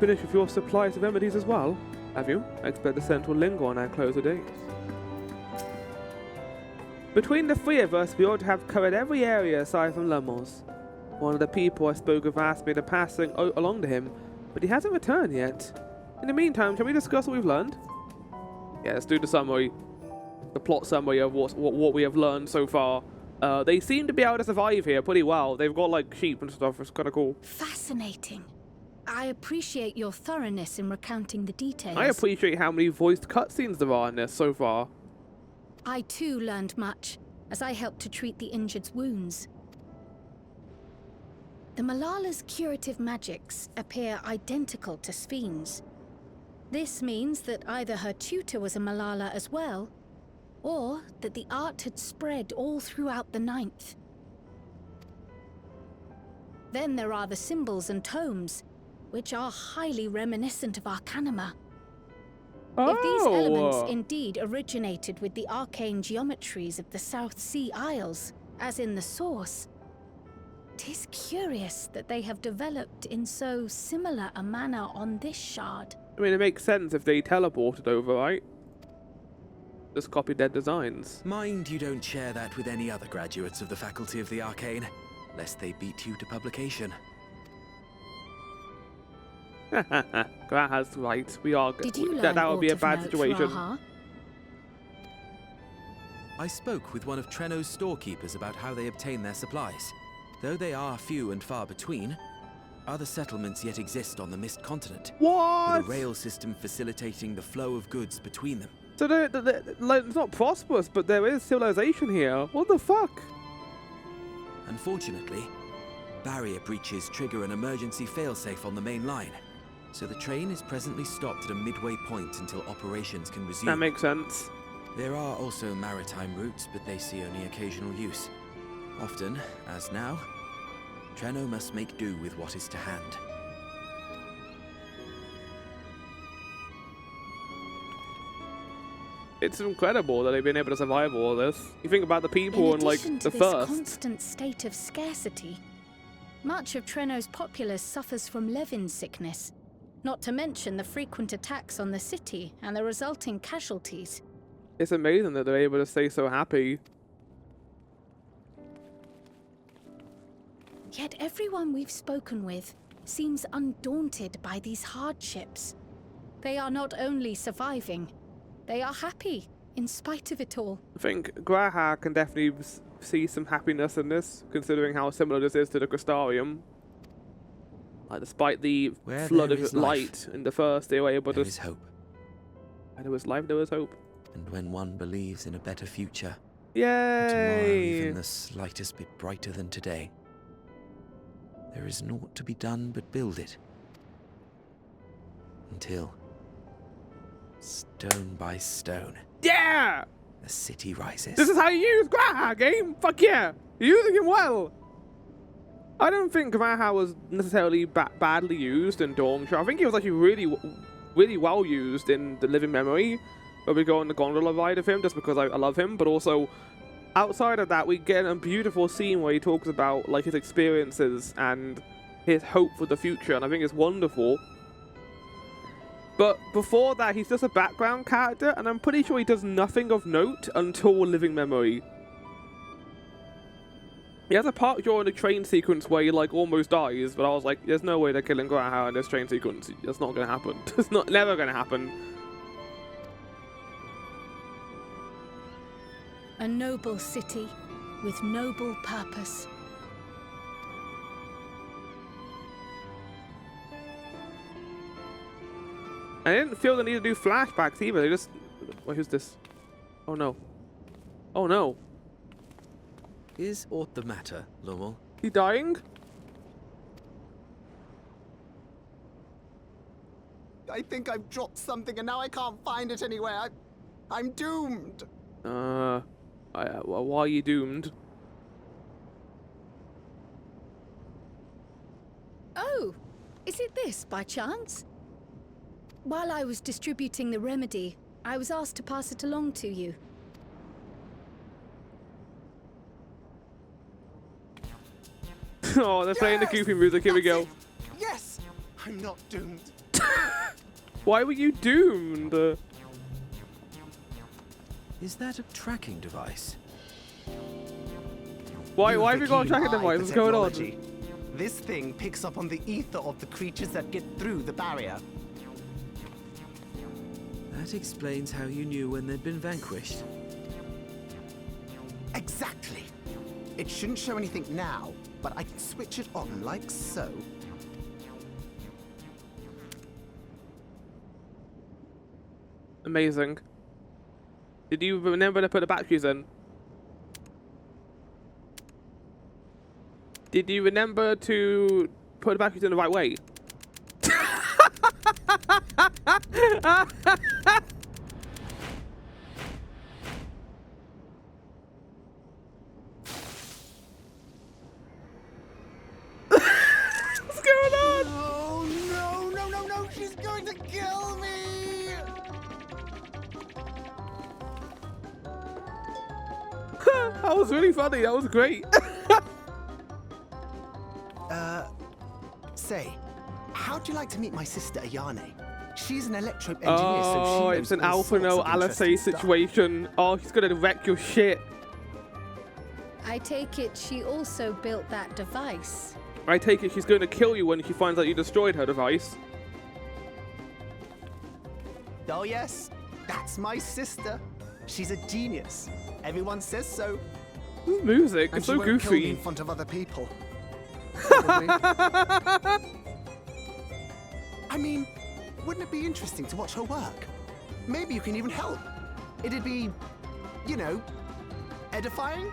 Finish with your supplies of remedies as well, have you? I expect the scent will linger on our closer days. Between the three of us, we ought to have covered every area aside from Lumos. One of the people I spoke of asked me to pass something along to him, but he hasn't returned yet. In the meantime, shall we discuss what we've learned? Yeah, let's do the summary. The plot summary of what we have learned so far. They seem to be able to survive here pretty well. They've got, like, sheep and stuff. It's kind of cool. Fascinating. I appreciate your thoroughness in recounting the details. I appreciate how many voiced cutscenes there are in this so far. I too learned much, as I helped to treat the injured's wounds. The Malala's curative magics appear identical to Spheen's. This means that either her tutor was a Malala as well, or that the art had spread all throughout the 9th. Then there are the symbols and tomes, which are highly reminiscent of Arcanima. Oh. If these elements indeed originated with the arcane geometries of the South Sea Isles, as in the source, 'tis curious that they have developed in so similar a manner on this shard. I mean, it makes sense if they teleported over, right? Just copied their designs. Mind you don't share that with any other graduates of the Faculty of the Arcane, lest they beat you to publication. Graha's right. We are. Did you learn that would be a aught bad of note, situation. Raha? I spoke with one of Trenno's storekeepers about how they obtain their supplies. Though they are few and far between, other settlements yet exist on the Mist Continent. What? With a rail system facilitating the flow of goods between them. So like, it's not prosperous, but there is civilization here. What the fuck? Unfortunately, barrier breaches trigger an emergency failsafe on the main line, so the train is presently stopped at a midway point until operations can resume. That makes sense. There are also maritime routes, but they see only occasional use. Often, as now, Trenno must make do with what is to hand. It's incredible that they've been able to survive all this. You think about the people and, like, the this first. Constant state of scarcity, much of Trenno's populace suffers from Levin sickness, not to mention the frequent attacks on the city and the resulting casualties. It's amazing that they're able to stay so happy. Yet everyone we've spoken with seems undaunted by these hardships. They are not only surviving, they are happy, in spite of it all. I think Graha can definitely see some happiness in this, considering how similar this is to the Crystarium. Like, despite the flood of light in the first, they were able to... There is hope. And there was life, there was hope. And when one believes in a better future, yay! tomorrow even the slightest bit brighter than today, there is naught to be done but build it. Until, stone by stone, yeah! the city rises. This is how you use Graha, game! Fuck yeah! You're using him well! I don't think Graha was necessarily badly used in Dawnshire. I think he was actually really well used in the Living Memory, where we go on the gondola ride of him, just because I love him, but also outside of that, we get a beautiful scene where he talks about like his experiences and his hope for the future, and I think it's wonderful. But before that, he's just a background character, and I'm pretty sure he does nothing of note until Living Memory. He has a part during the train sequence where he like almost dies, but I was like, there's no way they're killing Graha in this train sequence. That's not gonna happen. It's never gonna happen. A noble city with noble purpose. I didn't feel the need to do flashbacks either. They just... Wait, who's this? Oh no. Oh no. Is aught the matter, Lowell? He dying? I think I've dropped something and now I can't find it anywhere. I'm doomed. Well, why are you doomed? Oh, is it this by chance? While I was distributing the remedy, I was asked to pass it along to you. Oh, they're playing the goofy music. Here we go. Yes! I'm not doomed. Why were you doomed? Is that a tracking device? Why have you got a tracking device? What's going on? This thing picks up on the ether of the creatures that get through the barrier. That explains how you knew when they'd been vanquished. Exactly. It shouldn't show anything now, but I can switch it on like so. Amazing. Did you remember to put the batteries in? Did you remember to put the batteries in the right way? What's going on? Oh, no, she's going to kill me! That was really funny, that was great. Say, how'd you like to meet my sister Ayane? She's an electro engineer, so she knows it's an all Alpha No sorts of Alice interesting stuff. situation. Oh, he's gonna wreck your shit. I take it she also built that device. I take it she's going to kill you when she finds out you destroyed her device. Oh yes, that's my sister. She's a genius. Everyone says so. This music, And it's she so won't kill me goofy. in front of other people. I mean, wouldn't it be interesting to watch her work? Maybe you can even help. It'd be, you know, edifying?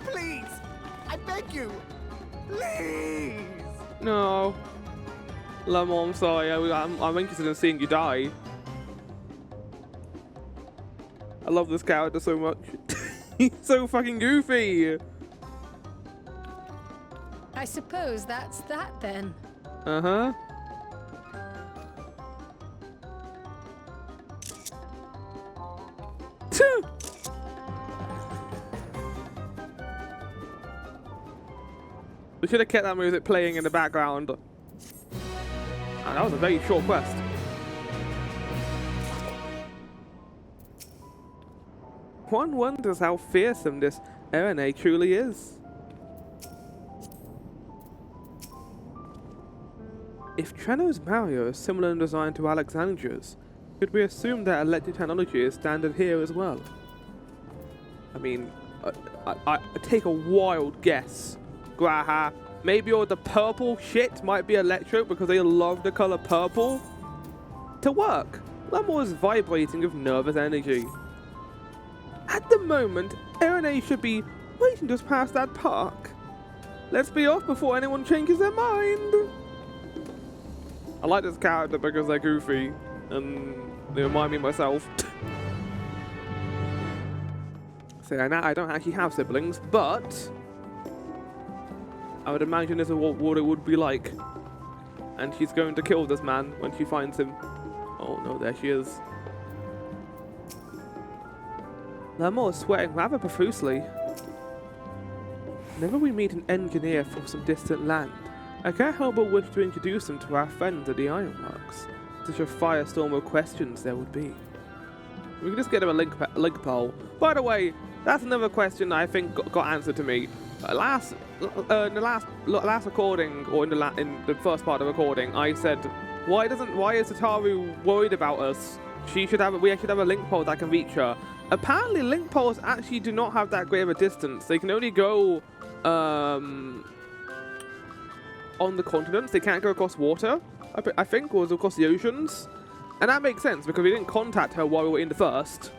Please! I beg you! Please! No. Lemon, I'm sorry. I'm interested in seeing you die. I love this character so much. He's so fucking goofy. I suppose that's that then. Uh-huh. We should have kept that music playing in the background. Oh, that was a very short quest. One wonders how fearsome this Erene truly is. If Treno's barrier is similar in design to Alexandria's, could we assume that electric technology is standard here as well? I mean, I take a wild guess, Graha. Maybe all the purple shit might be electro because they love the color purple. To work, Lamor is vibrating with nervous energy. At the moment, Irene should be waiting just past that park. Let's be off before anyone changes their mind. I like this character because they're goofy and they remind me of myself. So I don't actually have siblings, but I would imagine this is what it would be like. And she's going to kill this man when she finds him. Oh no, there she is. Lamor is sweating rather profusely. Whenever we meet an engineer from some distant land, I can't help but wish to introduce him to our friends at the Ironworks. Such a firestorm of questions there would be. We can just get him a link poll. By the way, that's another question I think got answered to me. In the last recording, or in the first part of the recording, I said, why is Sataru worried about us? We should have a link pole that can reach her. Apparently, link poles actually do not have that great of a distance. They can only go on the continents. They can't go across water, I think, or across the oceans. And that makes sense because we didn't contact her while we were in the first,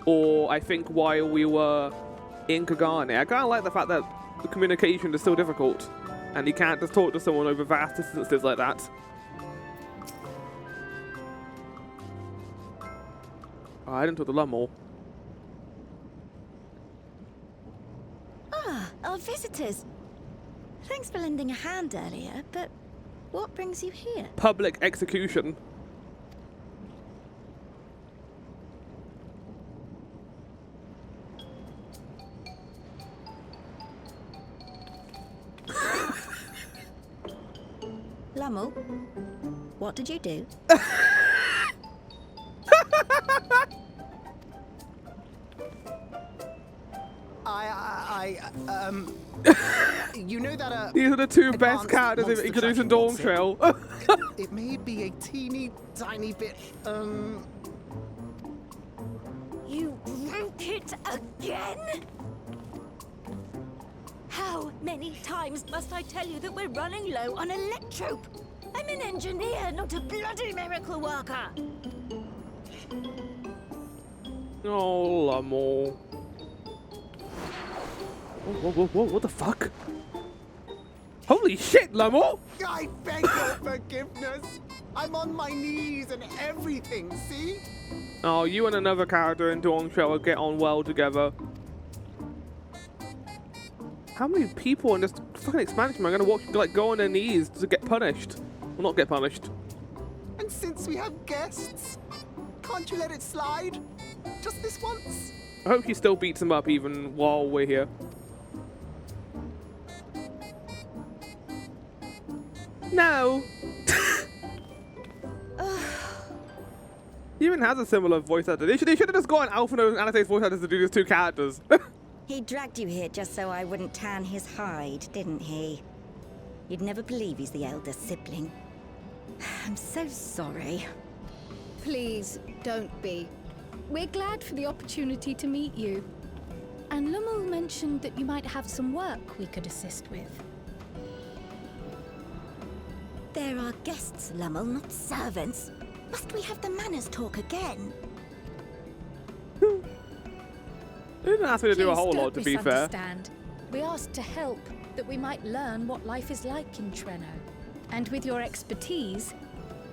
or I think while we were in Kagane. I kind of like the fact that the communication is still difficult, and you can't just talk to someone over vast distances like that. Oh, I didn't talk to Lamor. Ah, our visitors. Thanks for lending a hand earlier, but what brings you here? Public execution. Lamor, what did you do? You know that, These are the two best characters introduced in Dawn Trail. It may be a teeny tiny bit, You broke it again? How many times must I tell you that we're running low on electrope? I'm an engineer, not a bloody miracle worker. Oh, Lamor. Whoa, what the fuck? Holy shit, Lamor! I beg your forgiveness. I'm on my knees and everything, see? Oh, you and another character in Dawn Trail will get on well together. How many people in this fucking expansion are gonna go on their knees to get punished? Well, not get punished. And since we have guests, can't you let it slide? Just this once? I hope she still beats him up even while we're here. No! He even has a similar voice actor. They should have just gotten Alphinaud and Anastase's voice actors to do these two characters. He dragged you here just so I wouldn't tan his hide, didn't he? You'd never believe he's the elder sibling. I'm so sorry. Please, don't be. We're glad for the opportunity to meet you. And Lumul mentioned that you might have some work we could assist with. There are guests, Lumul, not servants. Must we have the manners talk again? They didn't ask me to do a whole lot, to be fair. We asked to help, that we might learn what life is like in Treno. And with your expertise,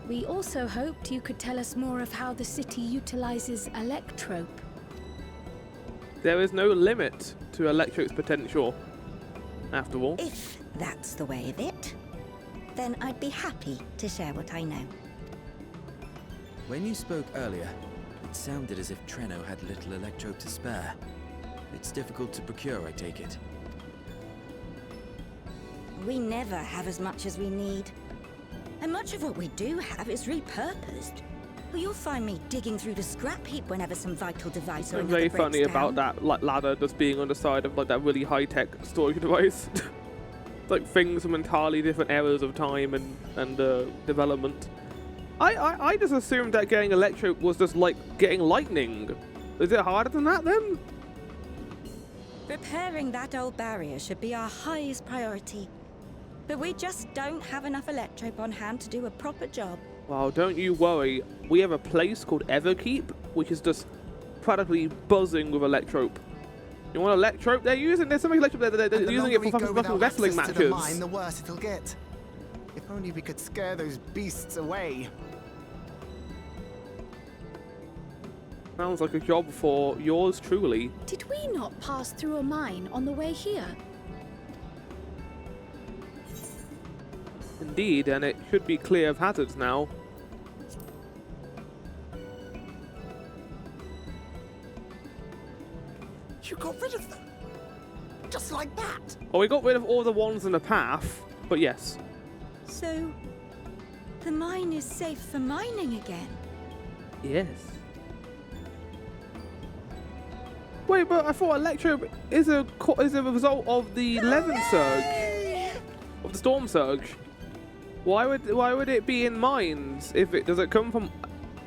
we also hoped you could tell us more of how the city utilizes electrope. There is no limit to Electrope's potential, after all. If that's the way of it, then I'd be happy to share what I know. When you spoke earlier, it sounded as if Treno had little electrope to spare. It's difficult to procure, I take it. We never have as much as we need. And much of what we do have is repurposed. Well, you'll find me digging through the scrap heap whenever some vital device or It's another very breaks funny down. about that ladder just being on the side of that really high-tech storage device. like things from entirely different eras of time and development. I just assumed that getting electro was just like getting lightning. Is it harder than that then? Repairing that old barrier should be our highest priority. But we just don't have enough electrope on hand to do a proper job. Well, don't you worry. We have a place called Everkeep, which is just practically buzzing with electrope. You want electrope? They're using there's something electrope. They're using it for fucking wrestling matches. The mine, the worse it'll get. If only we could scare those beasts away. Sounds like a job for yours truly. Did we not pass through a mine on the way here? Indeed, and it should be clear of hazards now. You got rid of them? Just like that? Well, we got rid of all the ones in the path, but yes. So, the mine is safe for mining again? Yes. Wait, but I thought electro is a result of the Levin surge, of the storm surge. Why would it be in mines if it does it come from?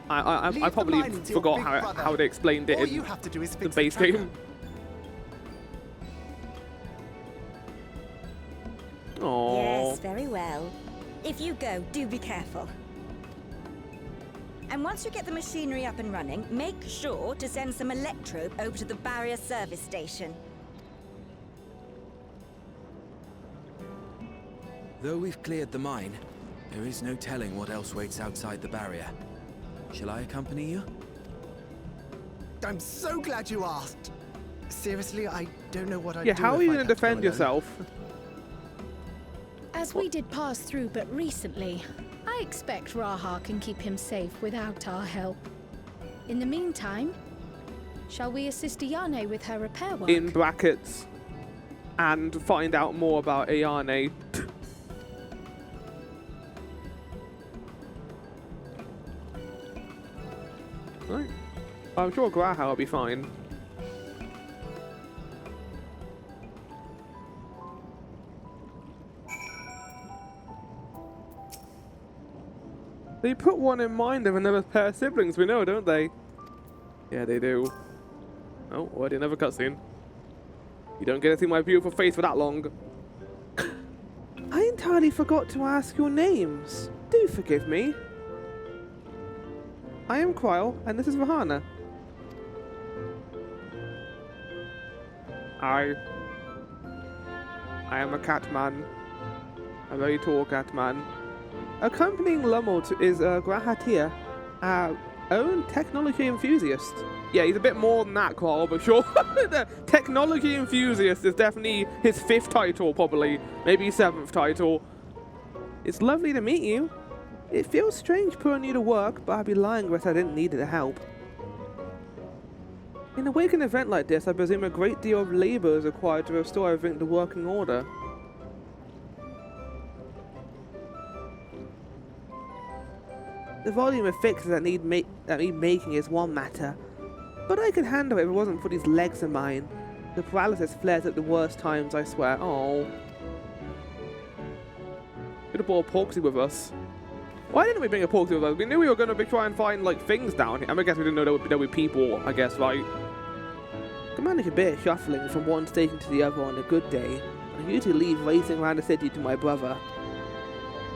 I probably forgot how they explained it in the base game. Oh. Yes, very well. If you go, do be careful. And once you get the machinery up and running, make sure to send some electrope over to the barrier service station. Though we've cleared the mine, there is no telling what else waits outside the barrier. Shall I accompany you? I'm so glad you asked. Seriously, I don't know what I'd do. Yeah, how are you going to defend alone. yourself? As we did pass through but recently, I expect Raha can keep him safe without our help. In the meantime, shall we assist Ayane with her repair work? In brackets, and find out more about Ayane. Right. I'm sure Graha will be fine. They put one in mind of another pair of siblings, we know, don't they? Yeah, they do. Oh, already another cutscene. You don't get to see my beautiful face for that long. I entirely forgot to ask your names. Do forgive me. I am Quail, and this is Vahana. I am a cat man. A very tall cat man. Accompanying Lumelt is Grahatia, our own technology enthusiast. Yeah, he's a bit more than that, Carl, but sure. The technology enthusiast is definitely his 5th title, probably. Maybe 7th title. It's lovely to meet you. It feels strange putting you to work, but I'd be lying if I didn't need the help. In a weekend event like this, I presume a great deal of labor is required to restore everything to working order. The volume of fixes that need making is one matter, but I could handle it if it wasn't for these legs of mine. The paralysis flares at the worst times, I swear. Oh. Could have brought a Porksy with us. Why didn't we bring a Porksy with us? We knew we were going to try and find, like, things down here. I guess we didn't know there would be people, I guess, right? I can manage a bit of shuffling from one station to the other on a good day. I usually leave racing around the city to my brother.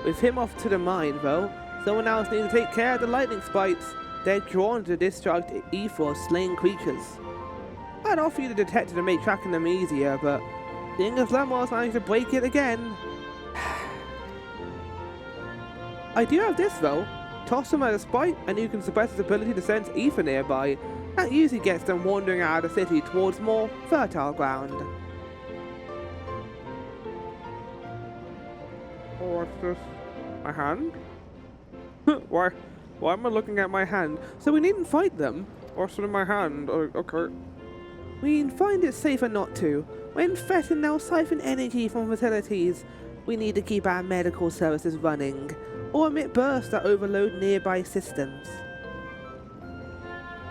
With him off to the mine, though, someone else needs to take care of the lightning spites. They're drawn to discharge ether of slain creatures. I'd offer you the detector to make tracking them easier, but seeing as Lemor's managed to break it again. I do have this though. Toss them at a spite and you can suppress its ability to sense ether nearby. That usually gets them wandering out of the city towards more fertile ground. Oh, what's this? My hand? Why am I looking at my hand? So we needn't fight them? What's in my hand? Okay. We find it safer not to. When Fettin now siphon energy from facilities, we need to keep our medical services running, or emit bursts that overload nearby systems.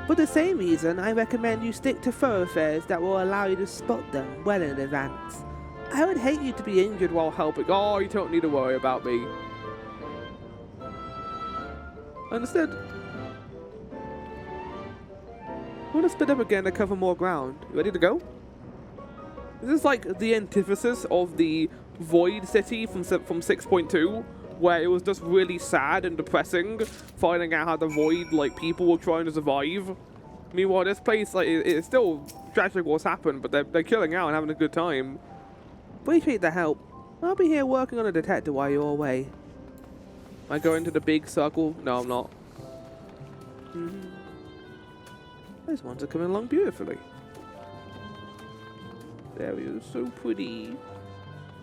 For the same reason, I recommend you stick to thoroughfares that will allow you to spot them well in advance. I would hate you to be injured while helping. Oh, you don't need to worry about me. Understood. I want to split up again to cover more ground. You ready to go? This is like the antithesis of the Void City from 6.2, where it was just really sad and depressing, finding out how the Void, like, people were trying to survive. Meanwhile, this place, like, it's still tragic what's happened, but they're killing out and having a good time. Appreciate the help. I'll be here working on a detector while you're away. Am I going to the big circle? No, I'm not. Those ones are coming along beautifully. There we go, so pretty.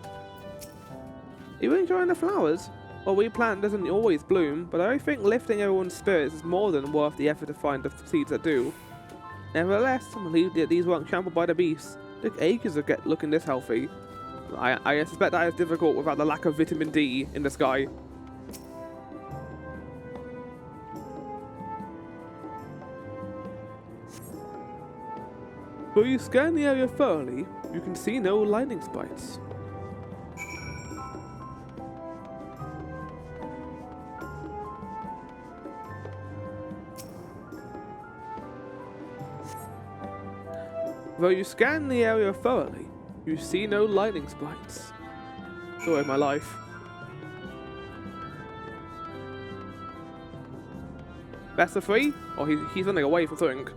Are you enjoying the flowers? Well, we plant doesn't always bloom, but I think lifting everyone's spirits is more than worth the effort to find the seeds that do. Nevertheless, I'm relieved that these weren't trampled by the beasts. Took ages to get looking this healthy. I suspect that is difficult without the lack of vitamin D in the sky. Though you scan the area thoroughly, you can see no lightning spikes. Though you scan the area thoroughly, you see no lightning spikes. Joy of my life. Best of 3? Oh, he's running away from something.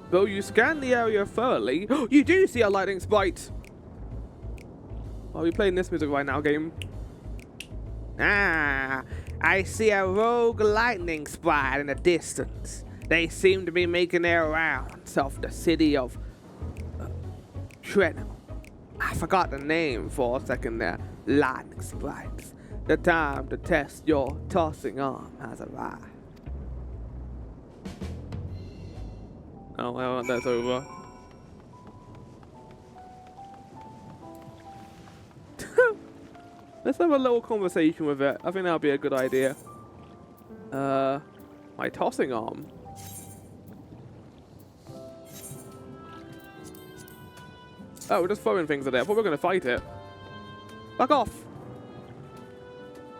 Though you scan the area thoroughly, you do see a lightning spike! Are we playing this music right now, game? Ah, I see a rogue lightning spike in the distance. They seem to be making their rounds off the city of Trenum. I forgot the name for a second there. Lightning spikes. The time to test your tossing arm has arrived. Oh, well, that's over. Let's have a little conversation with it. I think that'll be a good idea. My tossing arm. Oh, we're just throwing things at it. I thought we were going to fight it. Fuck off!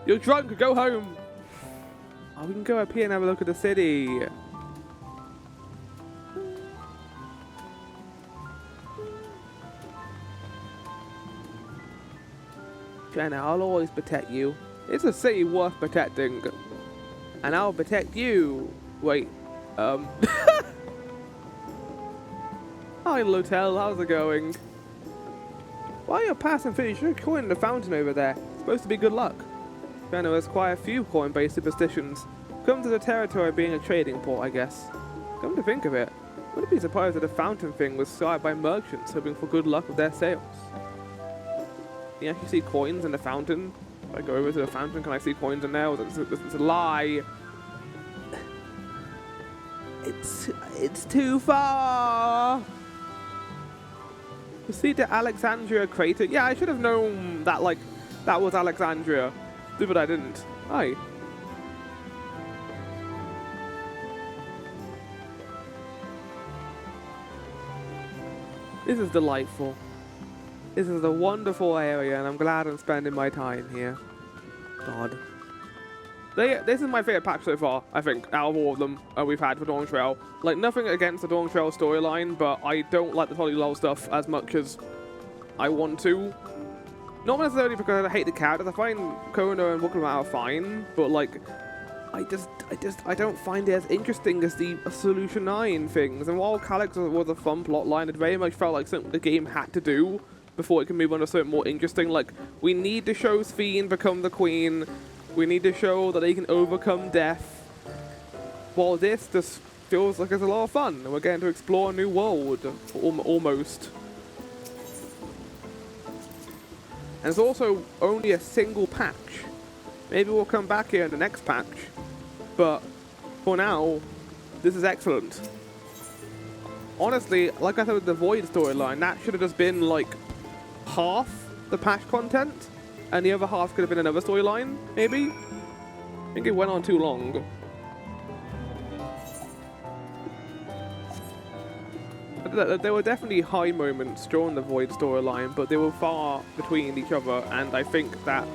You're drunk, go home! Oh, we can go up here and have a look at the city. Jenna, I'll always protect you. It's a city worth protecting. And I'll protect you. Wait, Hi, Lotel, how's it going? While you're passing through, you should coin the fountain over there. It's supposed to be good luck. Jenna has quite a few coin-based superstitions. Come to the territory being a trading port, I guess. Come to think of it, I wouldn't be surprised that the fountain thing was started by merchants hoping for good luck with their sales. Can you actually see coins in the fountain? If I go over to the fountain, can I see coins in there? Or is it a lie? It's too far! Proceed to Alexandria Crater. Yeah, I should have known that, like, that was Alexandria. Stupid I didn't. Hi. This is delightful. This is a wonderful area, and I'm glad I'm spending my time here. God. This is my favourite patch so far, I think, out of all of them we've had for Dawn Trail. Like, nothing against the Dawn Trail storyline, but I don't like the Holy Lull stuff as much as I want to. Not necessarily because I hate the characters. I find Kona and Wookiee are fine, but, like, I don't find it as interesting as the Solution 9 things. And while Calyx was a fun plotline, it very much felt like something the game had to do before it can move on to something more interesting. Like, we need to show Sphene become the queen. We need to show that they can overcome death. While this just feels like it's a lot of fun, and we're getting to explore a new world, almost. And it's also only a single patch. Maybe we'll come back here in the next patch, but for now, this is excellent. Honestly, like I said with the Void storyline, that should have just been like half the patch content, and the other half could have been another storyline, maybe? I think it went on too long. there were definitely high moments during the Void storyline, but they were far between each other, and I think that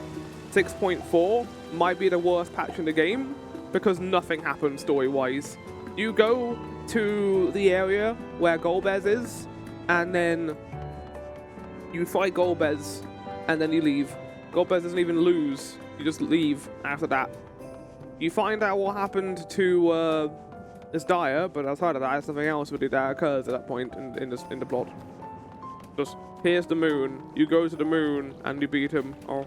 6.4 might be the worst patch in the game because nothing happens story-wise. You go to the area where Golbez is, and then you fight Golbez, and then you leave. Golbez doesn't even lose, you just leave after that. You find out what happened to this Dyer, but outside of that, there's something else really that occurs at that point in the plot. Just, here's the moon, you go to the moon, and you beat him. Or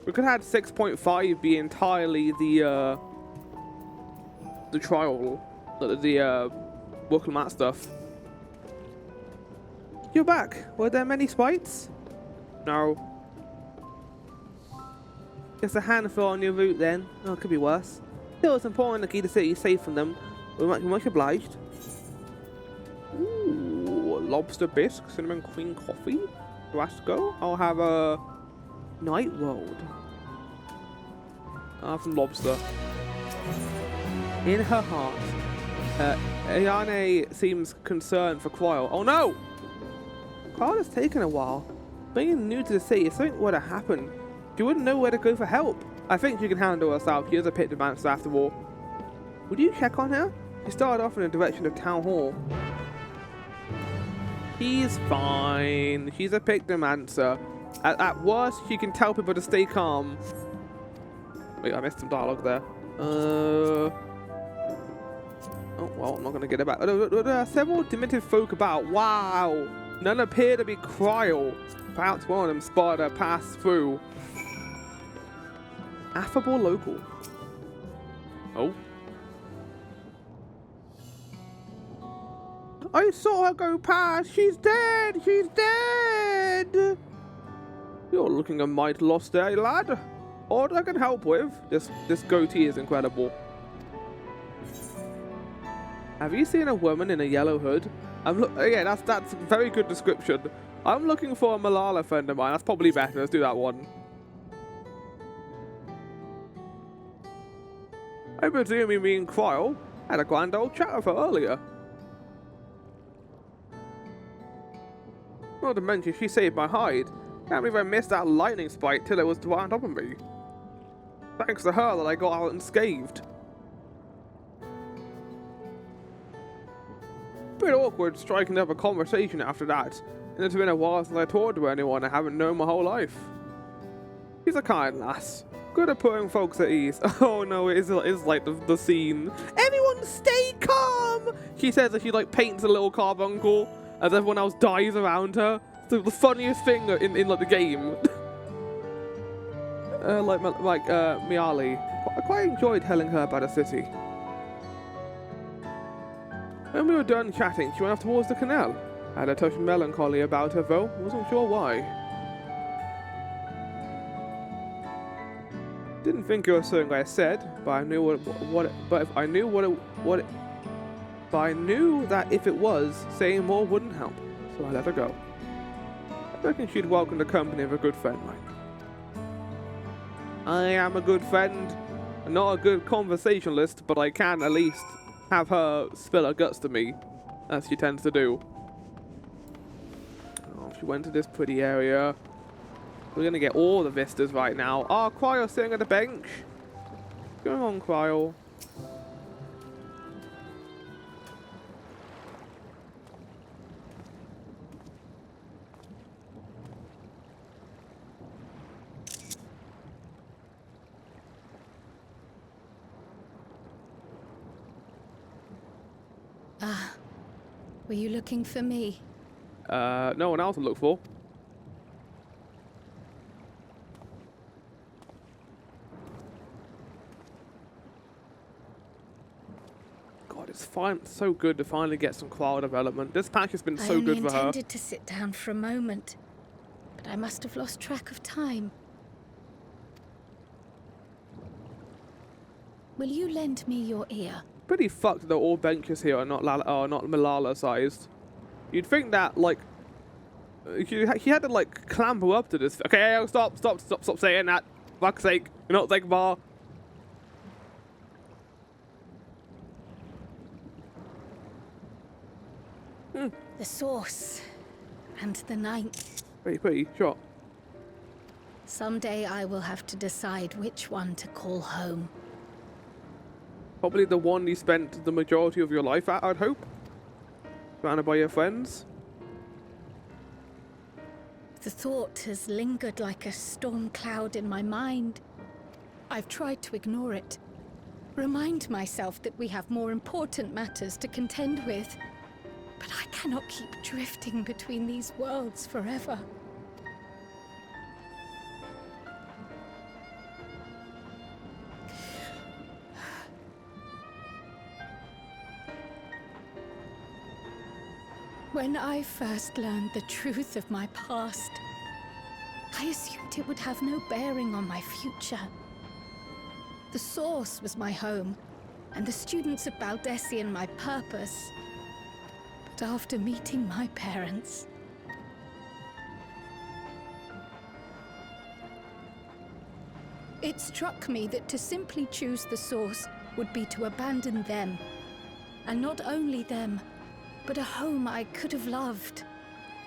we could have had 6.5 be entirely the trial, the Wooklamat stuff. You're back. Were there many spites? No. Just a handful on your route then. Oh, it could be worse. Still, it's important to keep the city safe from them. We're much obliged. Ooh, lobster bisque, cinnamon queen coffee. Do I have to go? I'll have a night rolled. I'll have some lobster. In her heart, Ayane seems concerned for Quail. Oh no! Quail has taken a while. Being new to the city, if something were to happen, she wouldn't know where to go for help. I think she can handle herself. She is a pit dancer after all. Would you check on her? She started off in the direction of Town Hall. She's fine. She's a pictomancer. At worst, she can tell people to stay calm. Wait, I missed some dialogue there. Oh, well, I'm not going to get it back. There are several demented folk about. Wow. None appear to be Cryle. Perhaps one of them spotted her pass through. Affable local. Oh. I saw her go past. She's dead. She's dead. You're looking a mite lost there, lad. All I can help with. This goatee is incredible. Have you seen a woman in a yellow hood? Yeah, that's a very good description. I'm looking for a Malala friend of mine. That's probably better. Let's do that one. I presume you mean Cryle. Had a grand old chat with her earlier. Not to mention, she saved my hide. Can't believe I missed that lightning spike till it was wound up on me. Thanks to her that I got out unscathed. Bit awkward striking up a conversation after that, and it's been a while since I talked to anyone I haven't known my whole life. She's a kind lass. Good at putting folks at ease. Oh no, it is like the scene. Everyone stay calm! She says as she like paints a little carbuncle as everyone else dies around her. It's the funniest thing in like the game. like Miali. I quite enjoyed telling her about the city. When we were done chatting, she went off towards the canal. I had a touch of melancholy about her though. Wasn't sure why. Didn't think it was something I said, but I knew I knew that if it was, saying more wouldn't help, so I let her go. I reckon she'd welcome the company of a good friend like. I am a good friend, not a good conversationalist, but I can at least have her spill her guts to me, as she tends to do. Oh, she went to this pretty area. We're gonna get all the vistas right now. Oh, Cryle sitting at the bench. What's going on, Cryle? Ah, were you looking for me? No one else to look for. It's so good to finally get some Cryle development. This patch has been so good for her. I intended to sit down for a moment, but I must have lost track of time. Will you lend me your ear? Pretty fucked that all benches here are not Malala sized. You'd think that like he had to like clamber up to this. Okay, stop saying that. Fuck's sake, you're not Zegbar. The Source. And the Ninth. Pretty short. Someday I will have to decide which one to call home. Probably the one you spent the majority of your life at, I'd hope. Surrounded by your friends. The thought has lingered like a storm cloud in my mind. I've tried to ignore it. Remind myself that we have more important matters to contend with. But I cannot keep drifting between these worlds forever. When I first learned the truth of my past, I assumed it would have no bearing on my future. The Source was my home, and the students of Baldessian my purpose. But after meeting my parents, it struck me that to simply choose the Source would be to abandon them. And not only them, but a home I could have loved,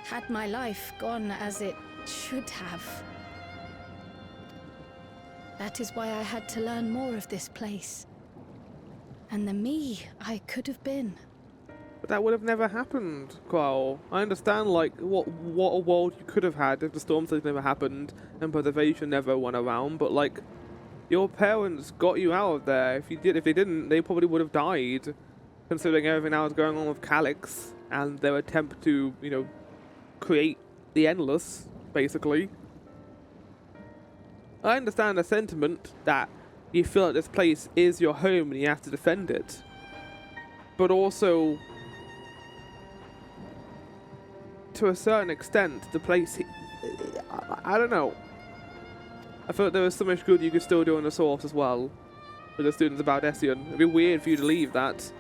had my life gone as it should have. That is why I had to learn more of this place. And the me I could have been. But that would have never happened, Qual. I understand, like, what a world you could have had if the storm surge never happened and preservation never went around, but, like, your parents got you out of there. If they didn't, they probably would have died. Considering everything that was going on with Calyx and their attempt to, you know, create the Endless, basically. I understand the sentiment that you feel like this place is your home and you have to defend it. But also, to a certain extent, the place... I don't know. I feel like there was so much good you could still do on the Source as well. With the students of Baldessian. It'd be weird for you to leave that.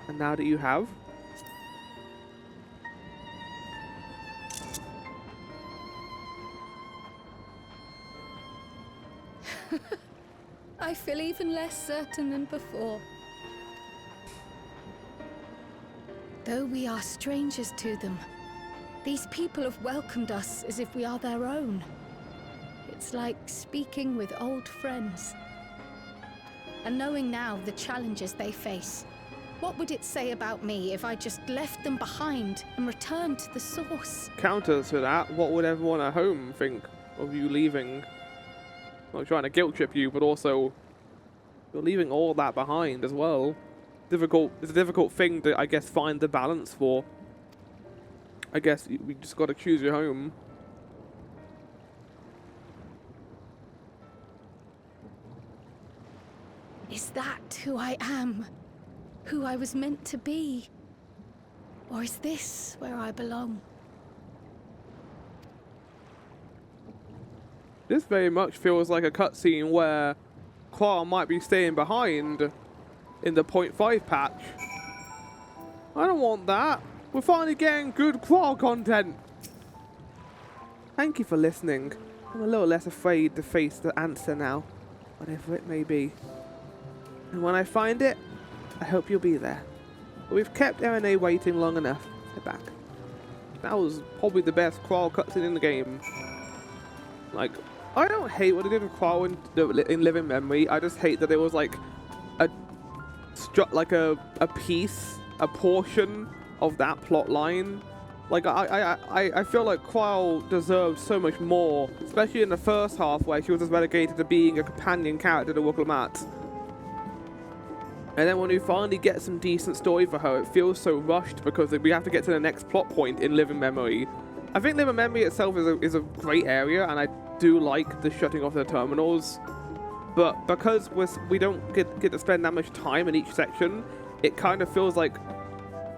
And now that you have... I feel even less certain than before. Though we are strangers to them, these people have welcomed us as if we are their own. It's like speaking with old friends. And knowing now the challenges they face, what would it say about me if I just left them behind and returned to the Source? Counter to that, what would everyone at home think of you leaving? Not trying to guilt trip you, but also you're leaving all that behind as well. It's a difficult thing to, I guess, find the balance for. I guess we just got to choose your home. Is that who I am? Who I was meant to be? Or is this where I belong? This very much feels like a cutscene where Qual might be staying behind in the 0.5 patch. I don't want that. We're finally getting good Qual content. Thank you for listening. I'm a little less afraid to face the answer now, whatever it may be. And when I find it, I hope you'll be there. But we've kept RNA waiting long enough. Head back. That was probably the best Qual cutscene in the game. Like, I don't hate what they did with Qual in Living Memory. I just hate that there was like a piece, a portion of that plot line. Like, I feel like Qual deserved so much more, especially in the first half where she was just relegated to being a companion character to Wukalamat. And then when we finally get some decent story for her, it feels so rushed because we have to get to the next plot point in Living Memory. I think Living Memory itself is a great area, and I do like the shutting off the terminals. But because we don't get to spend that much time in each section, it kind of feels like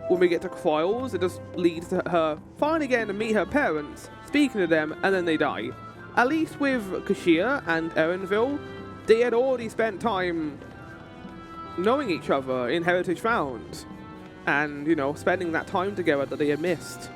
when we get to Quals, it just leads to her finally getting to meet her parents, speaking to them, and then they die. At least with Kashia and Erenville, they had already spent time knowing each other in Heritage Found, and, you know, spending that time together that they had missed.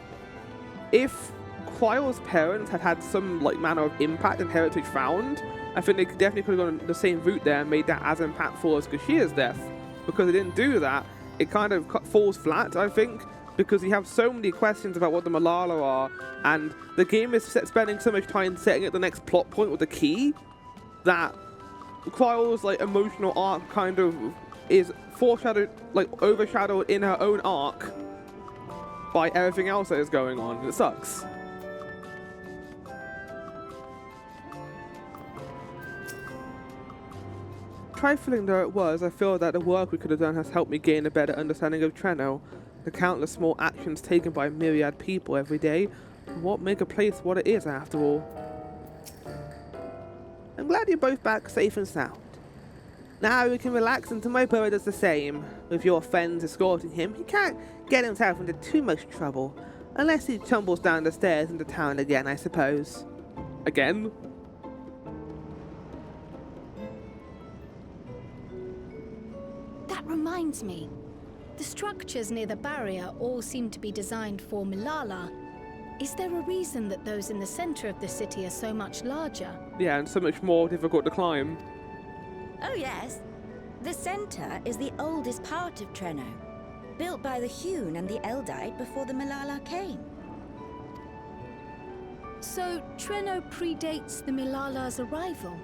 If Qual's parents had had some, like, manner of impact in Heritage Found, I think they definitely could have gone the same route there and made that as impactful as Kashia's death. Because they didn't do that, it kind of falls flat, I think, because you have so many questions about what the Malala are, and the game is spending so much time setting up the next plot point with the key that Quirrell's like emotional arc kind of is foreshadowed, like overshadowed in her own arc by everything else that is going on. It sucks. Trifling though it was, I feel that the work we could have done has helped me gain a better understanding of Treno. The countless small actions taken by a myriad people every day, what make a place what it is after all. I'm glad you're both back safe and sound. Now we can relax until my brother does the same. With your friends escorting him, he can't get himself into too much trouble. Unless he tumbles down the stairs into town again, I suppose. Again? That reminds me. The structures near the barrier all seem to be designed for Milala. Is there a reason that those in the center of the city are so much larger? Yeah, and so much more difficult to climb. Oh yes. The center is the oldest part of Treno, built by the Hewn and the Eldite before the Milala came. So Treno predates the Milala's arrival?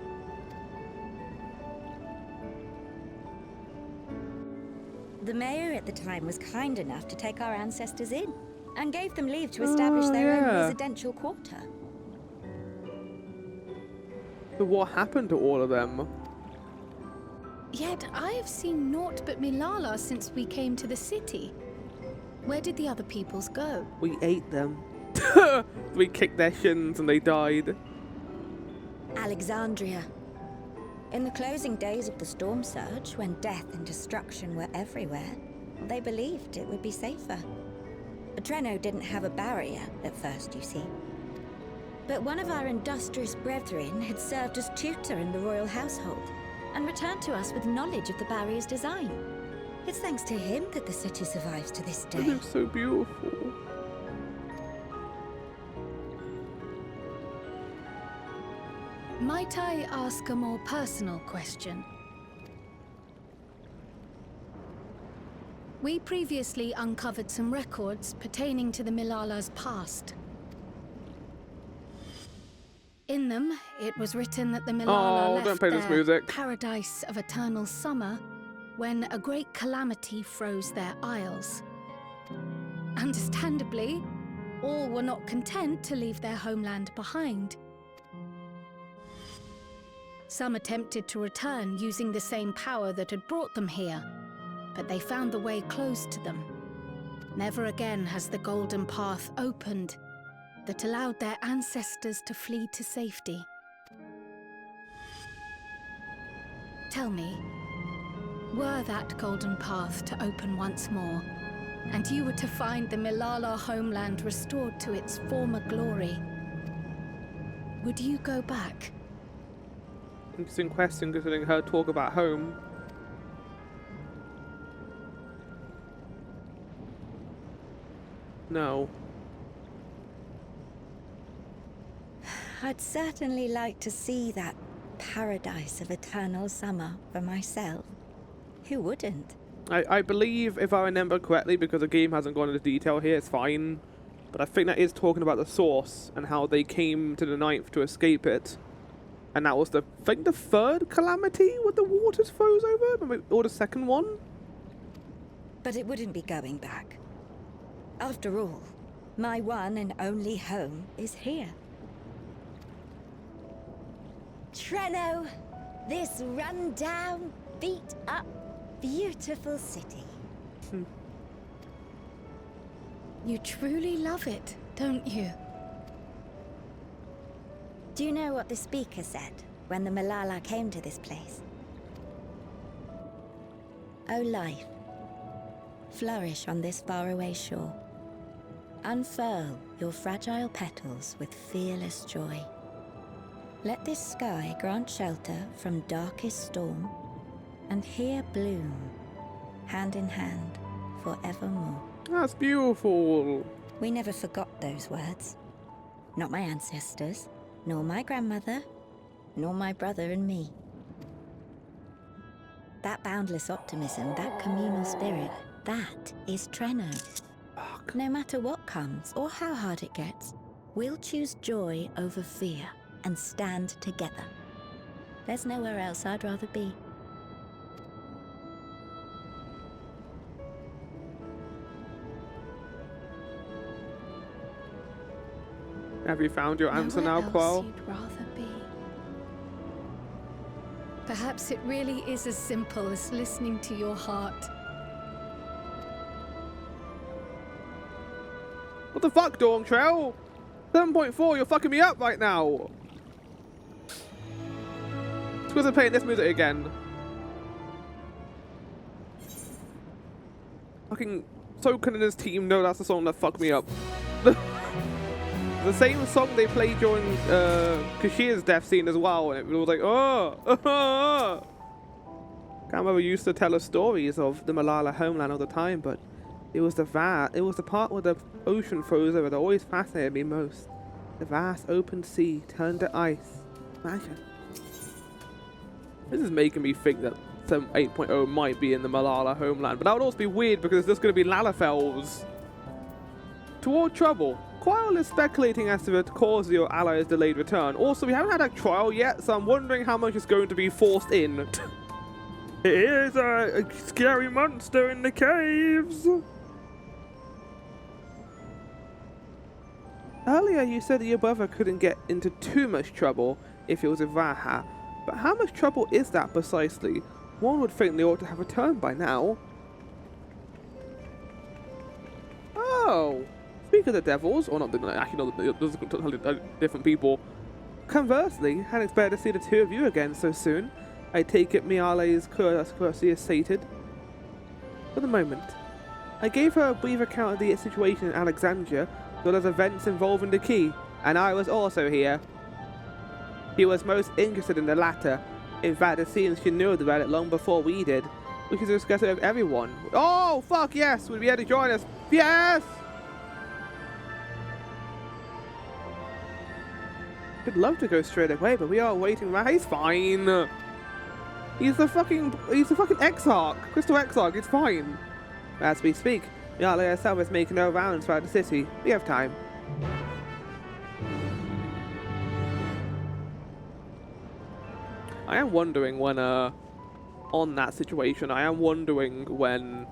The mayor at the time was kind enough to take our ancestors in, and gave them leave to establish their own residential quarter. But what happened to all of them? Yet I have seen naught but Milala since we came to the city. Where did the other peoples go? We ate them. We kicked their shins and they died. Alexandria. In the closing days of the storm surge, when death and destruction were everywhere, they believed it would be safer. Treno didn't have a barrier at first, you see. But one of our industrious brethren had served as tutor in the royal household, and returned to us with knowledge of the barrier's design. It's thanks to him that the city survives to this day. It looks so beautiful. Might I ask a more personal question? We previously uncovered some records pertaining to the Milala's past. In them, it was written that the Milala left their paradise of eternal summer when a great calamity froze their isles. Understandably, all were not content to leave their homeland behind. Some attempted to return using the same power that had brought them here, but they found the way closed to them. Never again has the golden path opened that allowed their ancestors to flee to safety. Tell me, were that golden path to open once more, and you were to find the Milala homeland restored to its former glory, would you go back? Interesting question considering her talk about home. No. I'd certainly like to see that paradise of eternal summer for myself. Who wouldn't? I believe, if I remember correctly, because the game hasn't gone into detail here, it's fine. But I think that is talking about the source and how they came to the ninth to escape it. And that was I think the third calamity where the waters froze over? Or the second one? But it wouldn't be going back. After all, my one and only home is here. Treno, this run-down, beat-up, beautiful city. You truly love it, don't you? Do you know what the speaker said when the Milala came to this place? O life, flourish on this faraway shore. Unfurl your fragile petals with fearless joy. Let this sky grant shelter from darkest storm, and here bloom, hand in hand, forevermore. That's beautiful. We never forgot those words. Not my ancestors, nor my grandmother, nor my brother and me. That boundless optimism, that communal spirit, that is Treno. Oh, fuck? No matter what comes or how hard it gets, we'll choose joy over fear and stand together. There's nowhere else I'd rather be. Have you found your answer now, Quell? You'd rather be. Perhaps it really is as simple as listening to your heart. What the fuck, Dawn Trail? 7.4, you're fucking me up right now. It's because I'm playing this music again. Fucking Soken and his team know that's the song that fucked me up. The same song they played during Kashia's death scene as well, and it was like, oh. Grandmother used to tell us stories of the Malala homeland all the time, but it was the part where the ocean froze over that always fascinated me most. The vast open sea turned to ice. Imagine. This is making me think that 8.0 might be in the Malala homeland, but that would also be weird because it's just going to be Lalafels. Toward trouble. Quail is speculating as to the cause of your allies' delayed return. Also, we haven't had a trial yet, so I'm wondering how much is going to be forced in. Here's a scary monster in the caves. Earlier, you said that your brother couldn't get into too much trouble if it was a Vaha. But how much trouble is that precisely? One would think they ought to have returned by now. Oh. Speak of the devils, or not, actually, no, those are totally different people. Conversely, hadn't expected to see the two of you again so soon. I take it Miale's curiosity is sated. For the moment, I gave her a brief account of the situation in Alexandria, as well as events involving the key, and I was also here. He was most interested in the latter. In fact, it seems she knew about it long before we did. We should discuss it with everyone. Oh, fuck yes! Would be able to join us? Yes! I'd love to go straight away, but we are waiting around. He's fine. He's the fucking Exarch, Crystal Exarch. It's fine. As we speak, Miale herself is making her rounds throughout the city. We have time. I am wondering when, on that situation, I am wondering when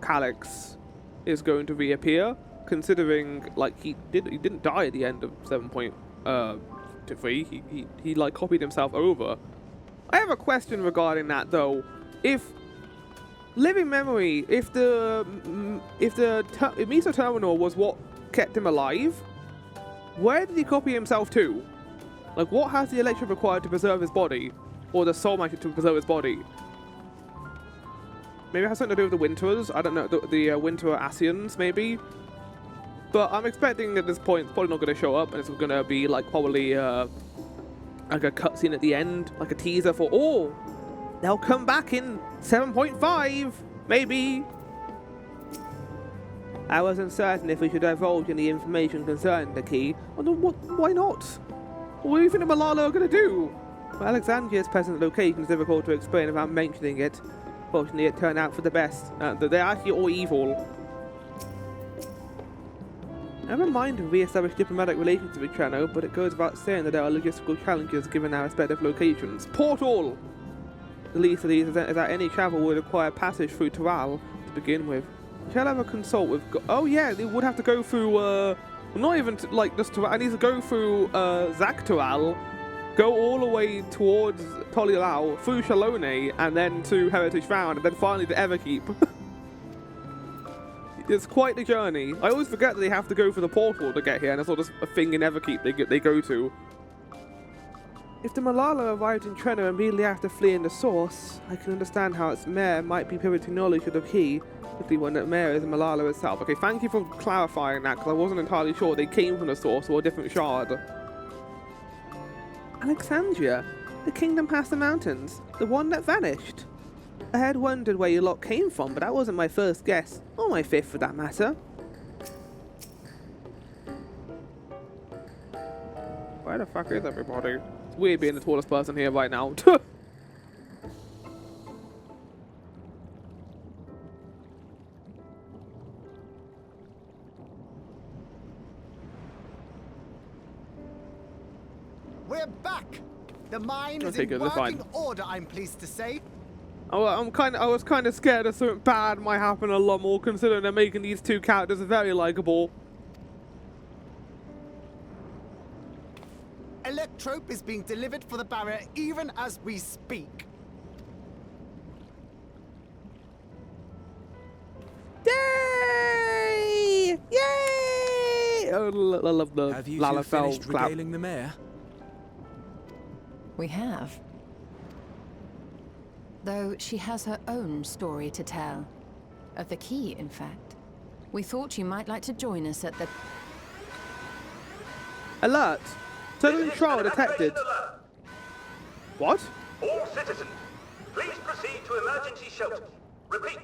Calyx is going to reappear, considering, like, he didn't die at the end of 7.3. He like copied himself over. I have a question regarding that though. If living memory, if the Misa terminal was what kept him alive, where did he copy himself to? Like, what has the electron required to preserve his body, or the soul magic to preserve his body? Maybe it has something to do with the Winterers. I don't know, the Winterer Asians maybe. But I'm expecting at this point it's probably not going to show up, and it's going to be like probably like a cutscene at the end, like a teaser for, oh, they'll come back in 7.5, maybe. I wasn't certain if we should divulge any information concerning the key. Well, why not? What do you think the Malala are going to do? Well, Alexandria's present location is difficult to explain without mentioning it. Fortunately, it turned out for the best. They're actually all evil. Never mind to re-establish diplomatic relations with Treno, but it goes without saying that there are logistical challenges given our respective locations. Portal! The least of these is that any travel would require passage through Taral to begin with. Shall I have a consult with... Oh yeah, they would have to go through, not even, like, just Taral. I need to go through, Zaktaral, go all the way towards Tolilau, through Shalone, and then to Heritage Found, and then finally to Everkeep. It's quite the journey. I always forget that they have to go through the portal to get here, and it's not just a thing in Everkeep they go to. If the Malala arrived in Treno immediately after fleeing the source, I can understand how its mayor might be privy to knowledge of the key, particularly when the mayor is Malala herself. Okay, thank you for clarifying that, because I wasn't entirely sure they came from the source or a different shard. Alexandria, the kingdom past the mountains, the one that vanished. I had wondered where your lot came from, but that wasn't my first guess, or my fifth for that matter. Where the fuck is everybody? It's weird being the tallest person here right now. We're back! The mine is Okay, in good, they're fine. working order, I'm pleased to say. Oh, I was kind of scared that something bad might happen a lot more, considering they're making these two characters very likable. Electrope is being delivered for the barrier even as we speak. Yay! Yay! Oh, I love the Have you two Lalafell finished clap. regaling the mayor? We have. Though she has her own story to tell. Of the key, in fact. We thought you might like to join us at the... Alert! Sudden trial detected. What? All citizens, please proceed to emergency shelters. Repeat,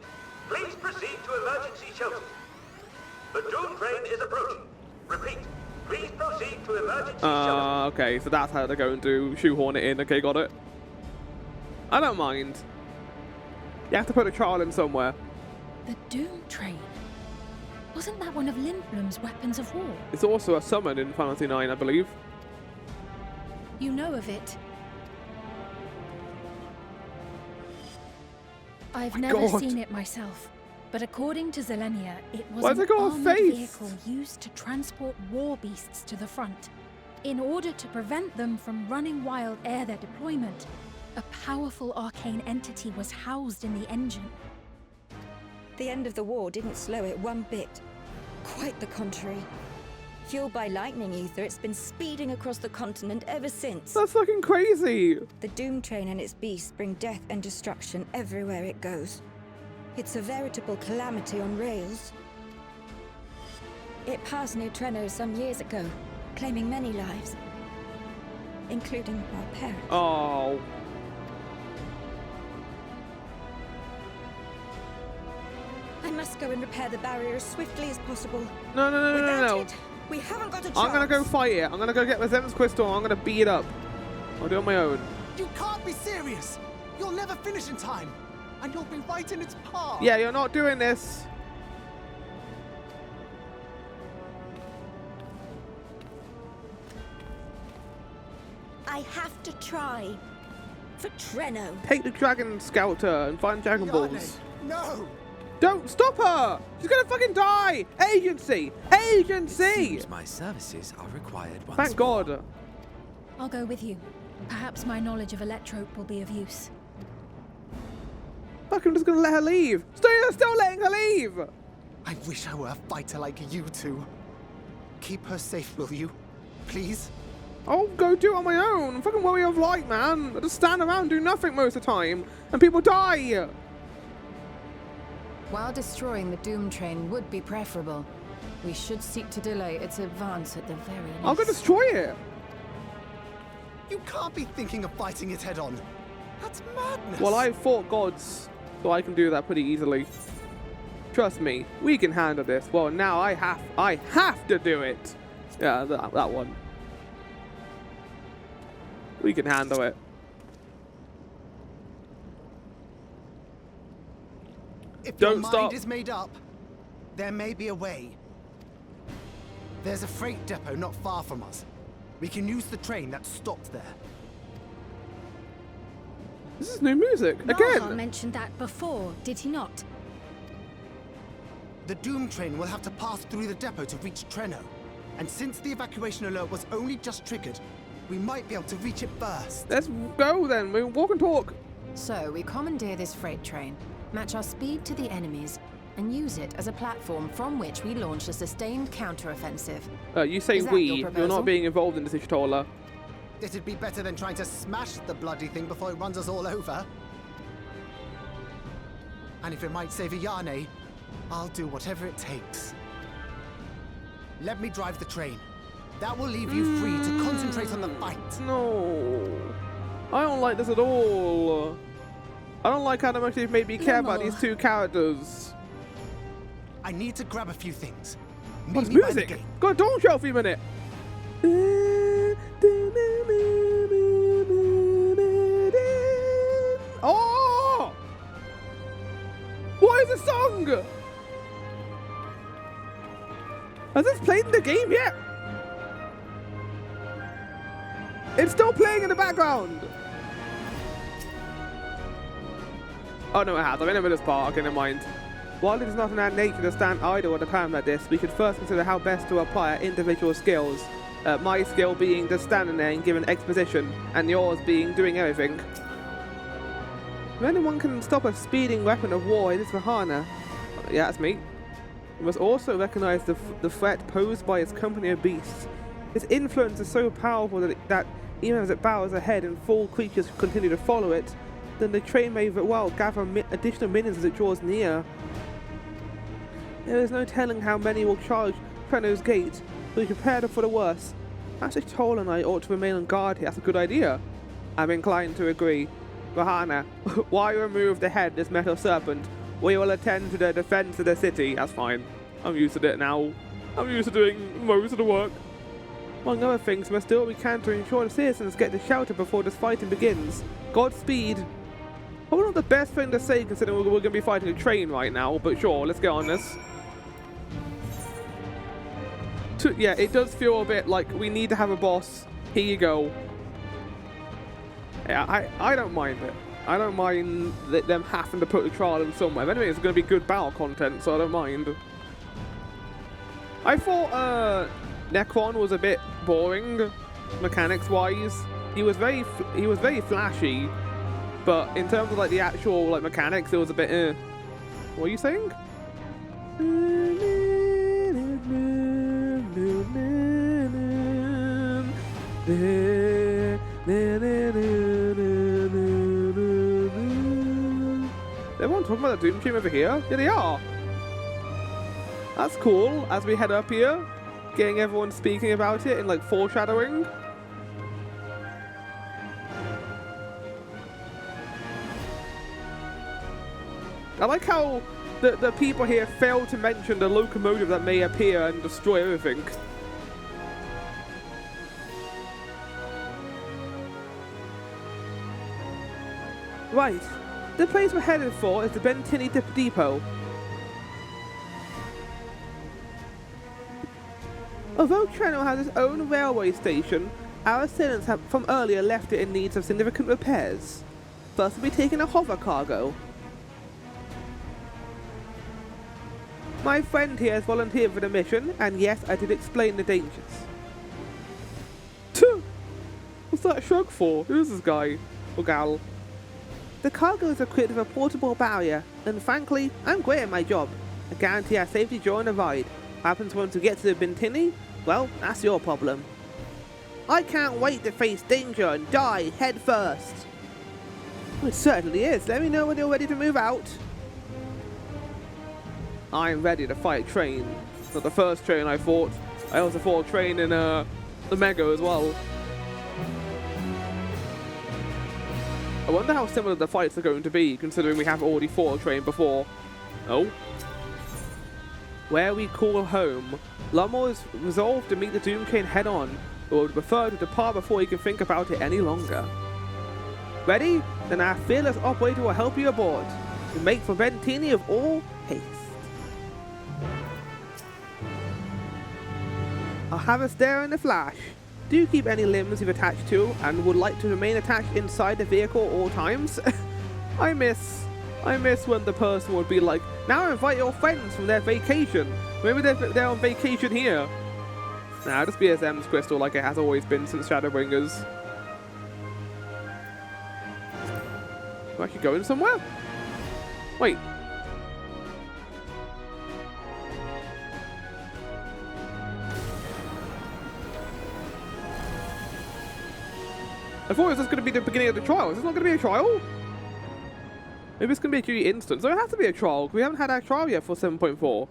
please proceed to emergency shelters. The doom train is approaching. Repeat, please proceed to emergency shelters. Okay, so that's how they're going to shoehorn it in. Okay, got it. I don't mind. You have to put a trial in somewhere. The Doom Train. Wasn't that one of Lindblom's weapons of war? It's also a summon in Final Fantasy IX, I believe. You know of it. I've never seen it myself, but according to Zelenia, it was Why's an it got a armored face? vehicle used to transport war beasts to the front. In order to prevent them from running wild ere their deployment, a powerful arcane entity was housed in the engine. The end of the war didn't slow it one bit. Quite the contrary. Fueled by lightning ether, it's been speeding across the continent ever since. That's fucking crazy. The Doom Train and its beasts bring death and destruction everywhere it goes. It's a veritable calamity on rails. It passed near Treno some years ago, claiming many lives, including our parents. Oh. I must go and repair the barrier as swiftly as possible. No, no, no, no, Without no, no. it, we haven't got a chance. I'm gonna go fight it. I'm gonna go get my Zen's Crystal and I'm gonna beat it up. I'll do it on my own. You can't be serious! You'll never finish in time! And you'll be right in its path! Yeah, you're not doing this. I have to try. For Treno. Take the Dragon Scouter and find Dragon Balls. No! Don't stop her! She's gonna fucking die! Agency! Agency! It seems my services are required once Thank more. God. I'll go with you. Perhaps my knowledge of Electrope will be of use. Fuck, I'm just gonna let her leave. Still letting her leave! I wish I were a fighter like you two. Keep her safe, will you? Please? I'll go do it on my own. I'm fucking warrior of light, man. I just stand around and do nothing most of the time. And people die! While destroying the Doom Train would be preferable, we should seek to delay its advance at the very least. I'm gonna destroy it! You can't be thinking of fighting it head on. That's madness. Well, I've fought gods, so I can do that pretty easily. Trust me, we can handle this. Well, now I have to do it. Yeah, that one. We can handle it. If your Don't mind stop. is made up, there may be a way. There's a freight depot not far from us. We can use the train that stopped there. This is new music Narha again. mentioned that before, did he not? The Doom Train will have to pass through the depot to reach Treno. And since the evacuation alert was only just triggered, we might be able to reach it first. Let's go then. We walk and talk. So, we commandeer this freight train, match our speed to the enemy's, and use it as a platform from which we launch a sustained counteroffensive. You say Is that we. your You're proposal? not being involved in this, Ishtola. It'd be better than trying to smash the bloody thing before it runs us all over. And if it might save Ayane, I'll do whatever it takes. Let me drive the train. That will leave you free to concentrate on the fight. No. I don't like this at all. I don't like how much they've made me care about these two characters. I need to grab a few things. What's Meet me by the music? gate. Got a Dawn Shelf for a minute. Oh! What is this song? Has this played in the game yet? It's still playing in the background. Oh no, it has. I remember this part. Okay, never mind. While it is not in our nature to stand idle at a time like this, we should first consider how best to apply our individual skills. My skill being just standing there and giving exposition, and yours being doing everything. If anyone can stop a speeding weapon of war, it is Vahana. Yeah, that's me. We must also recognize the threat posed by its company of beasts. Its influence is so powerful that even as it bows ahead and full creatures continue to follow it, then the train may well gather additional minions as it draws near. There is no telling how many will charge Preno's gate, so we prepare for the worst. Master Toll and I ought to remain on guard here. That's a good idea. I'm inclined to agree. Vahana, why remove the headless metal serpent? We will attend to the defense of the city. That's fine. I'm used to it now. I'm used to doing most of the work. Among other things, we must do what we can to ensure the citizens get to shelter before this fighting begins. Godspeed. Probably not the best thing to say considering we're going to be fighting a train right now, but sure, let's get on this. Yeah, it does feel a bit like we need to have a boss. Here you go. Yeah, I don't mind it. I don't mind them having to put the trial in somewhere. But anyway, it's going to be good battle content, so I don't mind. I thought Necron was a bit boring, mechanics-wise. He was very flashy, but in terms of like the actual like mechanics, it was a bit. What are you saying? Everyone talking about the Doom Team over here? Yeah, they are. That's cool. As we head up here, getting everyone speaking about it in like foreshadowing. I like how the people here fail to mention the locomotive that may appear and destroy everything. Right. The place we're headed for is the Bentini Depot. Although Treno has its own railway station, our assailants have from earlier left it in need of significant repairs. First we'll be taking a hover cargo. My friend here has volunteered for the mission, and yes, I did explain the dangers. What's that shrug for? Who is this guy? Or gal? The cargo is equipped with a portable barrier, and frankly, I'm great at my job. I guarantee our safety during the ride. What happens once we get to the Bintini? Well, that's your problem. I can't wait to face danger and die head first. It certainly is. Let me know when you're ready to move out. I'm ready to fight a train. Not the first train I fought. I also fought a train in the Mega as well. I wonder how similar the fights are going to be, considering we have already fought a train before. Oh. Where we call home. Lommel is resolved to meet the Doom Train head-on, but would prefer to depart before he can think about it any longer. Ready? Then our fearless operator will help you aboard. To make for Bentini of all haste. I'll have us there in a flash. Do keep any limbs you've attached to and would like to remain attached inside the vehicle at all times. I miss when the person would be like, now invite your friends from their vacation. Maybe they're on vacation here. Nah, just BSM's crystal like it has always been since Shadowbringers. We're actually going somewhere? Wait. I thought it was just going to be the beginning of the trial. Is this not going to be a trial? Maybe it's going to be a duty instance. So it has to be a trial. We haven't had our trial yet for 7.4.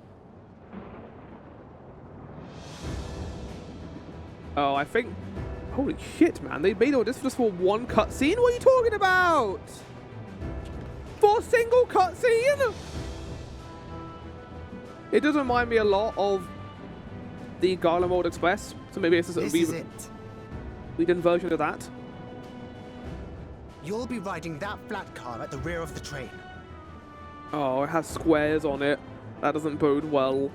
Oh, I think... Holy shit, man. They made all this just for one cutscene? What are you talking about? For a single cutscene? It does remind me a lot of the Garlemald Express. So maybe it's just a redone version of that. You'll be riding that flat car at the rear of the train. Oh, it has squares on it. That doesn't bode well.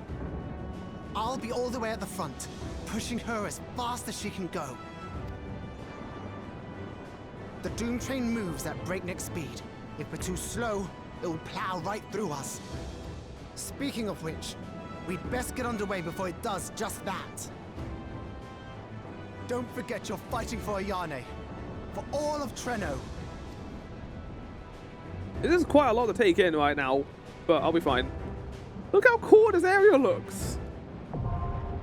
I'll be all the way at the front, pushing her as fast as she can go. The Doom Train moves at breakneck speed. If we're too slow, it will plow right through us. Speaking of which, we'd best get underway before it does just that. Don't forget you're fighting for Ayane. For all of Treno. This is quite a lot to take in right now, but I'll be fine. Look how cool this area looks.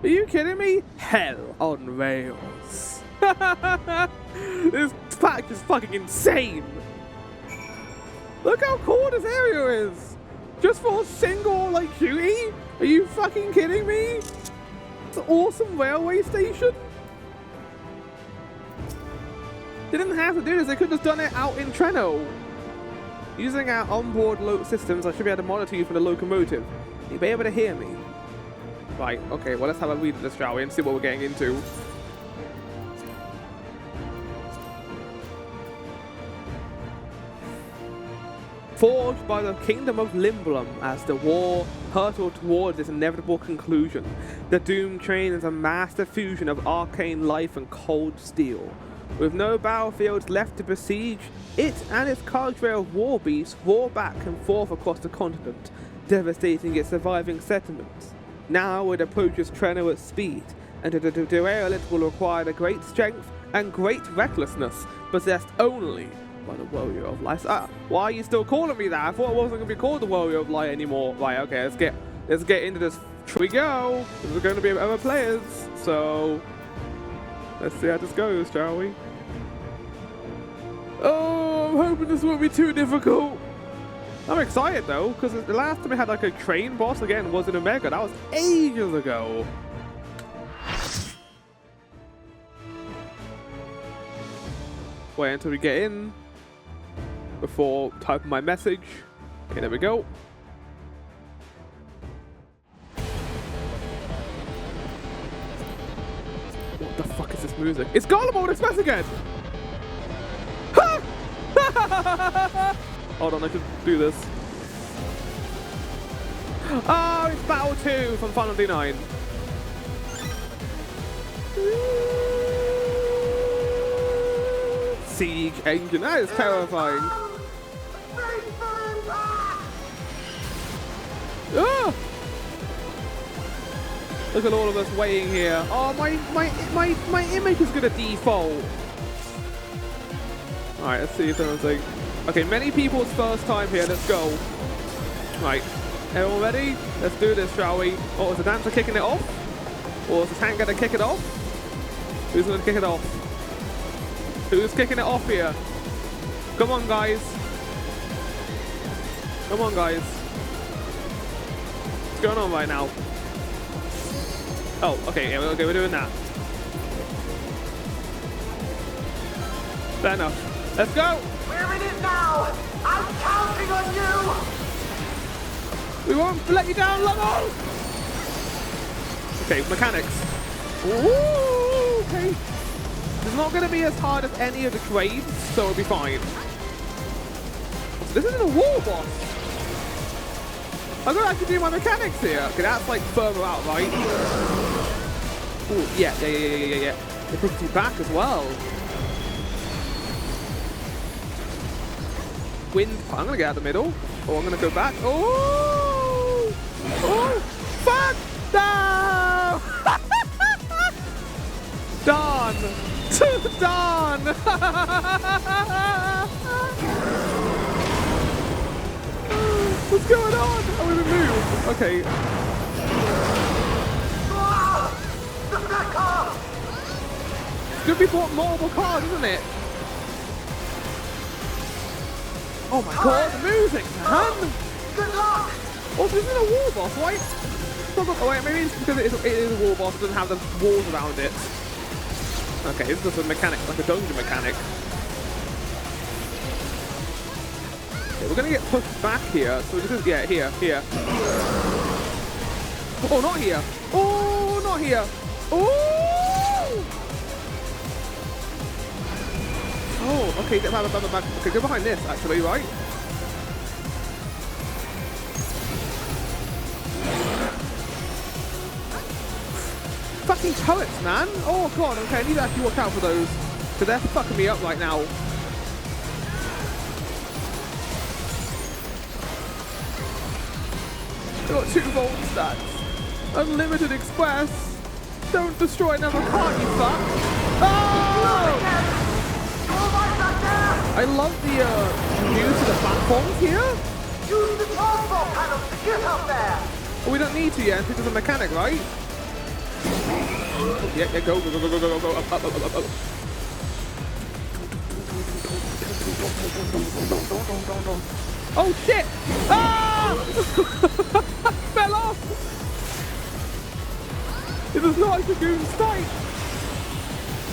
Are you kidding me? Hell on rails. This pack is fucking insane. Look how cool this area is. Just for a single, like, cutie? Are you fucking kidding me? It's an awesome railway station. They didn't have to do this. They could have just done it out in Treno. Using our onboard systems, I should be able to monitor you from the locomotive. You'll be able to hear me. Right, okay, well, let's have a read of this, shall we, and see what we're getting into. Forged by the Kingdom of Limblum as the war hurtled towards its inevitable conclusion, the Doom Train is a master fusion of arcane life and cold steel. With no battlefields left to besiege, it and its cadre of war beasts roar back and forth across the continent, devastating its surviving settlements. Now it approaches Treno at speed, and to derail it will require the great strength and great recklessness possessed only by the Warrior of Light. Why are you still calling me that? I thought I wasn't going to be called the Warrior of Light anymore. Right, okay, let's get into this. Here we go. There's going to be other players, so let's see how this goes, shall we? Oh, I'm hoping this won't be too difficult. I'm excited though, because the last time we had like a train boss again was in Omega. That was ages ago. Wait until we get in before typing my message. Okay, there we go. What the fuck is this music? It's Gollum Express again! Hold on, I should do this. Oh, it's Battle 2 from Final D9. Siege engine, that is terrifying. Ah! Look at all of us waiting here. Oh, my image is gonna default. Alright, let's see if anyone's like... Okay, many people's first time here, let's go. Right, everyone ready? Let's do this, shall we? Oh, is the dancer kicking it off? Or is the tank gonna kick it off? Who's gonna kick it off? Who's kicking it off here? Come on, guys. Come on, guys. What's going on right now? Oh, okay, yeah, okay, we're doing that. Fair enough. Let's go! We're in it now! I'm counting on you! We won't let you down, Level! Okay, mechanics. Ooh, okay. It's not going to be as hard as any of the trades, so it'll be fine. This isn't a war boss. I'm going to actually do my mechanics here. Okay, that's like further out, right? Ooh, yeah. It puts you back as well. Wind. I'm going to get out the middle. Oh, I'm going to go back. Oh! Oh! Fuck! No! Darn! Darn! What's going on? Oh, we moved. Okay. It's going to be multiple cars, isn't it? Oh my god, the music, man! Good luck! Oh, this isn't a war boss, right? Oh wait, maybe it's because it is a war boss, it doesn't have the walls around it. Okay, this is just a mechanic, like a dungeon mechanic. Okay, we're gonna get pushed back here, so this is, yeah, here. Oh, not here! Oh, not here! Oh! Oh, okay, back. Okay, go behind this, actually, right? Fucking turrets, man! Oh god, okay, I need to actually watch out for those. Because they're fucking me up right now. got 2 volt stats. Unlimited express. Don't destroy another car, you fuck. Oh! I love the use of the platforms here. Use the transport panels to get up there! Well, we don't need to yet, because of the mechanic, right? Yeah, go, up. Oh shit! Ah! Fell off! It was not a Dragoon's fight!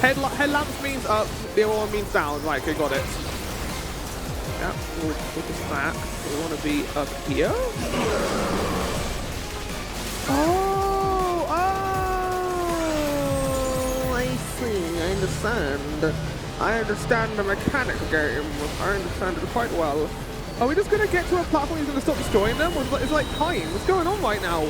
Headlamps means up, the other one means down. Right, okay, got it. Yeah, we'll focus back. We want to be up here. Oh, I see. I understand. I understand the mechanic game. I understand it quite well. Are we just going to get to a platform he's going to stop destroying them? Or is it like time? What's going on right now?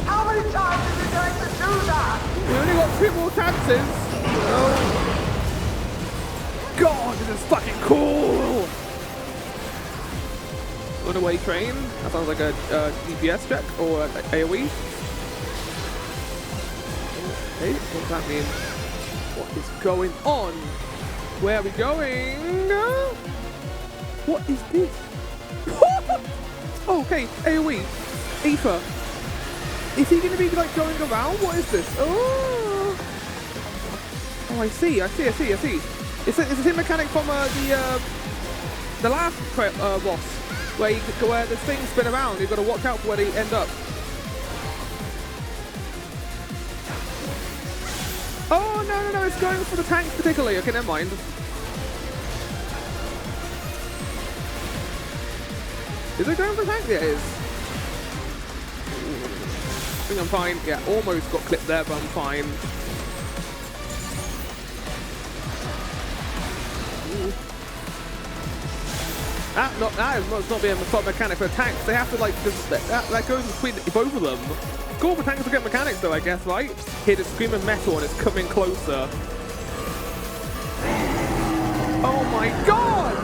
How many times is he going to do that? We only got 2 more chances. Oh. God, this is fucking cool! Runaway train. That sounds like a DPS check or an AoE. Okay, what does that mean? What is going on? Where are we going? What is this? Oh, okay, AoE. Aether. Is he going to be like going around? What is this? Oh, I see. It's the same mechanic from the last boss, where this things spin around. You've got to watch out for where they end up. Oh no! It's going for the tanks particularly. Okay, never mind. Is it going for the tank? Yeah, it is. I think I'm fine. Yeah, almost got clipped there, but I'm fine. That is not being a top mechanic for tanks. They have to like just that goes between both of them. Cool for tanks to get mechanics though, I guess, right? Hear the scream of metal and it's coming closer. Oh my god!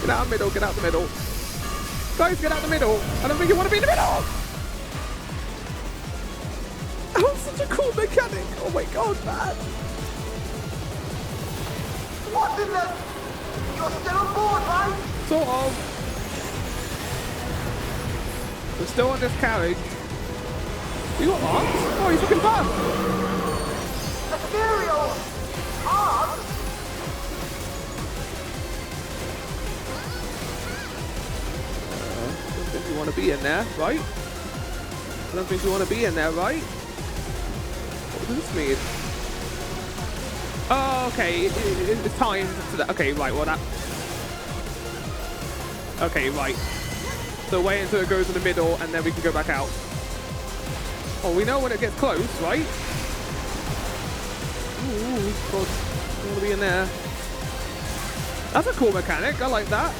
Get out of the middle, get out the middle. Guys, get out the middle. I don't think you want to be in the middle! That was such a cool mechanic. Oh my god, man. What's in there? You're still on board, right? Sort of. We're still on this carriage. You got arms? Oh, he's looking fast. Ethereal! Arms? I don't think you want to be in there, right? I don't think you want to be in there, right? What does this mean? Oh, okay. It's time to that. Okay, right. Well, that. Okay, right. So wait until it goes in the middle, and then we can go back out. Oh, we know when it gets close, right? Ooh, God. I want to be in there. That's a cool mechanic. I like that.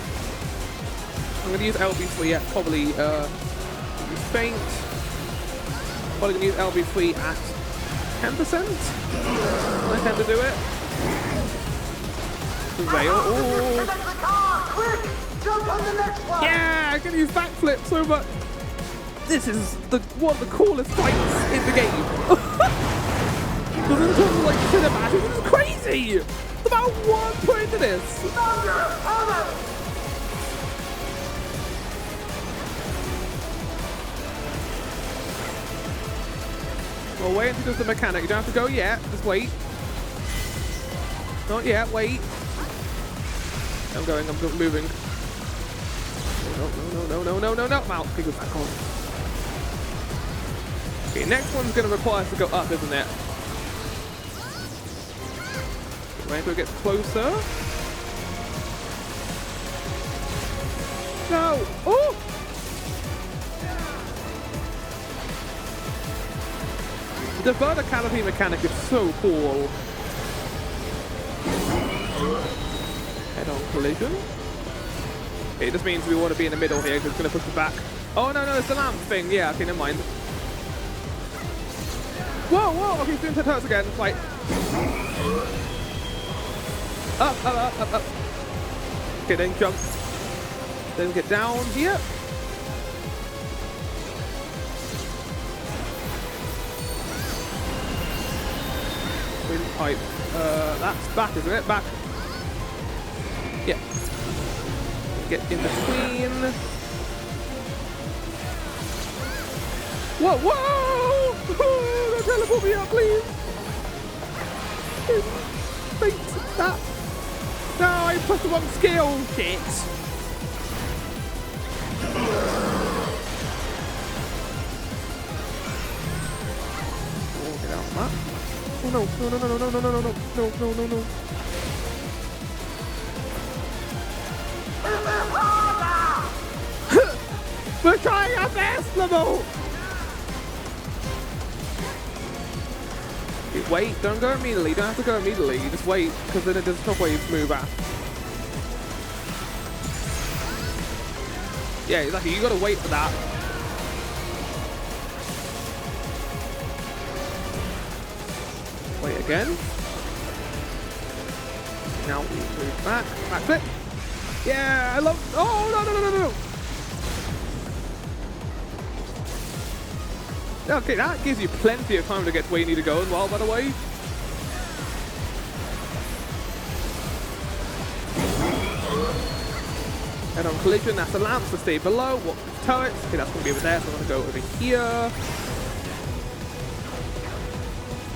I'm going to use LB3 at probably use faint. Probably going to use LB3 at 10%. I tend to do it. The rail. Oh. Yeah, I can use backflip so much. This is one of the coolest fights in the game. Because in terms of like cinematics, this is crazy. It's about 1 point into this. Well, wait until there's the mechanic. You don't have to go yet. Just wait. Not yet. Wait. I'm moving. No. Mount. Okay, go back on. Okay, next one's going to require us to go up, isn't it? Wait until it gets closer. No! Oh! The verticality mechanic is so cool. Head-on collision. It just means we want to be in the middle here because it's going to push us back. Oh, no, it's the lamp thing. Yeah, okay, never mind. Whoa, okay, soon it hurts again. Right. Up, up, up, up, up. Okay, then jump. Then get down here. Windpipe. That's back, isn't it? Back. Yeah. Get in between. Whoa, whoa! Don't teleport me up, please! Think that. No, I pressed the wrong skill! Shit! Oh, get out of that. Oh no, no, no, no, no, no, no, no, no, no, no, no, no. We're trying our best, Lamo! Wait, don't go immediately. You don't have to go immediately. Just wait, because then it does shockwaves move out. Yeah, exactly. You gotta wait for that. Wait again. Now we move back. Back flip. Yeah, I love. Oh no no no no no! Okay, that gives you plenty of time to get to where you need to go as well, by the way. And on collision, that's the lamps to stay below. What turrets? Okay, that's going to be over there, so I'm going to go over here.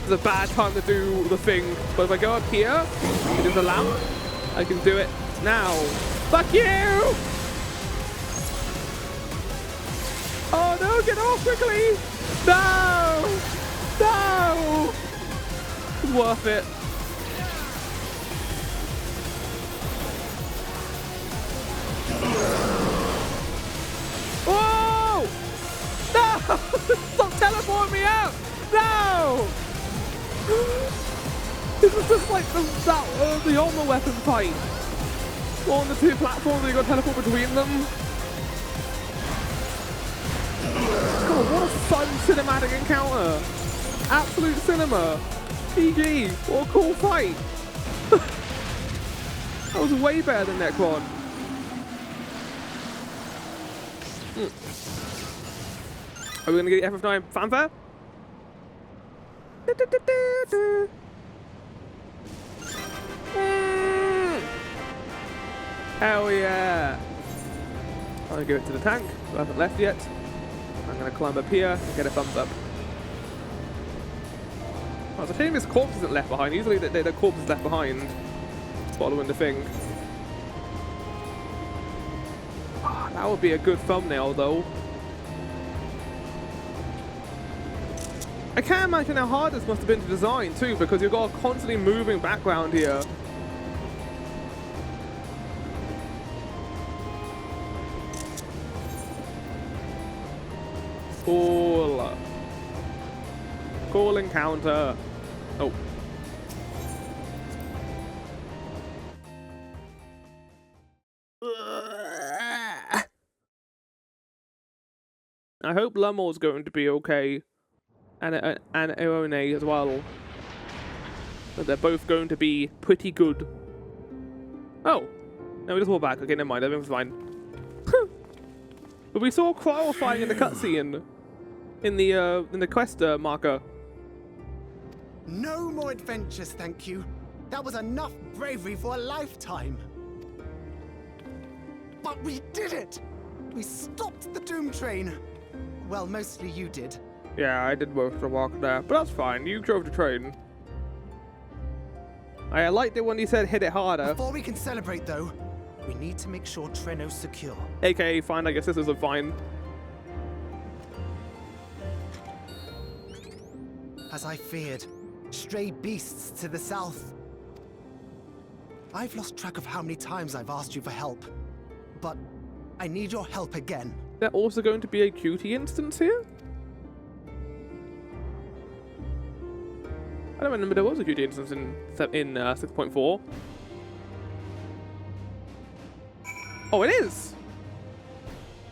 It's a bad time to do the thing, but if I go up here, it is a lamp. I can do it now. Fuck you! Oh no, get off quickly! No! No! It's worth it. Whoa! No! Stop teleporting me out! No! This was just like the armor weapon fight. On the two platforms, you got to teleport between them. God, what a fun cinematic encounter. Absolute cinema. GG. What a cool fight. That was way better than Necron. Are we going to get FF9 fanfare? Hell yeah. I'm going to give it to the tank, who hasn't left yet. I'm going to climb up here and get a thumbs up. Oh, it's a shame his corpse isn't left behind. Usually the corpse is left behind, following the thing. Oh, that would be a good thumbnail, though. I can't imagine how hard this must have been to design, too, because you've got a constantly moving background here. Cool. Cool encounter. Oh. I hope Lumor's going to be okay. And Erone as well. But they're both going to be pretty good. Oh. No, we just walk back. Okay, never mind. Everything's fine. But we saw Cryle fighting in the cutscene. In the quest marker. No more adventures, thank you. That was enough bravery for a lifetime. But we did it! We stopped the Doom Train. Well, mostly you did. Yeah, I did most of the walk there, but that's fine. You drove the train. I liked it when you said hit it harder. Before we can celebrate, though, we need to make sure Treno's secure. AKA, fine, I guess this isn't fine. As I feared, stray beasts to the south. I've lost track of how many times I've asked you for help, but I need your help again. There also going to be a cutie instance here? I don't remember there was a cutie instance in 6.4. Oh, it is!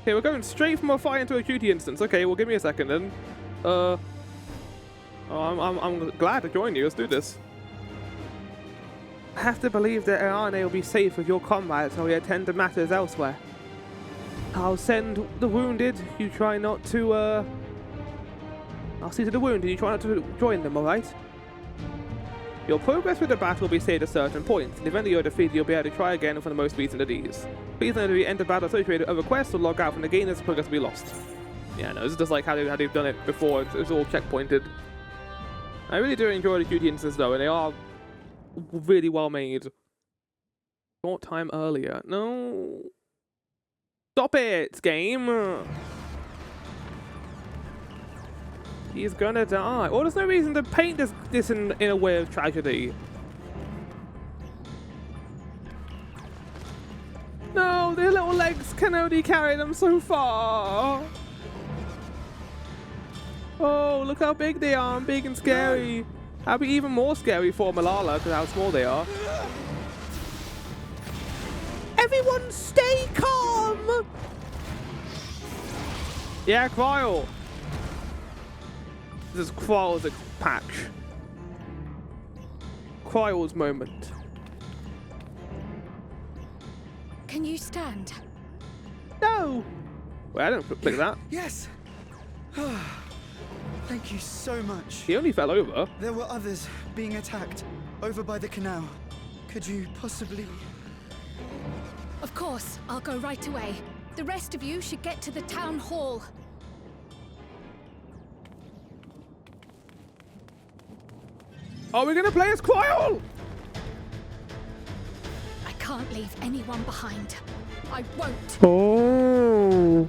Okay, we're going straight from a fight into a cutie instance. Okay, well, give me a second then. Oh, I'm glad to join you. Let's do this. I have to believe that Arane will be safe with your comrades while we attend to matters elsewhere. I'll send the wounded. You try not to, I'll see to the wounded. You try not to join them, alright? Your progress with the battle will be saved at certain points. In the event that you're defeated, you'll be able to try again for the most recent of these. Please note that if you enter battle associated with other quests or log out from the game, this progress will be lost. Yeah, no, this is just like how they've done it before. It's all checkpointed. I really do enjoy the duty instances though, and they are really well made. Short time earlier. No. Stop it, game. He's gonna die. Well, there's no reason to paint this in a way of tragedy. No, their little legs can only carry them so far. Oh, look how big they are. Big and scary. That'd be even more scary for Malala because how small they are. Everyone stay calm! Yeah, Cryle. This is Cryle's patch. Cryle's moment. Can you stand? No! Well, I don't click that. Yes! Thank you so much. He only fell over. There were others being attacked over by the canal. Could you possibly... Of course, I'll go right away. The rest of you should get to the town hall. Are we gonna play as Cryle? I can't leave anyone behind. I won't. Oh.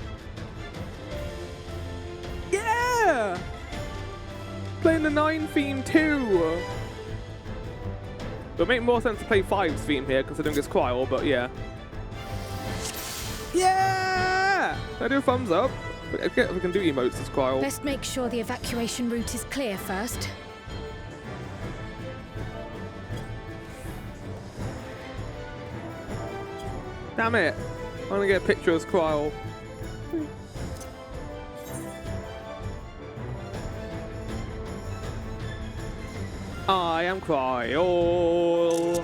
Yeah! Playing the 9 theme too. It'll make more sense to play 5's theme here considering it's Cryle, but yeah. Yeah! I do a thumbs up. I get we can do emotes as Cryle. Best make sure the evacuation route is clear first. Damn it! I'm gonna get a picture as Cryle. I am Cryle.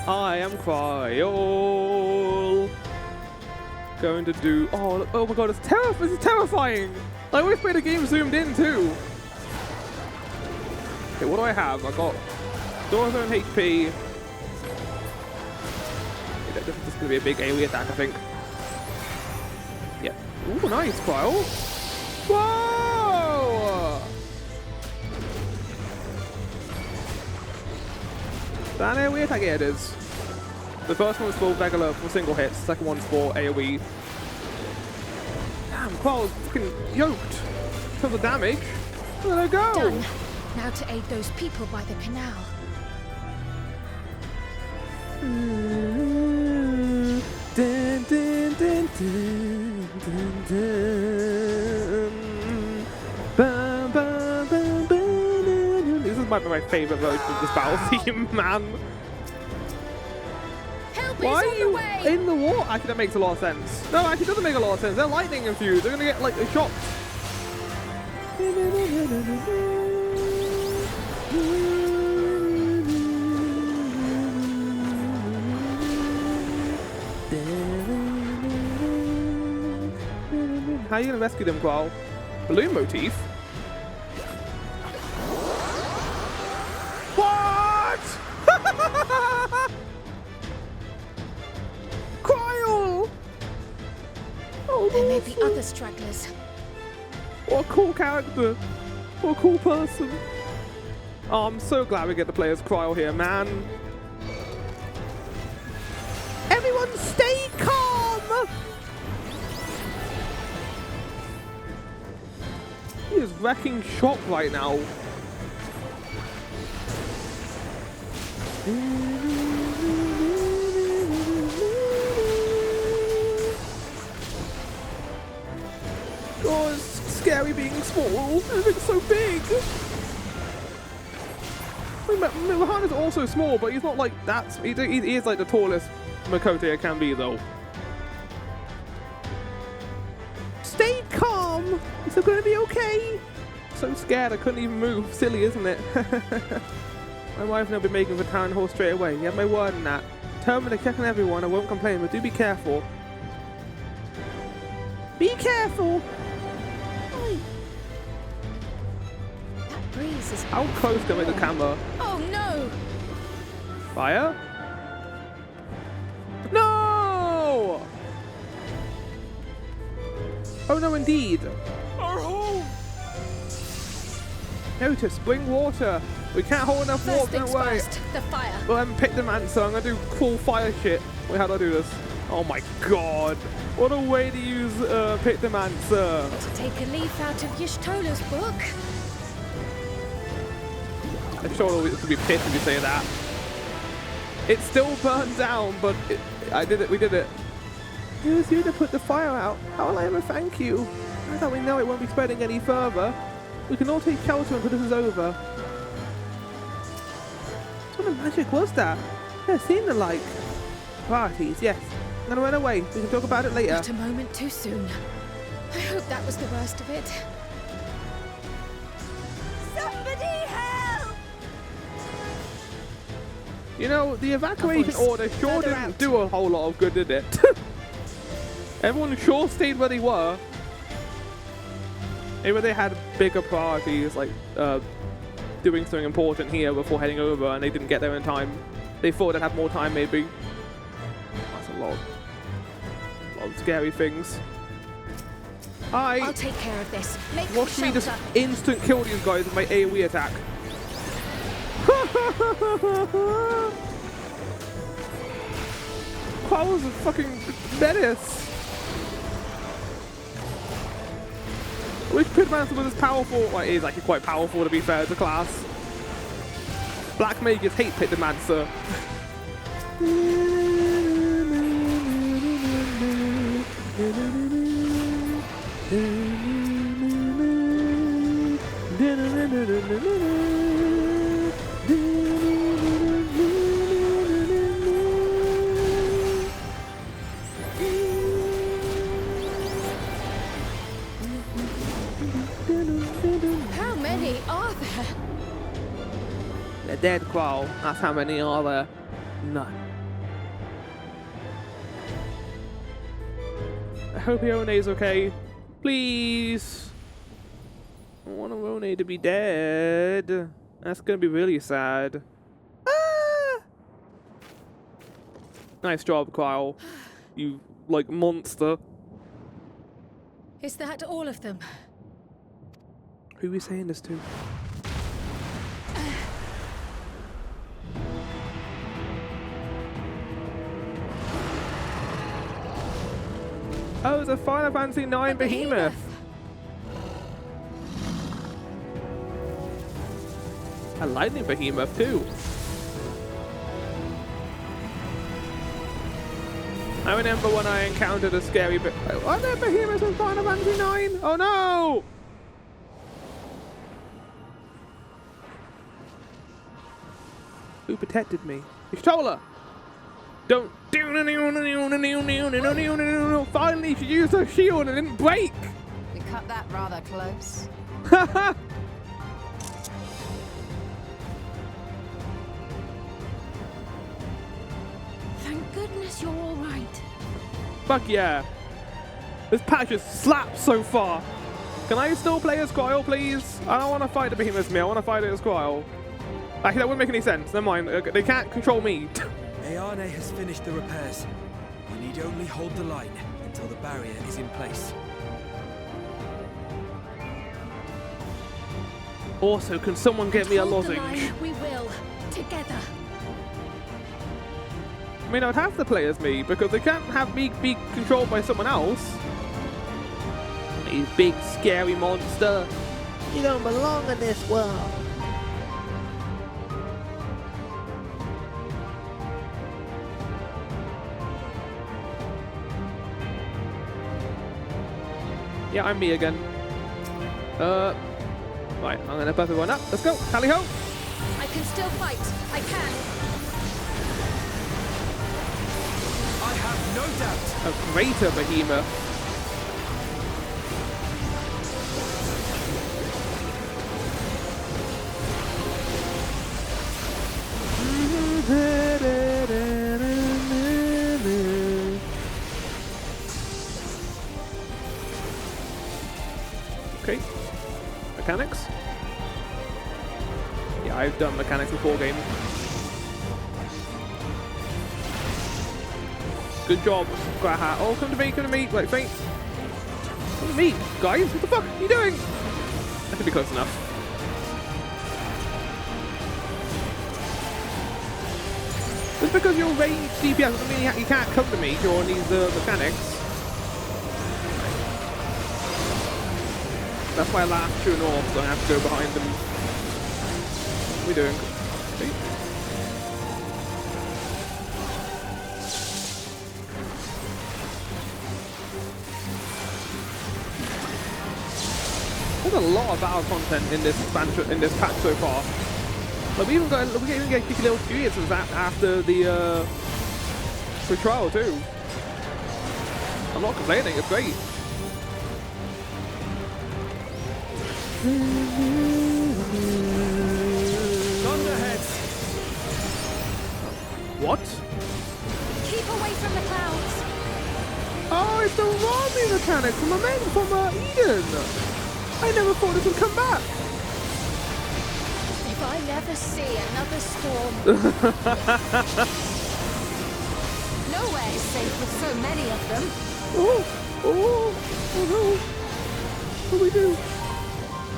I am Cryle. Going to do. Oh my god! This is terrifying. I always play the game zoomed in too. Okay, what do I have? I got Door's own HP. This is going to be a big AoE attack, I think. Yep. Ooh, nice, Cryle. Whoa! That AoE attack, yeah, it is. The first one was for regular, for single hits. The second one's for AoE. Damn, Cryle's fucking yoked in terms of damage. Where did I go? Done. Now to aid those people by the canal. Dun, dun, dun, dun, dun, dun. Bum, bum, bum, bum. This might be my favourite version of this battle theme, man. Help Why is are on you the way. in the water? Actually, that makes a lot of sense. No, actually, it doesn't make a lot of sense. They're lightning infused. They're gonna get like shocked. How are you gonna rescue them, Cryle? Balloon motif? What? Cryle! Oh, There may be other stragglers. what a cool character. What a cool person. Oh, I'm so glad we get to play as Cryle here, man. Everyone stay calm! He is wrecking shop right now. Oh, it's scary being small. Everything's so big. I mean, Mahan is also small, but he's not like that. He is like the tallest Makote can be, though. Stay calm. It's going to be okay. So scared I couldn't even move. Silly, isn't it? My wife and I will be making for town hall straight away. You have my word on that. Determined to check on everyone. I won't complain, but do be careful. Be careful! That breeze is... How close to the camera? Oh no! Fire? No! Oh no, indeed. Our home! Notice, spring water. We can't hold enough First water things away. first, the fire. Well, I haven't picked the answer. I'm gonna do cool fire shit. Wait, how do I do this? Oh my god. What a way to use pick the answer. To take a leaf out of Y'shtola's book. I'm sure it'll be pissed if you say that. It still burned down, but I did it. We did it. It was you to put the fire out. How will I ever thank you? Now that we know it won't be spreading any further, we can all take shelter until this is over. What sort of magic was that? Yeah, seemed the like. Parties, yes. I'm gonna run away. We can talk about it later. Not a moment too soon. I hope that was the worst of it. Somebody help! You know, the evacuation order sure didn't do a whole lot of good, did it? Everyone sure stayed where they were. Maybe they had bigger priorities, like doing something important here before heading over, and they didn't get there in time. They thought they'd have more time, maybe. That's a lot of scary things. I'll take care of this. Make Watch me just instant kill these guys with my AoE attack. Quall's a fucking menace. I wish Pitmancer was as powerful. Well, it is actually quite powerful to be fair to class. Black mages hate Pitmancer. How many are there? They're dead, Quall. That's how many are there. None. I hope Ione's okay. Please. I want Ione to be dead. That's gonna be really sad. Ah! Nice job, Quall. You, like, monster. Is that all of them? Who are we saying this to? Oh, it's a Final Fantasy IX behemoth. A lightning behemoth too. I remember when I encountered a scary bit. Are there behemoths in Final Fantasy IX? Oh no! Who protected me? Y'shtola! Don't. Finally, she used her shield and it didn't break! We cut that rather close. Thank goodness you're all right. Fuck yeah. This patch is slapped so far. Can I still play as Quail, please? I don't want to fight the behemoth with me. I want to fight it as Quail. Actually, that wouldn't make any sense. Never mind. They can't control me. Ayane has finished the repairs. We need only hold the line until the barrier is in place. Also, can someone get me a Hold the lozenge? line, we will. Together. I mean, I'd have to play as me, because they can't have me be controlled by someone else. You big, scary monster. You don't belong in this world. Yeah, I'm me again. Right, I'm gonna buff everyone up. Let's go. Tally ho! I can still fight. I can. I have no doubt. A greater behemoth. Okay. Mechanics. Yeah, I've done mechanics before game. Good job, Graha. Oh, come to me, come to me. Wait, wait. Come to me, guys. What the fuck are you doing? That could be close enough. Just because you're range DPS doesn't mean you can't come to me during these mechanics. That's my last true north, so I have to go behind them. What are we doing? See? There's a lot of battle content in this expansion, in this patch so far. Like we even get a little experiences after the trial too. I'm not complaining. It's great. Thunderheads. What? Keep away from the clouds. Oh, it's the Rami mechanic from Eden. I never thought this would come back. If I never see another storm. Nowhere is safe with so many of them. Oh no. What do we do?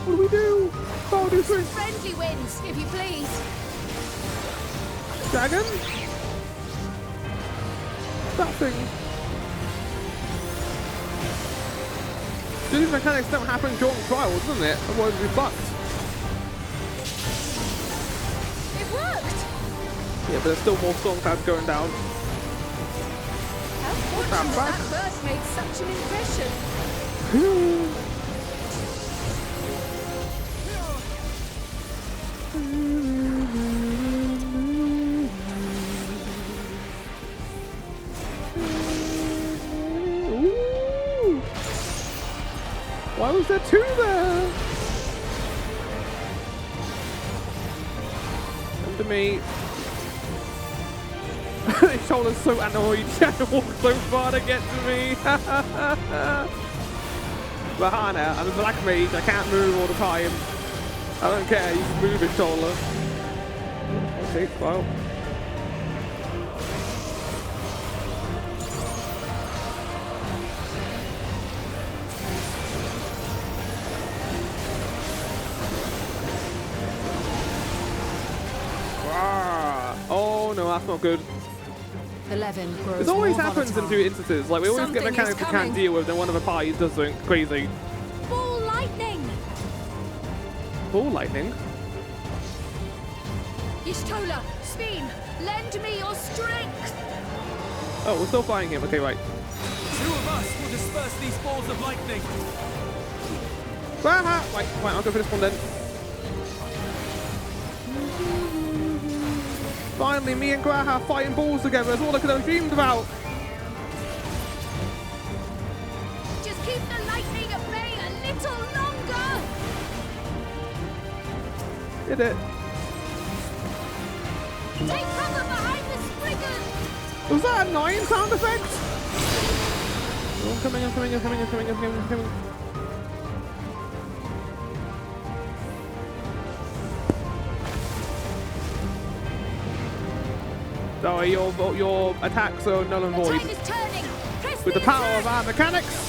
What do we do? Oh, do Some friendly winds, if you please. Dragon? That thing. These mechanics don't happen during trials, doesn't it? Otherwise we'd be fucked. It worked! Yeah, but there's still more storm clouds going down. How fortunate that burst made such an impression. Why was there two there? Come to me. His shoulder's so annoyed. He had to walk so far to get to me. Bahana, I'm a black mage. I can't move all the time. I don't care. You can move his shoulder. Okay, well. Oh no, that's not good. 11 grows This always more happens in volatile. 2 instances. Like we always Something get mechanics is we can't coming. deal with, then one of the parties does something crazy. Ball lightning! Ball lightning? Y'shtola, Speen, lend me your strength! Oh, we're still fighting him. Okay, right. 2 of us will disperse these balls of lightning. Right, I'll go for this one then. Finally, me and Graha fighting balls together. That's all I could have dreamed about. Just keep the lightning at bay a little longer! Did it? Take cover behind the Spriggan! Was that a 9 sound effect? Oh, I'm coming. So your attacks are null and void. Time is turning! Press With the power of our mechanics.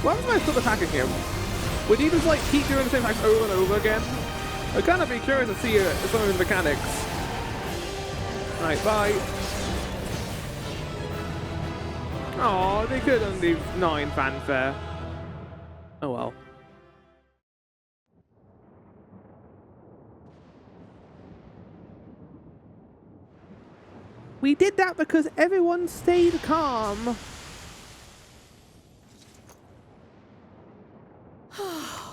Why am I still attacking him? Would he just like keep doing the same attacks over and over again? I'd kind of be curious to see some of his mechanics. Right, bye. Oh, they couldn't leave 9 fanfare. Oh well. We did that because everyone stayed calm.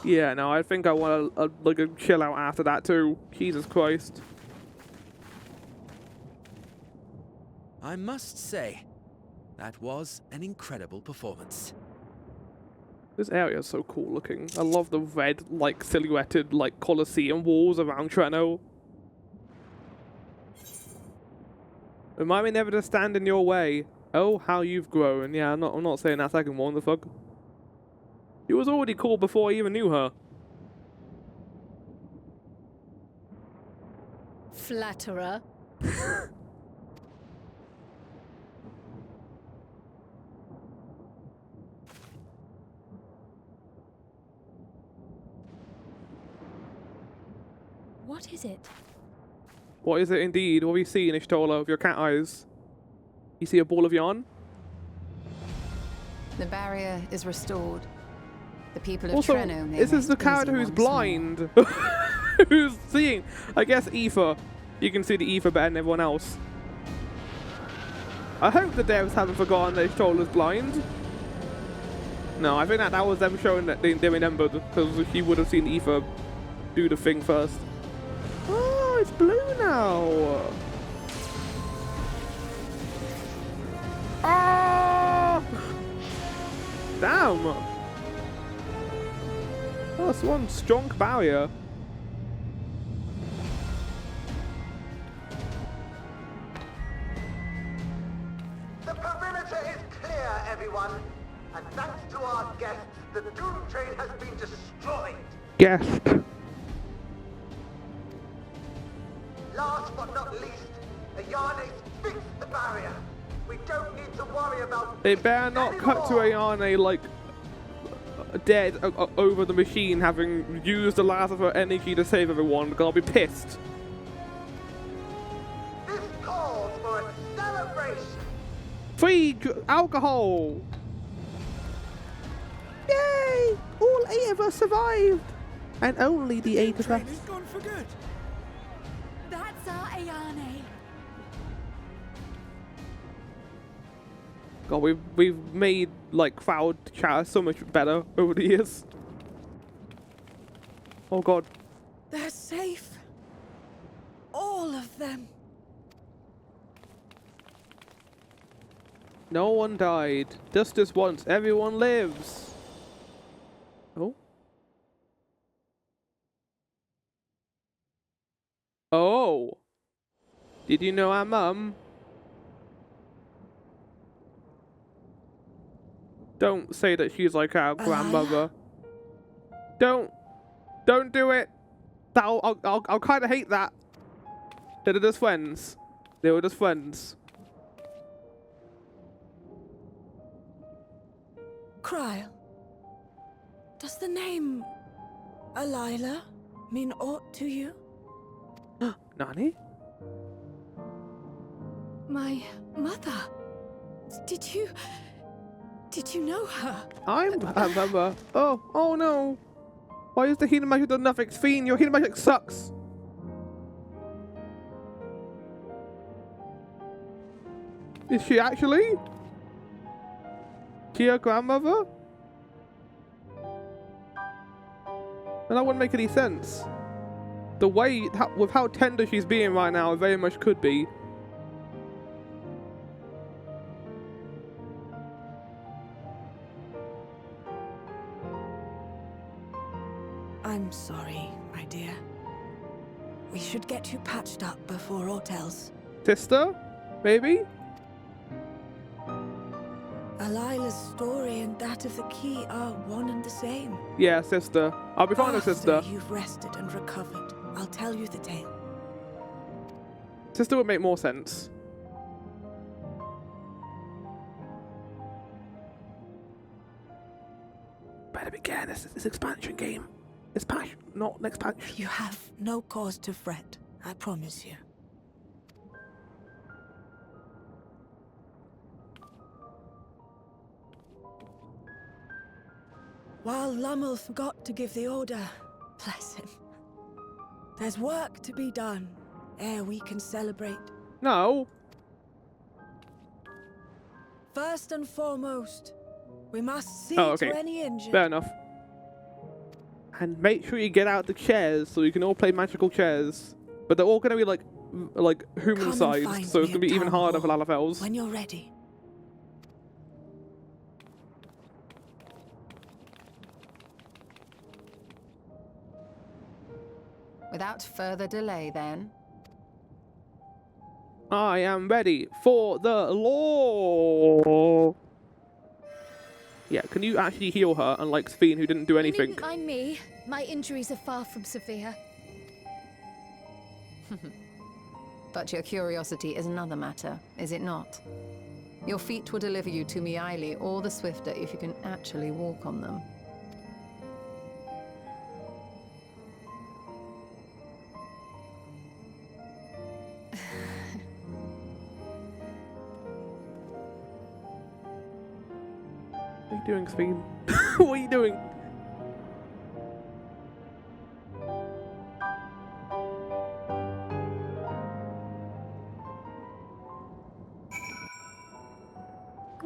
Yeah, no, I think I want to like a chill out after that too. Jesus Christ. I must say, that was an incredible performance. This area is so cool looking. I love the red, like, silhouetted, like, Colosseum walls around Treno. Remind me never to stand in your way. Oh, how you've grown. Yeah, I'm not saying that second one, the fuck. She was already cool before I even knew her. Flatterer. What is it? What is it indeed? What have you seen, Ishtola, with your cat eyes? You see a ball of yarn? The barrier is restored. The people of Also, Treno may this is the rest character easy who's once more. blind. Who's seeing. I guess Aoife. You can see the Aoife better than everyone else. I hope the devs haven't forgotten that Ishtola's blind. No, I think that was them showing that they remembered, because he would have seen Aoife do the thing first. Oh, it's blue now. Ah! Damn. Oh, that's one strong barrier. The perimeter is clear, everyone. And thanks to our guests, the Doom Train has been destroyed. Guest. Last but not least, Ayane's fixed the barrier. We don't need to worry about They better not cut to Ayane like dead over the machine, having used the last of her energy to save everyone, because I'll be pissed. This calls for a celebration. Free alcohol! Yay! All 8 of us survived! And only the 8 of us. Train is gone for good. That's our Ayane. God, we've made like crowd chatter so much better over the years. Oh God. They're safe. All of them. No one died. Just this once. Everyone lives. Oh. Oh. Did you know our mum? Don't say that she's like our grandmother. Don't do it. I'll kind of hate that. They were just friends. They were just friends. Kryl, does the name Alila mean aught to you? Nani? My mother. Did you know her? I remember. Oh no. Why is the healing magic done nothing? Fiend, your healing magic sucks. Is she actually? She your grandmother? And that wouldn't make any sense. The way, with how tender she's being right now, it very much could be. I'm sorry, my dear. We should get you patched up before aught else. Sister? Maybe? Alila's story and that of the key are one and the same. Yeah, sister. I'll be fine with sister. After you've rested and recovered, I'll tell you the tale. Sister would make more sense. Better be careful, this is expansion game. It's patch, not next patch. You have no cause to fret, I promise you. While Lummel forgot to give the order, bless him, there's work to be done ere we can celebrate. No. First and foremost, we must see Oh, okay. to any injured. Fair enough. And make sure you get out the chairs so you can all play magical chairs. But they're all going to be like human-sized, so it's going to be even harder for Lalafels. When you're ready. Without further delay, then. I am ready for the law. Yeah, can you actually heal her, unlike Sphene, who didn't do You anything? needn't mind me. My injuries are far from severe. But your curiosity is another matter, is it not? Your feet will deliver you to Miaili all the swifter if you can actually walk on them. What are you doing, Sphene? What are you doing?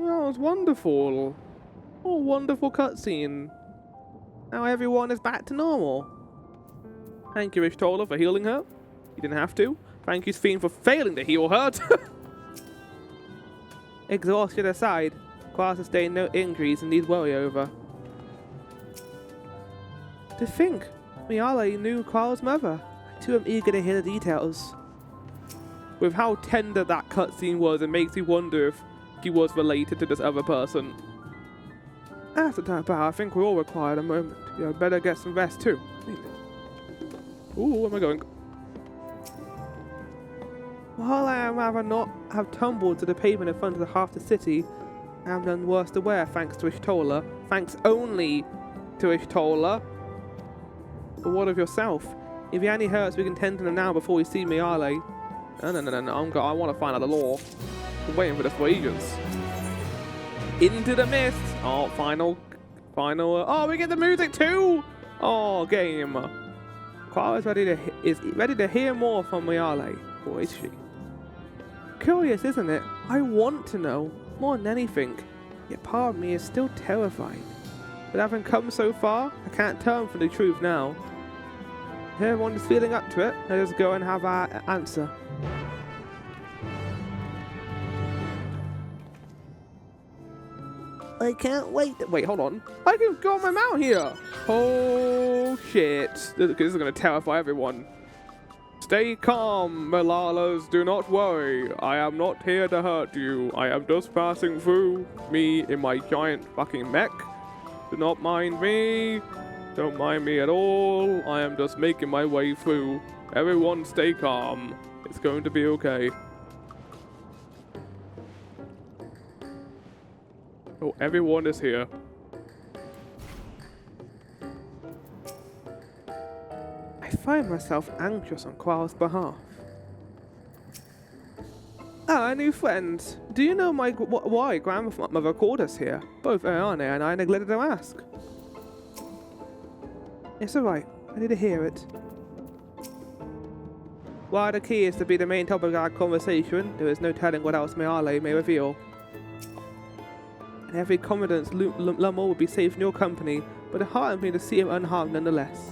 Oh, it was wonderful. Oh, wonderful cutscene. Now everyone is back to normal. Thank you, Ishtola, for healing her. You didn't have to. Thank you, Sphene, for failing to heal her. Exhaustion aside, Qual sustained no injuries and needs worry over. To think, Miaili knew Qual's mother. I too am eager to hear the details. With how tender that cutscene was, it makes you wonder if he was related to this other person. After that, I think we all required a moment. You better get some rest too. Ooh, where am I going? While I am rather not have tumbled to the pavement in front of half the city, I am none worse aware thanks to Ishtola. Thanks only to Ishtola. But what of yourself? If you any hurts, we can tend to them now before we see Miaili. No. I want to find out the law. I'm waiting for this for ages. Into the mist. Oh, final. Oh, we get the music too. Oh, game. Qual is ready to hear more from Miaili. Or is she? Curious, isn't it? I want to know more than anything. Yet part of me is still terrified. But having come so far, I can't turn from the truth now. If everyone is feeling up to it, let us go and have our answer. I can't wait. Wait, hold on. I can go on my mount here. Oh, shit. This is going to terrify everyone. Stay calm, Malalas. Do not worry. I am not here to hurt you. I am just passing through. Me in my giant fucking mech. Do not mind me. Don't mind me at all. I am just making my way through. Everyone stay calm. It's going to be okay. Oh, everyone is here. I find myself anxious on Qual's behalf. Ah, a new friend. Do you know why grandmother called us here? Both Ayane and I neglected to ask. It's alright. I need to hear it. While the key is to be the main topic of our conversation, there is no telling what else Miaili may reveal. In every confidence, Lumor would be safe in your company, but it heartens me to see him unharmed nonetheless.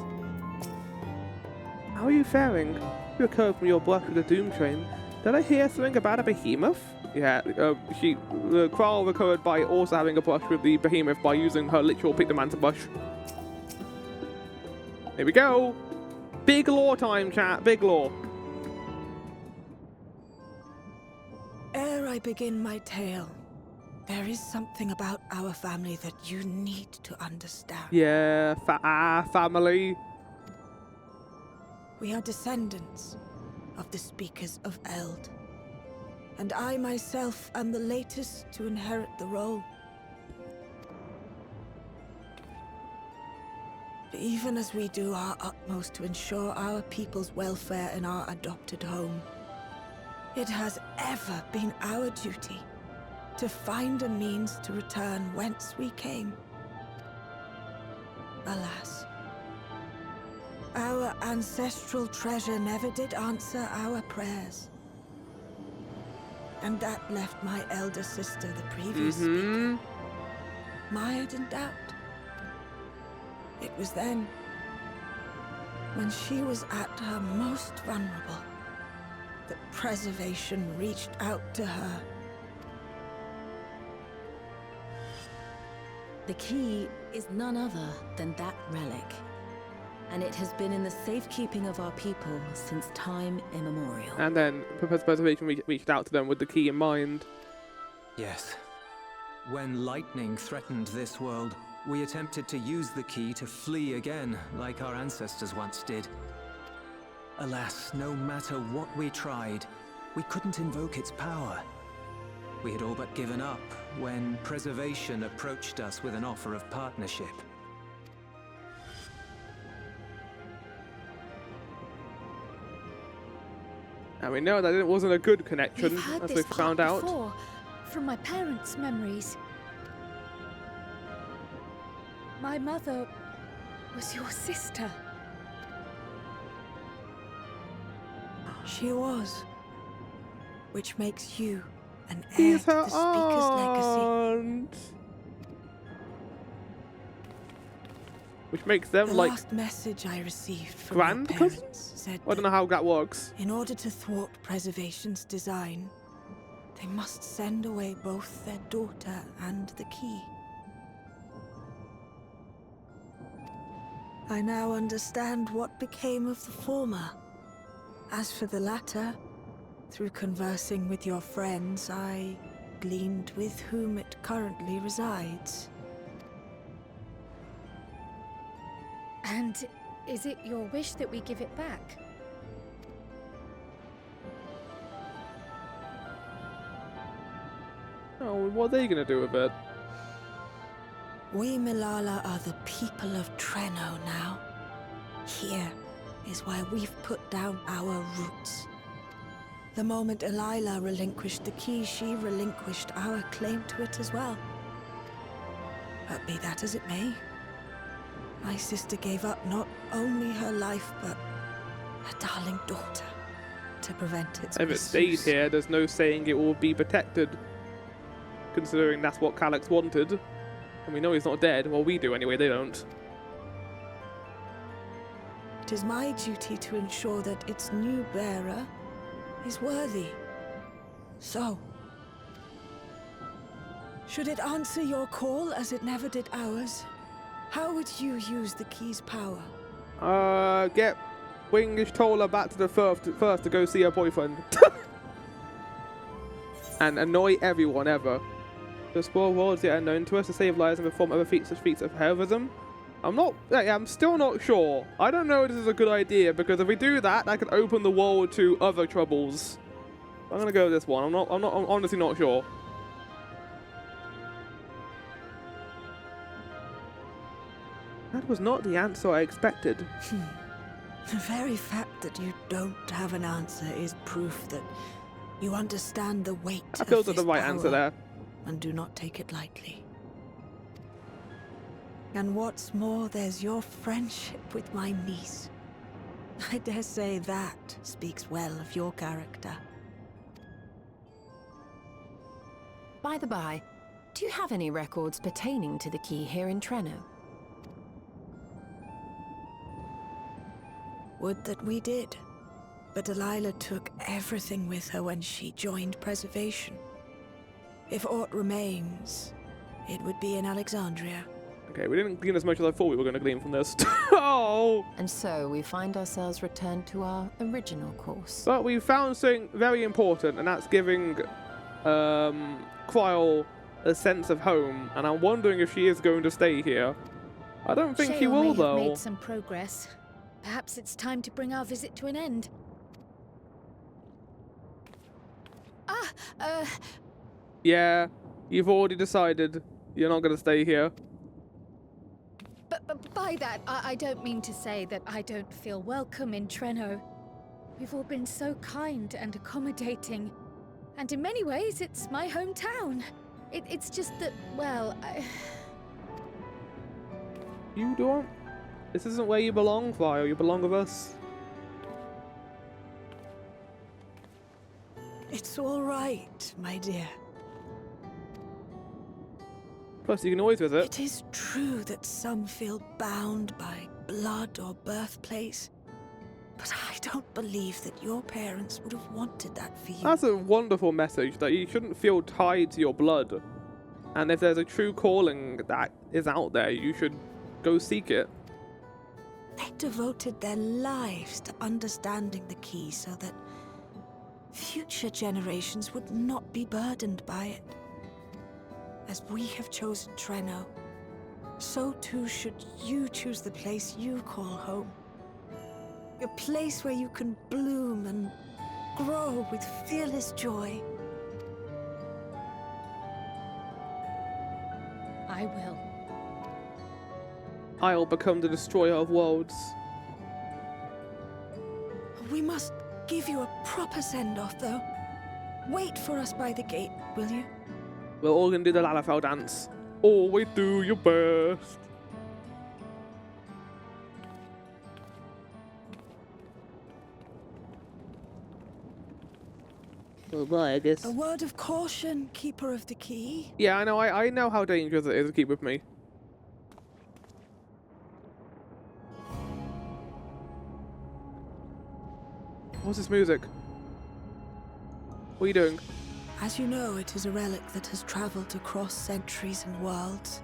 How are you faring? You recovered from your brush with the Doom Train. Did I hear something about a behemoth? Yeah, Qual recovered by also having a brush with the behemoth by using her literal pick the mantis brush. Here we go! Big lore time, chat, big lore. Ere I begin my tale, there is something about our family that you need to understand. Yeah, family. We are descendants of the Speakers of Eld, and I myself am the latest to inherit the role. Even as we do our utmost to ensure our people's welfare in our adopted home, it has ever been our duty to find a means to return whence we came. Alas, our ancestral treasure never did answer our prayers. And that left my elder sister, the previous speaker, mired in doubt. It was then, when she was at her most vulnerable, that preservation reached out to her. The key is none other than that relic, and it has been in the safekeeping of our people since time immemorial. And then preservation reached out to them with the key in mind. Yes. When lightning threatened this world, we attempted to use the key to flee again, like our ancestors once did. Alas, no matter what we tried, we couldn't invoke its power. We had all but given up when preservation approached us with an offer of partnership. And we know that it wasn't a good connection, We've heard as this we found out. before, from my parents' memories. My mother was your sister. She was. Which makes you an heir to the Speaker's legacy. Which makes them the like last message I received from grand my parents cousins? said I don't know how that works. in order to thwart preservation's design, they must send away both their daughter and the key. I now understand what became of the former. As for the latter, through conversing with your friends, I gleaned with whom it currently resides. And is it your wish that we give it back? Oh, what are they going to do with it? We Milala are the people of Treno now. Here is where we've put down our roots. The moment Elila relinquished the key, she relinquished our claim to it as well. But be that as it may, my sister gave up not only her life, but her darling daughter, to prevent its If it stayed here, there's no saying it will be protected. Considering that's what Calix wanted. And we know he's not dead. Well, we do anyway, they don't. It is my duty to ensure that its new bearer is worthy. So, should it answer your call as it never did ours, how would you use the key's power? Get Wingish Tola back to the first to go see her boyfriend. And annoy everyone ever. To explore worlds yet unknown to us, to save lives and perform other feats of heroism. I'm still not sure. I don't know if this is a good idea, because if we do that, that could open the world to other troubles. I'm gonna go with this one. I'm honestly not sure. That was not the answer I expected. The very fact that you don't have an answer is proof that you understand the weight That feels of like this the right power answer there. and do not take it lightly. And what's more, there's your friendship with my niece. I dare say that speaks well of your character. By the by, do you have any records pertaining to the key here in Treno? Would that we did. But Delilah took everything with her when she joined Preservation. If aught remains, it would be in Alexandria. Okay, we didn't glean as much as I thought we were going to glean from this. Oh! And so we find ourselves returned to our original course. But we found something very important, and that's giving Kryl a sense of home. And I'm wondering if she is going to stay here. I don't think she Shale will, may have though. made some progress. Perhaps it's time to bring our visit to an end. Yeah, you've already decided you're not going to stay here. But by that, I don't mean to say that I don't feel welcome in Treno. We've all been so kind and accommodating. And in many ways, it's my hometown. It's just that, well, You don't? This isn't where you belong, Kryl. You belong with us. It's all right, my dear. Plus, you can always visit. It is true that some feel bound by blood or birthplace, but I don't believe that your parents would have wanted that for you. That's a wonderful message, that you shouldn't feel tied to your blood. And if there's a true calling that is out there, you should go seek it. They devoted their lives to understanding the key so that future generations would not be burdened by it. As we have chosen Treno, so too should you choose the place you call home. A place where you can bloom and grow with fearless joy. I will. I'll become the destroyer of worlds. We must give you a proper send-off, though. Wait for us by the gate, will you? We're all gonna do the Lalafell dance. Always do your best. Oh boy, I guess. A word of caution, keeper of the key. Yeah, I know. I know how dangerous it is to keep with me. What's this music? What are you doing? As you know, it is a relic that has traveled across centuries and worlds,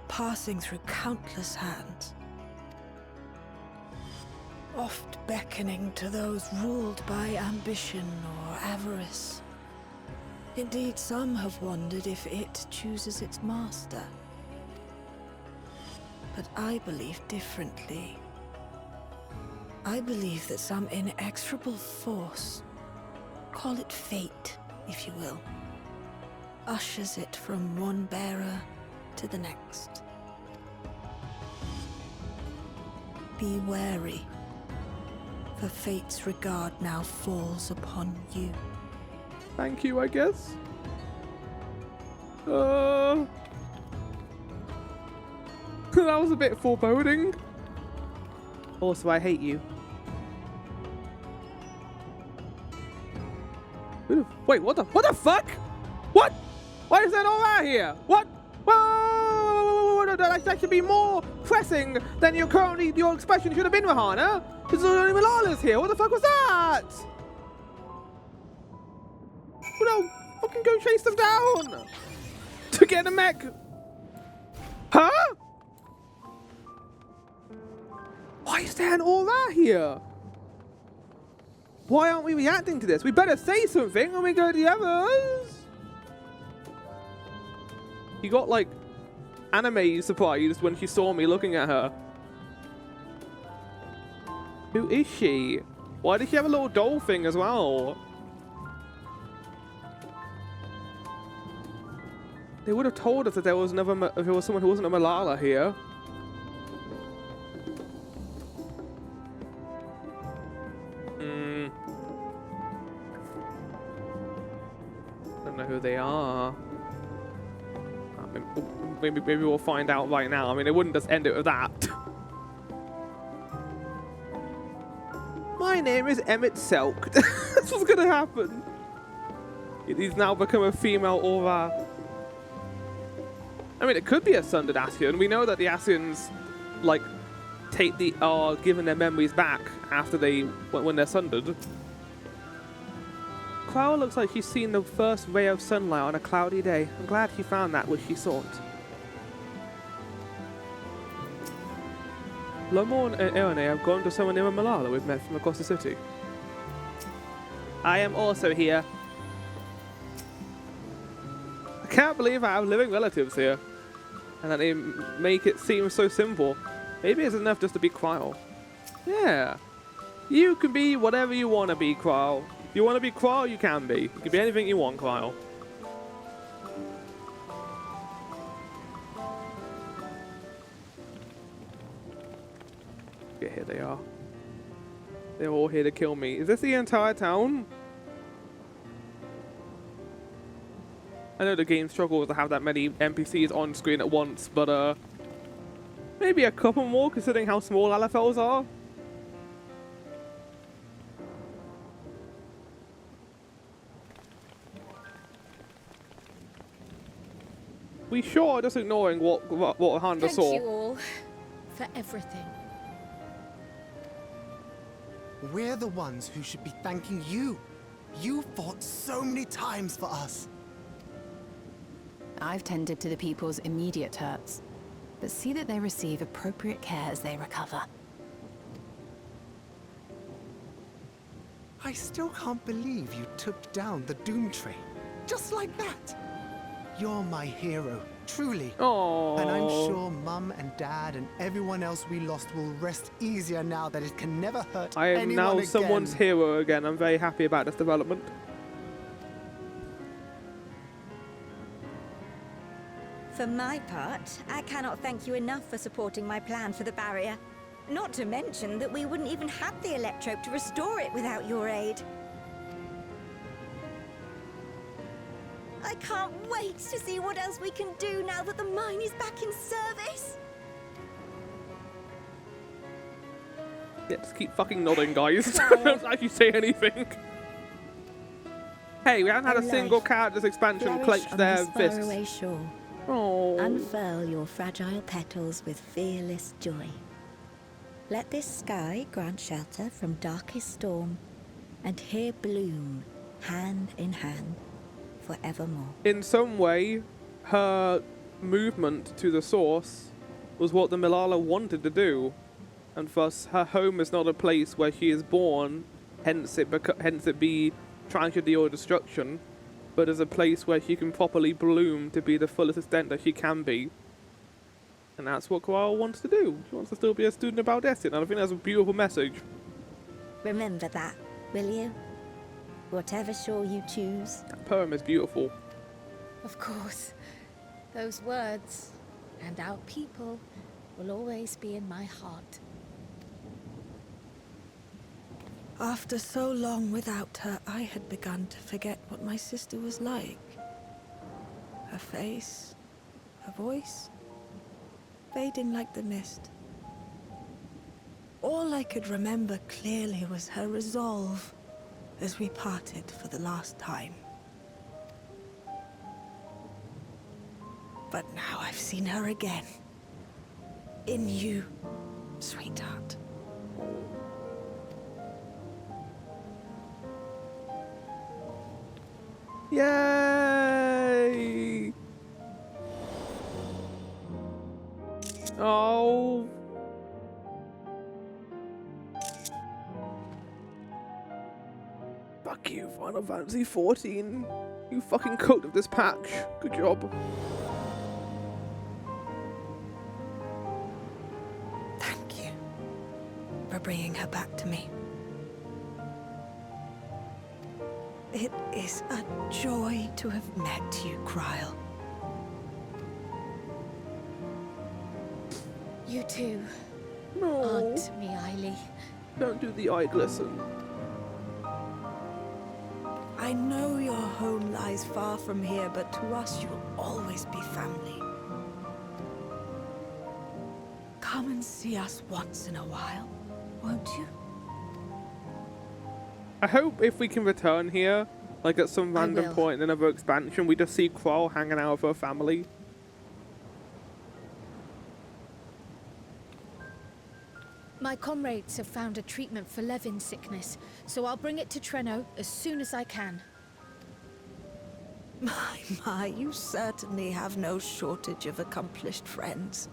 passing through countless hands, oft beckoning to those ruled by ambition or avarice. Indeed, some have wondered if it chooses its master. But I believe differently. I believe that some inexorable force, call it fate, if you will, ushers it from one bearer to the next. Be wary, for fate's regard now falls upon you. Thank you, I guess. That was a bit foreboding. Also, I hate you. Wait, what the fuck? What? Why is that all out here? What? Whoa! That should be more pressing than your expression should have been, Rahana. There's only Malala's here. What the fuck was that? No, fucking go chase them down to get a mech. Huh? Why is there an aura here? Why aren't we reacting to this? We better say something when we go to the others. He got like anime surprised when she saw me looking at her. Who is she? Why does she have a little doll thing as well? They would have told us that there was someone who wasn't a Malala here. Don't know who they are. Maybe we'll find out right now. I mean, they wouldn't just end it with that. My name is Emmett Selk. That's what's gonna happen. He's now become a female aura. I mean, it could be a sundered Ascian. We know that the Ascians, like, are given their memories back after when they're sundered. Cloud looks like she's seen the first ray of sunlight on a cloudy day. I'm glad she found that which she sought. Lomor and Eone have gone to someone near Malala we've met from across the city. I am also here. I can't believe I have living relatives here. And that they make it seem so simple. Maybe it's enough just to be Kryl. Yeah. You can be whatever you want to be, Kryl. If you want to be Kryl, you can be. You can be anything you want, Kryl. Yeah, here they are. They're all here to kill me. Is this the entire town? I know the game struggles to have that many NPCs on screen at once, but maybe a couple more considering how small Lalafels are. We sure are just ignoring what Handa saw. Thank you all for everything. We're the ones who should be thanking you. You fought so many times for us. I've tended to the people's immediate hurts, but see that they receive appropriate care as they recover. I still can't believe you took down the Doom Train. Just like that. You're my hero, truly. Aww. And I'm sure Mum and Dad and everyone else we lost will rest easier now that it can never hurt I am anyone now again. someone's hero again. I'm very happy about this development. For my part, I cannot thank you enough for supporting my plan for the barrier. Not to mention that we wouldn't even have the electrope to restore it without your aid. I can't wait to see what else we can do now that the mine is back in service. Yeah, just keep fucking nodding, guys. Don't actually say anything. Hey, we haven't had a single character's expansion clench their fists. Faraway shore. Oh. Unfurl your fragile petals with fearless joy. Let this sky grant shelter from darkest storm, and here bloom, hand in hand, forevermore. In some way, her movement to the source was what the Milala wanted to do, and thus her home is not a place where she is born, hence it be tragedy or destruction, but as a place where she can properly bloom to be the fullest extent that she can be. And that's what Koala wants to do. She wants to still be a student about Destiny, and I think that's a beautiful message. Remember that, will you? Whatever shore you choose. That poem is beautiful. Of course. Those words and our people will always be in my heart. After so long without her, I had begun to forget what my sister was like. Her face, her voice, fading like the mist. All I could remember clearly was her resolve as we parted for the last time. But now I've seen her again. In you, sweetheart. Yay! Oh. Fuck you, Final Fantasy 14. You fucking cooked with this patch. Good job. Thank you for bringing her back to me. It is a joy to have met you, Kryle. You too. No. Aunt Miaili. Don't do the eye glisten. I know your home lies far from here, but to us you'll always be family. Come and see us once in a while, won't you? I hope if we can return here, like at some random point in another expansion, we just see Kroll hanging out with her family. My comrades have found a treatment for Levin sickness, so I'll bring it to Treno as soon as I can. My, you certainly have no shortage of accomplished friends.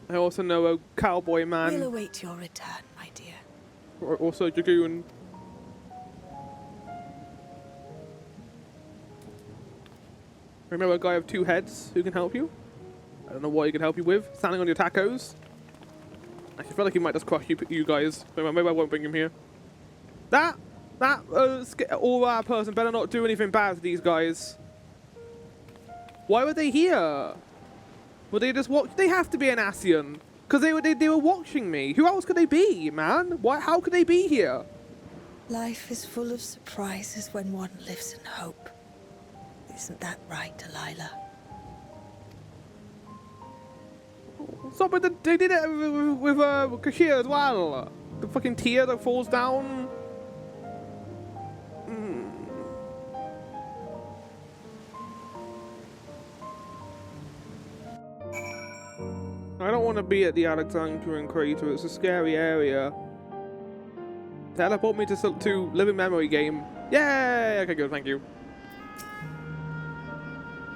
I also know a cowboy man. We'll await your return, my dear. Also Dragoon. Remember a guy with two heads who can help you? I don't know what he can help you with. Standing on your tacos. I feel like he might just crush you guys. Maybe I won't bring him here. That all-out person better not do anything bad to these guys. Why were they here? Were they just watch? They have to be an Ascian. Because they were watching me. Who else could they be, man? Why? How could they be here? Life is full of surprises when one lives in hope. Isn't that right, Delilah? Stop it! They did it with Kashir as well. The fucking tear that falls down. I don't want to be at the Alexandrian crater. It's a scary area. Teleport me to Living Memory game. Yay! Okay, good. Thank you.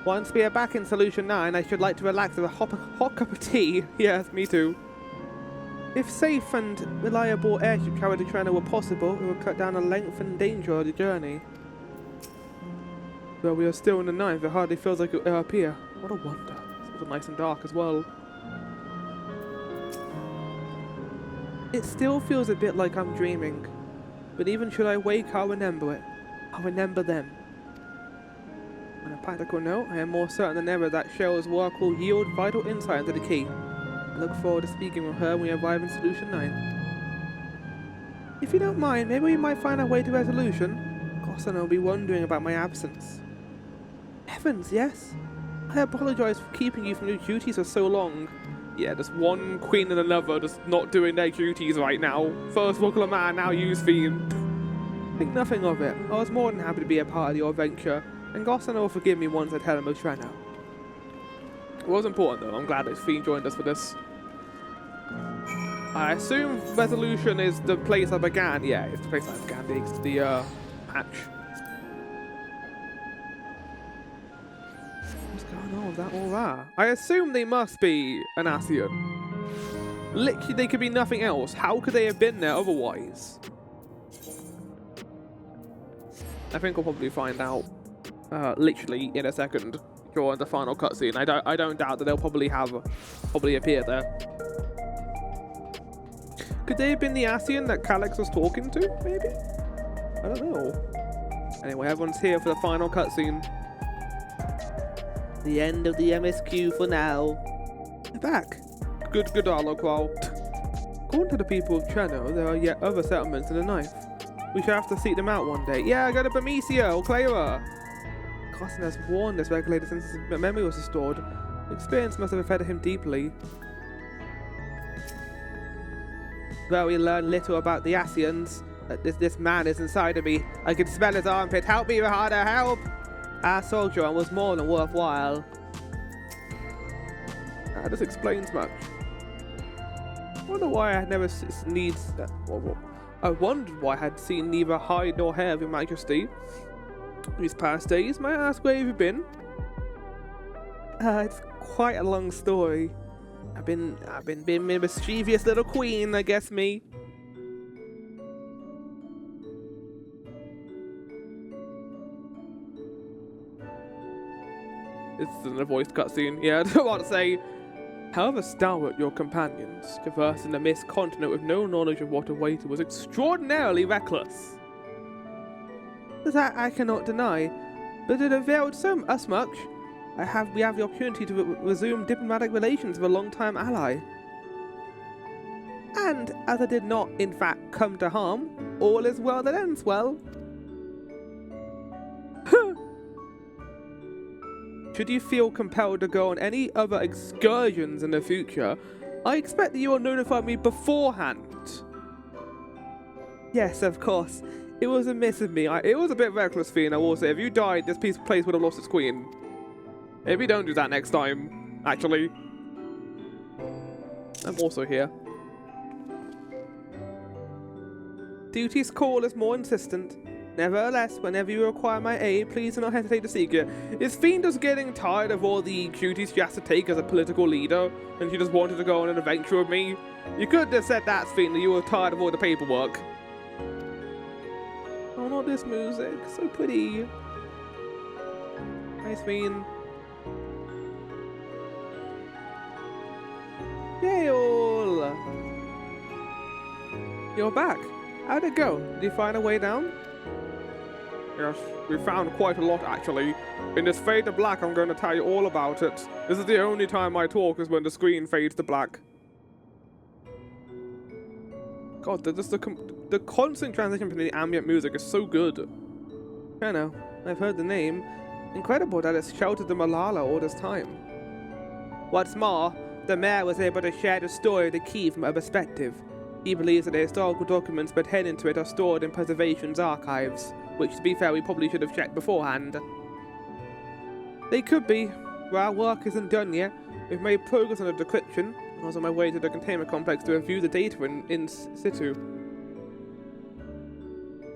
Once we are back in Solution 9, I should like to relax with a hot cup of tea. Yes, me too. If safe and reliable airship travel to China were possible, it would cut down the length and danger of the journey. Though we are still in the night, it hardly feels like it up here. What a wonder. It's also nice and dark as well. It still feels a bit like I'm dreaming. But even should I wake, I'll remember it. I'll remember them. On a practical note, I am more certain than ever that Cheryl's work will yield vital insight into the key. I look forward to speaking with her when we arrive in Solution 9. If you don't mind, maybe we might find our way to resolution. Gossan will be wondering about my absence. Heavens, yes? I apologize for keeping you from your duties for so long. Yeah, just one queen and another just not doing their duties right now. First local man, now use fiend. Think nothing of it. I was more than happy to be a part of your adventure, and Gossan will forgive me once I tell him of Treno. It was important though. I'm glad that Fiend joined us for this. I assume Resolution is the place I began. Yeah, it's the place I began the match. What's going on with that all that? I assume they must be an Ascian. Literally, they could be nothing else. How could they have been there otherwise? I think we'll probably find out literally in a second during the final cutscene. I don't doubt that they'll probably appear there. Could they have been the Ascian that Calyx was talking to? Maybe. I don't know. Anyway, everyone's here for the final cutscene. The end of the MSQ for now. They're back. Good dialogue, Qual. According to the people of Treno, there are yet other settlements in the Ninth. We shall have to seek them out one day. Yeah, go to Bermesia or Clara. Gossan has warned this regulator since his memory was restored. The experience must have affected him deeply. Well, we learn little about the Ascians. This man is inside of me. I can smell his armpit. Help me, Rahada, help! Our sojourn was more than worthwhile. This explains much. I wonder why I had never I wondered why I had seen neither hide nor hair of Your Majesty. These past days, may I ask where you've been? It's quite a long story. I've been being a mischievous little queen, I guess me. This isn't a voiced cutscene. Yeah, I don't want to say. However stalwart your companions, traversing the mist continent with no knowledge of what awaited was extraordinarily reckless. That I cannot deny, but it availed us much. We have the opportunity to resume diplomatic relations with a long-time ally. And as I did not, in fact, come to harm, all is well that ends well. Should you feel compelled to go on any other excursions in the future, I expect that you will notify me beforehand. Yes, of course. It was amiss of me. It was a bit reckless, Fiend, I will say. If you died, this place would have lost its queen. Maybe don't do that next time, actually. I'm also here. Duty's call is more insistent. Nevertheless, whenever you require my aid, please do not hesitate to seek it. Is Fiend just getting tired of all the duties she has to take as a political leader, and she just wanted to go on an adventure with me? You could have said that, Fiend, that you were tired of all the paperwork. Oh, not this music. So pretty. Nice, Fiend. Yay, all! You're back. How'd it go? Did you find a way down? Yes, we found quite a lot, actually. In this fade to black, I'm going to tell you all about it. This is the only time I talk is when the screen fades to black. God, the constant transition between the ambient music is so good. I know, I've heard the name. Incredible that it's sheltered the Malala all this time. What's more, the mayor was able to share the story of the key from a perspective. He believes that the historical documents pertaining to it are stored in Preservation's archives, which, to be fair, we probably should have checked beforehand. They could be, but our work isn't done yet. We've made progress on the decryption. I was on my way to the containment complex to review the data in situ.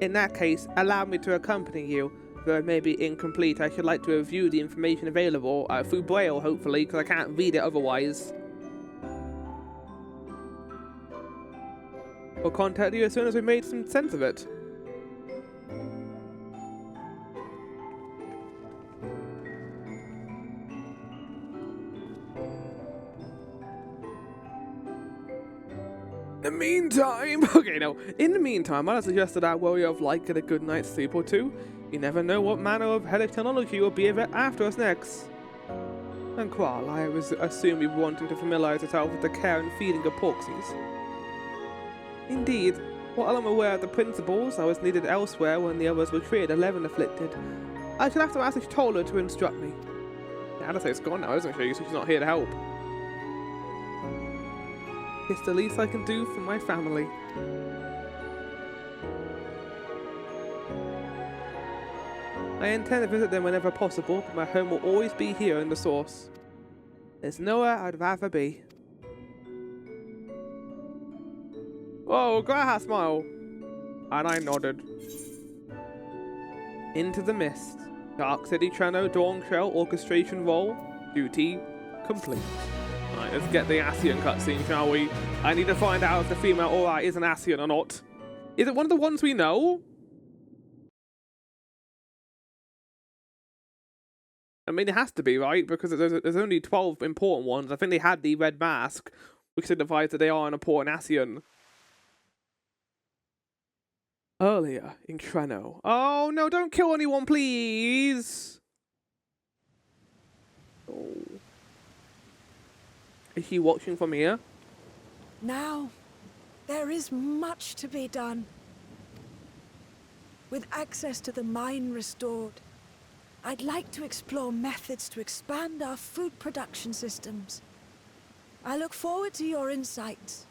In that case, allow me to accompany you. Though it may be incomplete, I should like to review the information available through Braille, hopefully, because I can't read it otherwise. We'll contact you as soon as we've made some sense of it. In the meantime, in the meantime, I'd suggest that our warrior of light get a good night's sleep or two. You never know what manner of hellish technology will be after us next. And Qual, I assume you're wanting to familiarize yourself with the care and feeding of porksies. Indeed, while I'm aware of the principles, I was needed elsewhere when the others were treated 11 afflicted. I shall have to ask Tola to instruct me. Yeah, I'd say it's gone now, isn't she? So she's not here to help. It's the least I can do for my family. I intend to visit them whenever possible, but my home will always be here in the source. There's nowhere I'd rather be. Whoa, Graha smile! And I nodded. Into the mist. Dark City Treno Dawn Shell orchestration role. Duty complete. Alright, let's get the Ascian cutscene, shall we? I need to find out if the female Aura is an Ascian or not. Is it one of the ones we know? I mean, it has to be, right? Because there's only 12 important ones. I think they had the red mask, which signifies that they are an important Ascian. Earlier in Treno. Oh, no, don't kill anyone, please! Oh. Is she watching from here? Now, there is much to be done. With access to the mine restored, I'd like to explore methods to expand our food production systems. I look forward to your insights.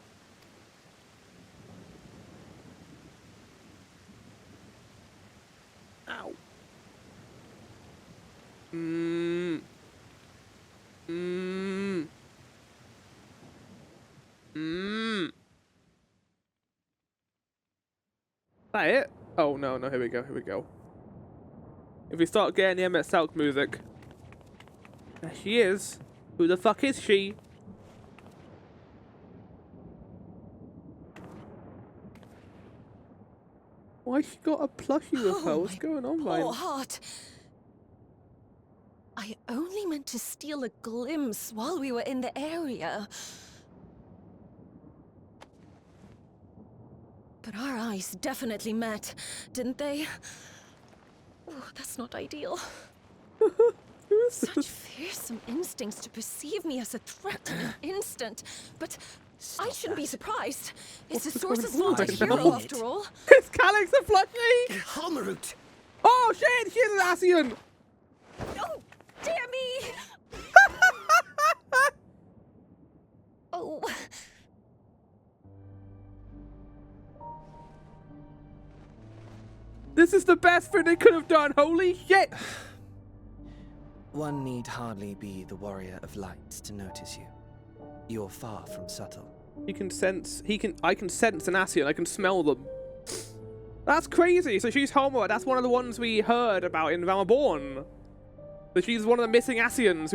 Ow. That it? Oh, no, here we go. If we start getting the Emmett Selk music. There she is. Who the fuck is she? Why she got a plushie with her? What's going on, Poor Ryan? heart. I only meant to steal a glimpse while we were in the area. But our eyes definitely met, didn't they? Oh, that's not ideal. Such fearsome instincts to perceive me as a threat in an instant. But I shouldn't be surprised. It's the source's fault, a hero after all. It's Calyx the plushie! Halmerut! Oh shit, she's an Ascian! Oh, dear me! Oh. This is the best thing they could have done, holy shit! One need hardly be the warrior of light to notice you. You're far from subtle. I can sense an Ascian, I can smell them. That's crazy, so she's Homer, that's one of the ones we heard about in Realm Reborn. So she's one of the missing Ascians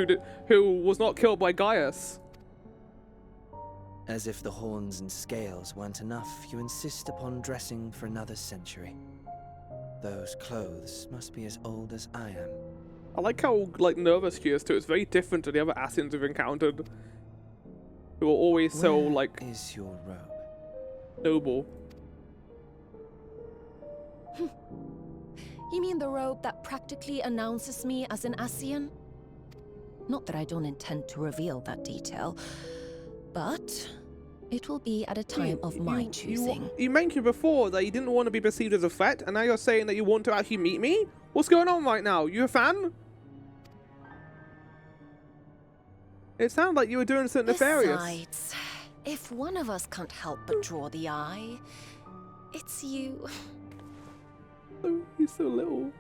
who was not killed by Gaius. As if the horns and scales weren't enough, you insist upon dressing for another century. Those clothes must be as old as I am. I like how nervous she is too. It's very different to the other Ascians we've encountered. Who are always so Where is your robe? Noble. You mean the robe that practically announces me as an Ascian? Not that I don't intend to reveal that detail, but it will be at a time of my choosing. You mentioned before that you didn't want to be perceived as a threat, and now you're saying that you want to actually meet me? What's going on right now? You a fan? It sounded like you were doing something nefarious. Besides, if one of us can't help but draw the eye, it's you. Oh, he's so little.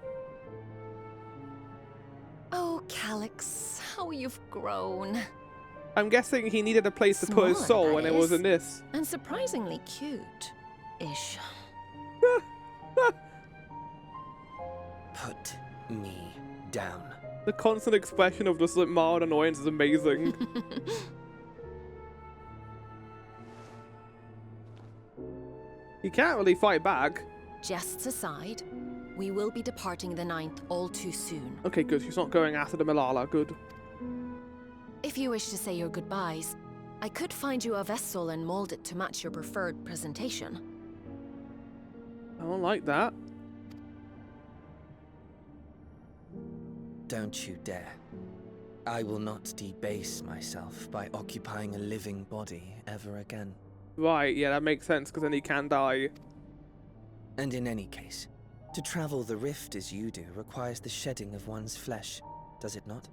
Oh, Calyx, how you've grown. I'm guessing he needed a place to put his Smaller, soul, and that it was is. in this. And surprisingly cute-ish. Put me down. The constant expression of just like mild annoyance is amazing. He can't really fight back. Jests aside, we will be departing the 9th all too soon. Okay, good. She's not going after the Malala. Good. If you wish to say your goodbyes, I could find you a vessel and mold it to match your preferred presentation. I don't like that. Don't you dare. I will not debase myself by occupying a living body ever again. Right, yeah, that makes sense, because then he can die. And in any case, to travel the rift as you do requires the shedding of one's flesh, does it not?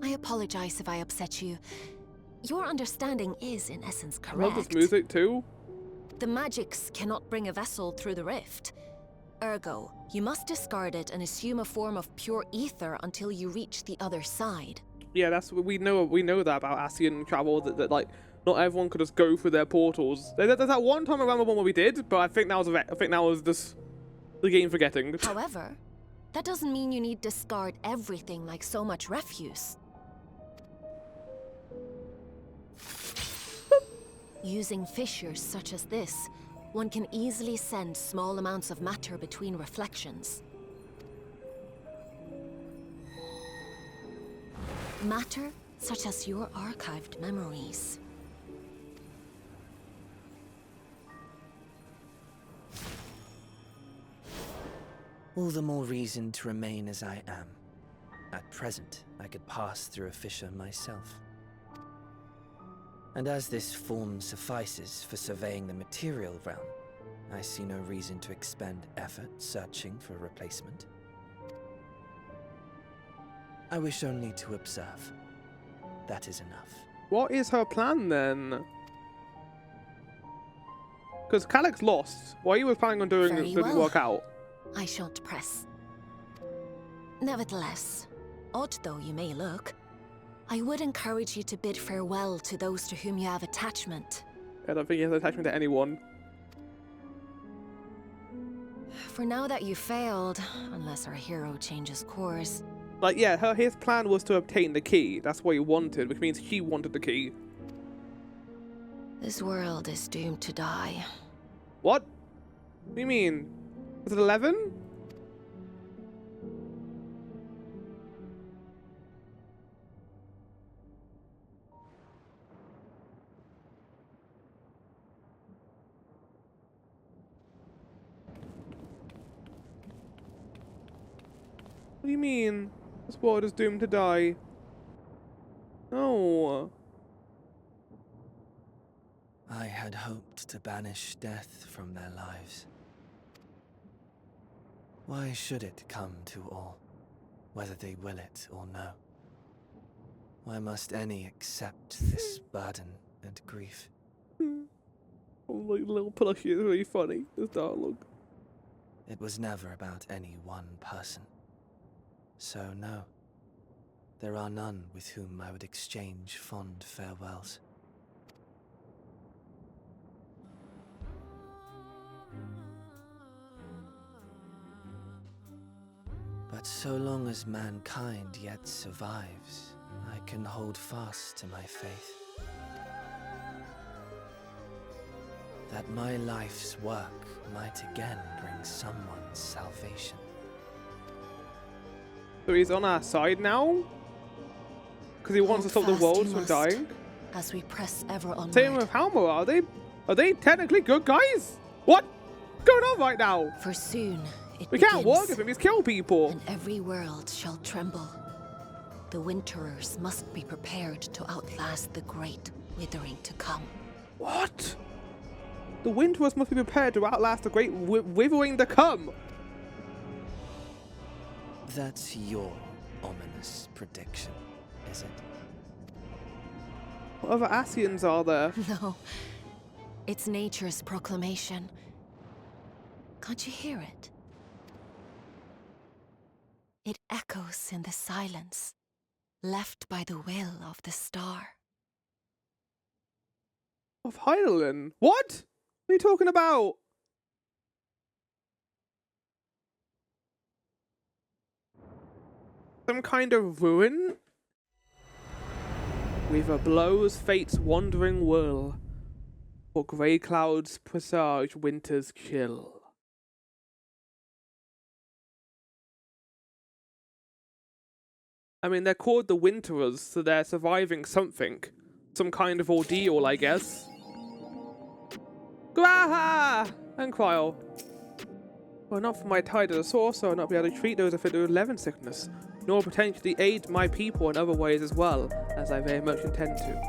I apologize if I upset you. Your understanding is, in essence, I love correct. this music, too. The magics cannot bring a vessel through the rift. Ergo, you must discard it and assume a form of pure ether until you reach the other side. Yeah, that's we know that about Asian travel, that like not everyone could just go through their portals. There's that one time I remember when we did, but I think that was just the game forgetting. However, that doesn't mean you need discard everything like so much refuse. Using fissures such as this, one can easily send small amounts of matter between reflections. Matter such as your archived memories. All the more reason to remain as I am. At present, I could pass through a fissure myself. And as this form suffices for surveying the material realm, I see no reason to expend effort searching for a replacement. I wish only to observe. That is enough. What is her plan then? Because Calyx lost. What he was planning on doing Very didn't well. work out. I shan't press. Nevertheless, odd though you may look, I would encourage you to bid farewell to those to whom you have attachment. I don't think he has attachment to anyone. For now that you failed, unless our hero changes course. Like, yeah, his plan was to obtain the key. That's what he wanted, which means she wanted the key. This world is doomed to die. What? What do you mean? Was it 11? What do you mean? This world is doomed to die. No. I had hoped to banish death from their lives. Why should it come to all, whether they will it or no? Why must any accept this burden and grief? Oh, like little plushie is really funny, this dialogue. It was never about any one person. So no, there are none with whom I would exchange fond farewells. But so long as mankind yet survives, I can hold fast to my faith. That my life's work might again bring someone's salvation. So he's on our side now? Because he wants to stop the world from dying? As we press ever onward. Same with Halmor, are they technically good guys? What's going on right now? For soon it We begins, can't work with him, he's killed people. and every world shall tremble. The Winterers must be prepared to outlast the great withering to come. What? The Winterers must be prepared to outlast the great withering to come. That's your ominous prediction, is it? What other Asians are there? No, it's nature's proclamation. Can't you hear it? It echoes in the silence, left by the will of the star. Of Hydaelyn? What? What are you talking about? Some kind of ruin? Weaver blows fate's wandering whirl, for grey clouds presage winter's chill. I mean, they're called the Winterers, so they're surviving something. Some kind of ordeal, I guess. Graha! And Cryle. Well, not for my tide of the source, I will not be able to treat those afflicted with Levin sickness, nor potentially aid my people in other ways as well, as I very much intend to.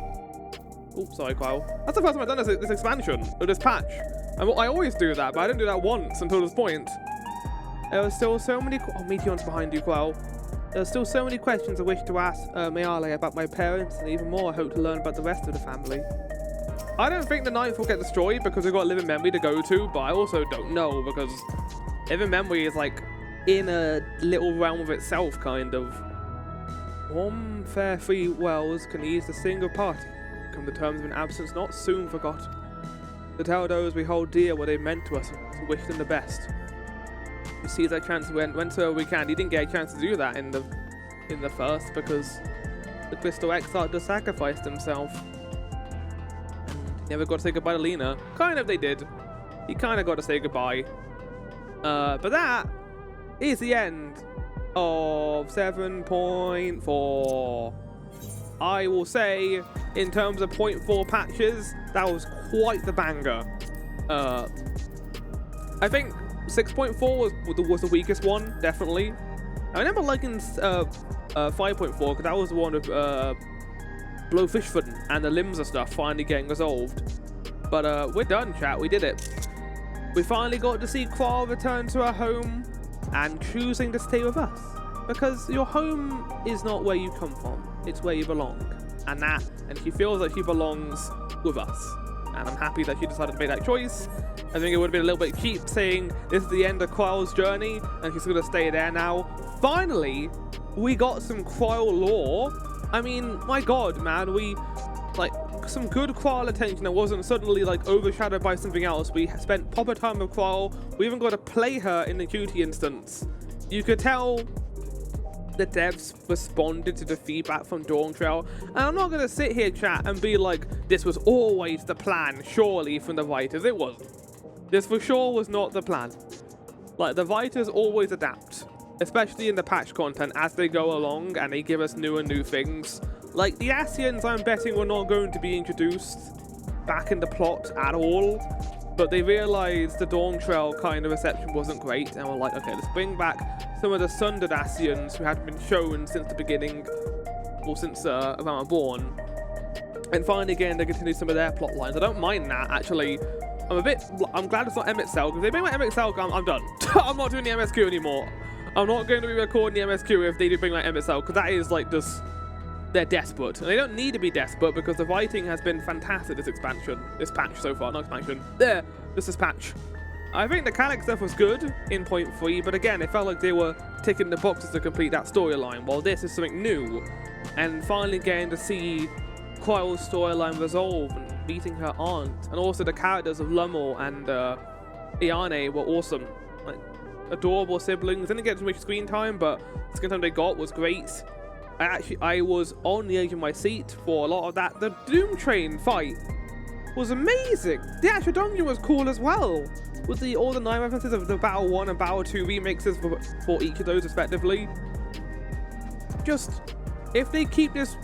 Oops, sorry, Cryle. That's the first time I've done this expansion, or this patch. And I always do that, but I didn't do that once until this point. There are still so many... Oh, Meteon's behind you, Cryle. There are still so many questions I wish to ask Meale about my parents, and even more I hope to learn about the rest of the family. I don't think the 9th will get destroyed because we've got Living Memory to go to, but I also don't know because Living Memory is like in a little realm of itself, kind of. Warm, fair, free wells can ease the sting of party, come the terms of an absence not soon forgot. To tell those we hold dear what they meant to us, to wish them the best. We seize our chance whenever we can. He didn't get a chance to do that in the first because the Crystal Exarch just sacrificed himself. And he never got to say goodbye to Lena. Kind of they did. He kind of got to say goodbye. But that is the end of 7.4. I will say, in terms of 0.4 patches, that was quite the banger. I think 6.4 was the weakest one, definitely. I remember liking 5.4 because that was the one with Blowfishfoot and the limbs and stuff finally getting resolved. But we're done, chat. We did it. We finally got to see Qual return to her home and choosing to stay with us. Because your home is not where you come from, it's where you belong. And she feels that she belongs with us. And I'm happy that she decided to make that choice. I think it would have been a little bit cheap saying this is the end of Qual's journey and she's going to stay there now. Finally, we got some Qual lore. I mean, my god, man, we, like, some good Qual attention that wasn't suddenly, like, overshadowed by something else. We spent proper time with Qual. We even got to play her in the duty instance. You could tell the devs responded to the feedback from Dawntrail, and I'm not going to sit here, chat, and be like, this was always the plan, surely, from the writers. It wasn't. This for sure was not the plan. Like, the writers always adapt, especially in the patch content as they go along and they give us new and new things. Like, the Ascians, I'm betting, were not going to be introduced back in the plot at all, but they realized the Dawntrail kind of reception wasn't great, and were like, okay, let's bring back some of the Sundered Ascians who hadn't been shown since the beginning, or since around Born, and finally getting to continue some of their plot lines. I don't mind that, actually. I'm glad it's not Emet-Selch, because if they bring back Emet-Selch, I'm done. I'm not doing the MSQ anymore. I'm not going to be recording the MSQ if they do bring back Emet-Selch, because that is like just... They're desperate, and they don't need to be desperate because the writing has been fantastic this patch so far, not expansion. This patch. I think the Calyx stuff was good in 0.3, but again, it felt like they were ticking the boxes to complete that storyline, while this is something new, and finally getting to see Qual's storyline resolve and meeting her aunt, and also the characters of Lummel and Iane were awesome. Like, adorable siblings. Didn't get too much screen time, but the screen time they got was great. I was on the edge of my seat for a lot of that. The Doom Train fight was amazing. The actual dungeon was cool as well, with all the 9 references of the Battle 1 and Battle 2 remixes for each of those respectively. Just, if they keep this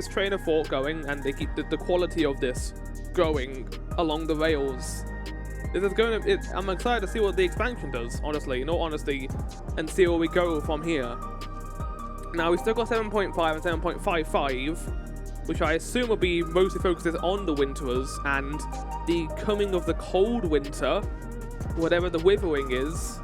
train of thought going, and they keep the quality of this going along the rails, this is going to. I'm excited to see what the expansion does, honestly, in all honesty, and see where we go from here. Now, we still got 7.5 and 7.55, which I assume will be mostly focused on the Winterers and the coming of the cold winter, whatever the withering is.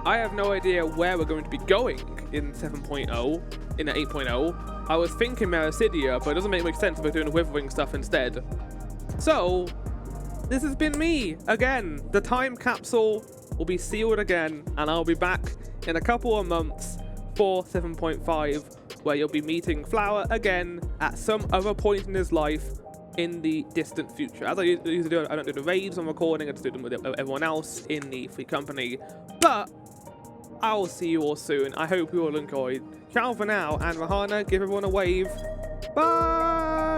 I have no idea where we're going to be going in 7.0, in 8.0. I was thinking Mericidia, but it doesn't make much sense if we're doing the withering stuff instead. So, this has been me, again. The time capsule will be sealed again, and I'll be back in a couple of months for 7.5, where you'll be meeting Flower again at some other point in his life in the distant future. As I usually do, I don't do the raids on recording, I just do them with everyone else in the free company. But I will see you all soon. I hope you all enjoyed. Ciao for now, and Rahana, give everyone a wave. Bye!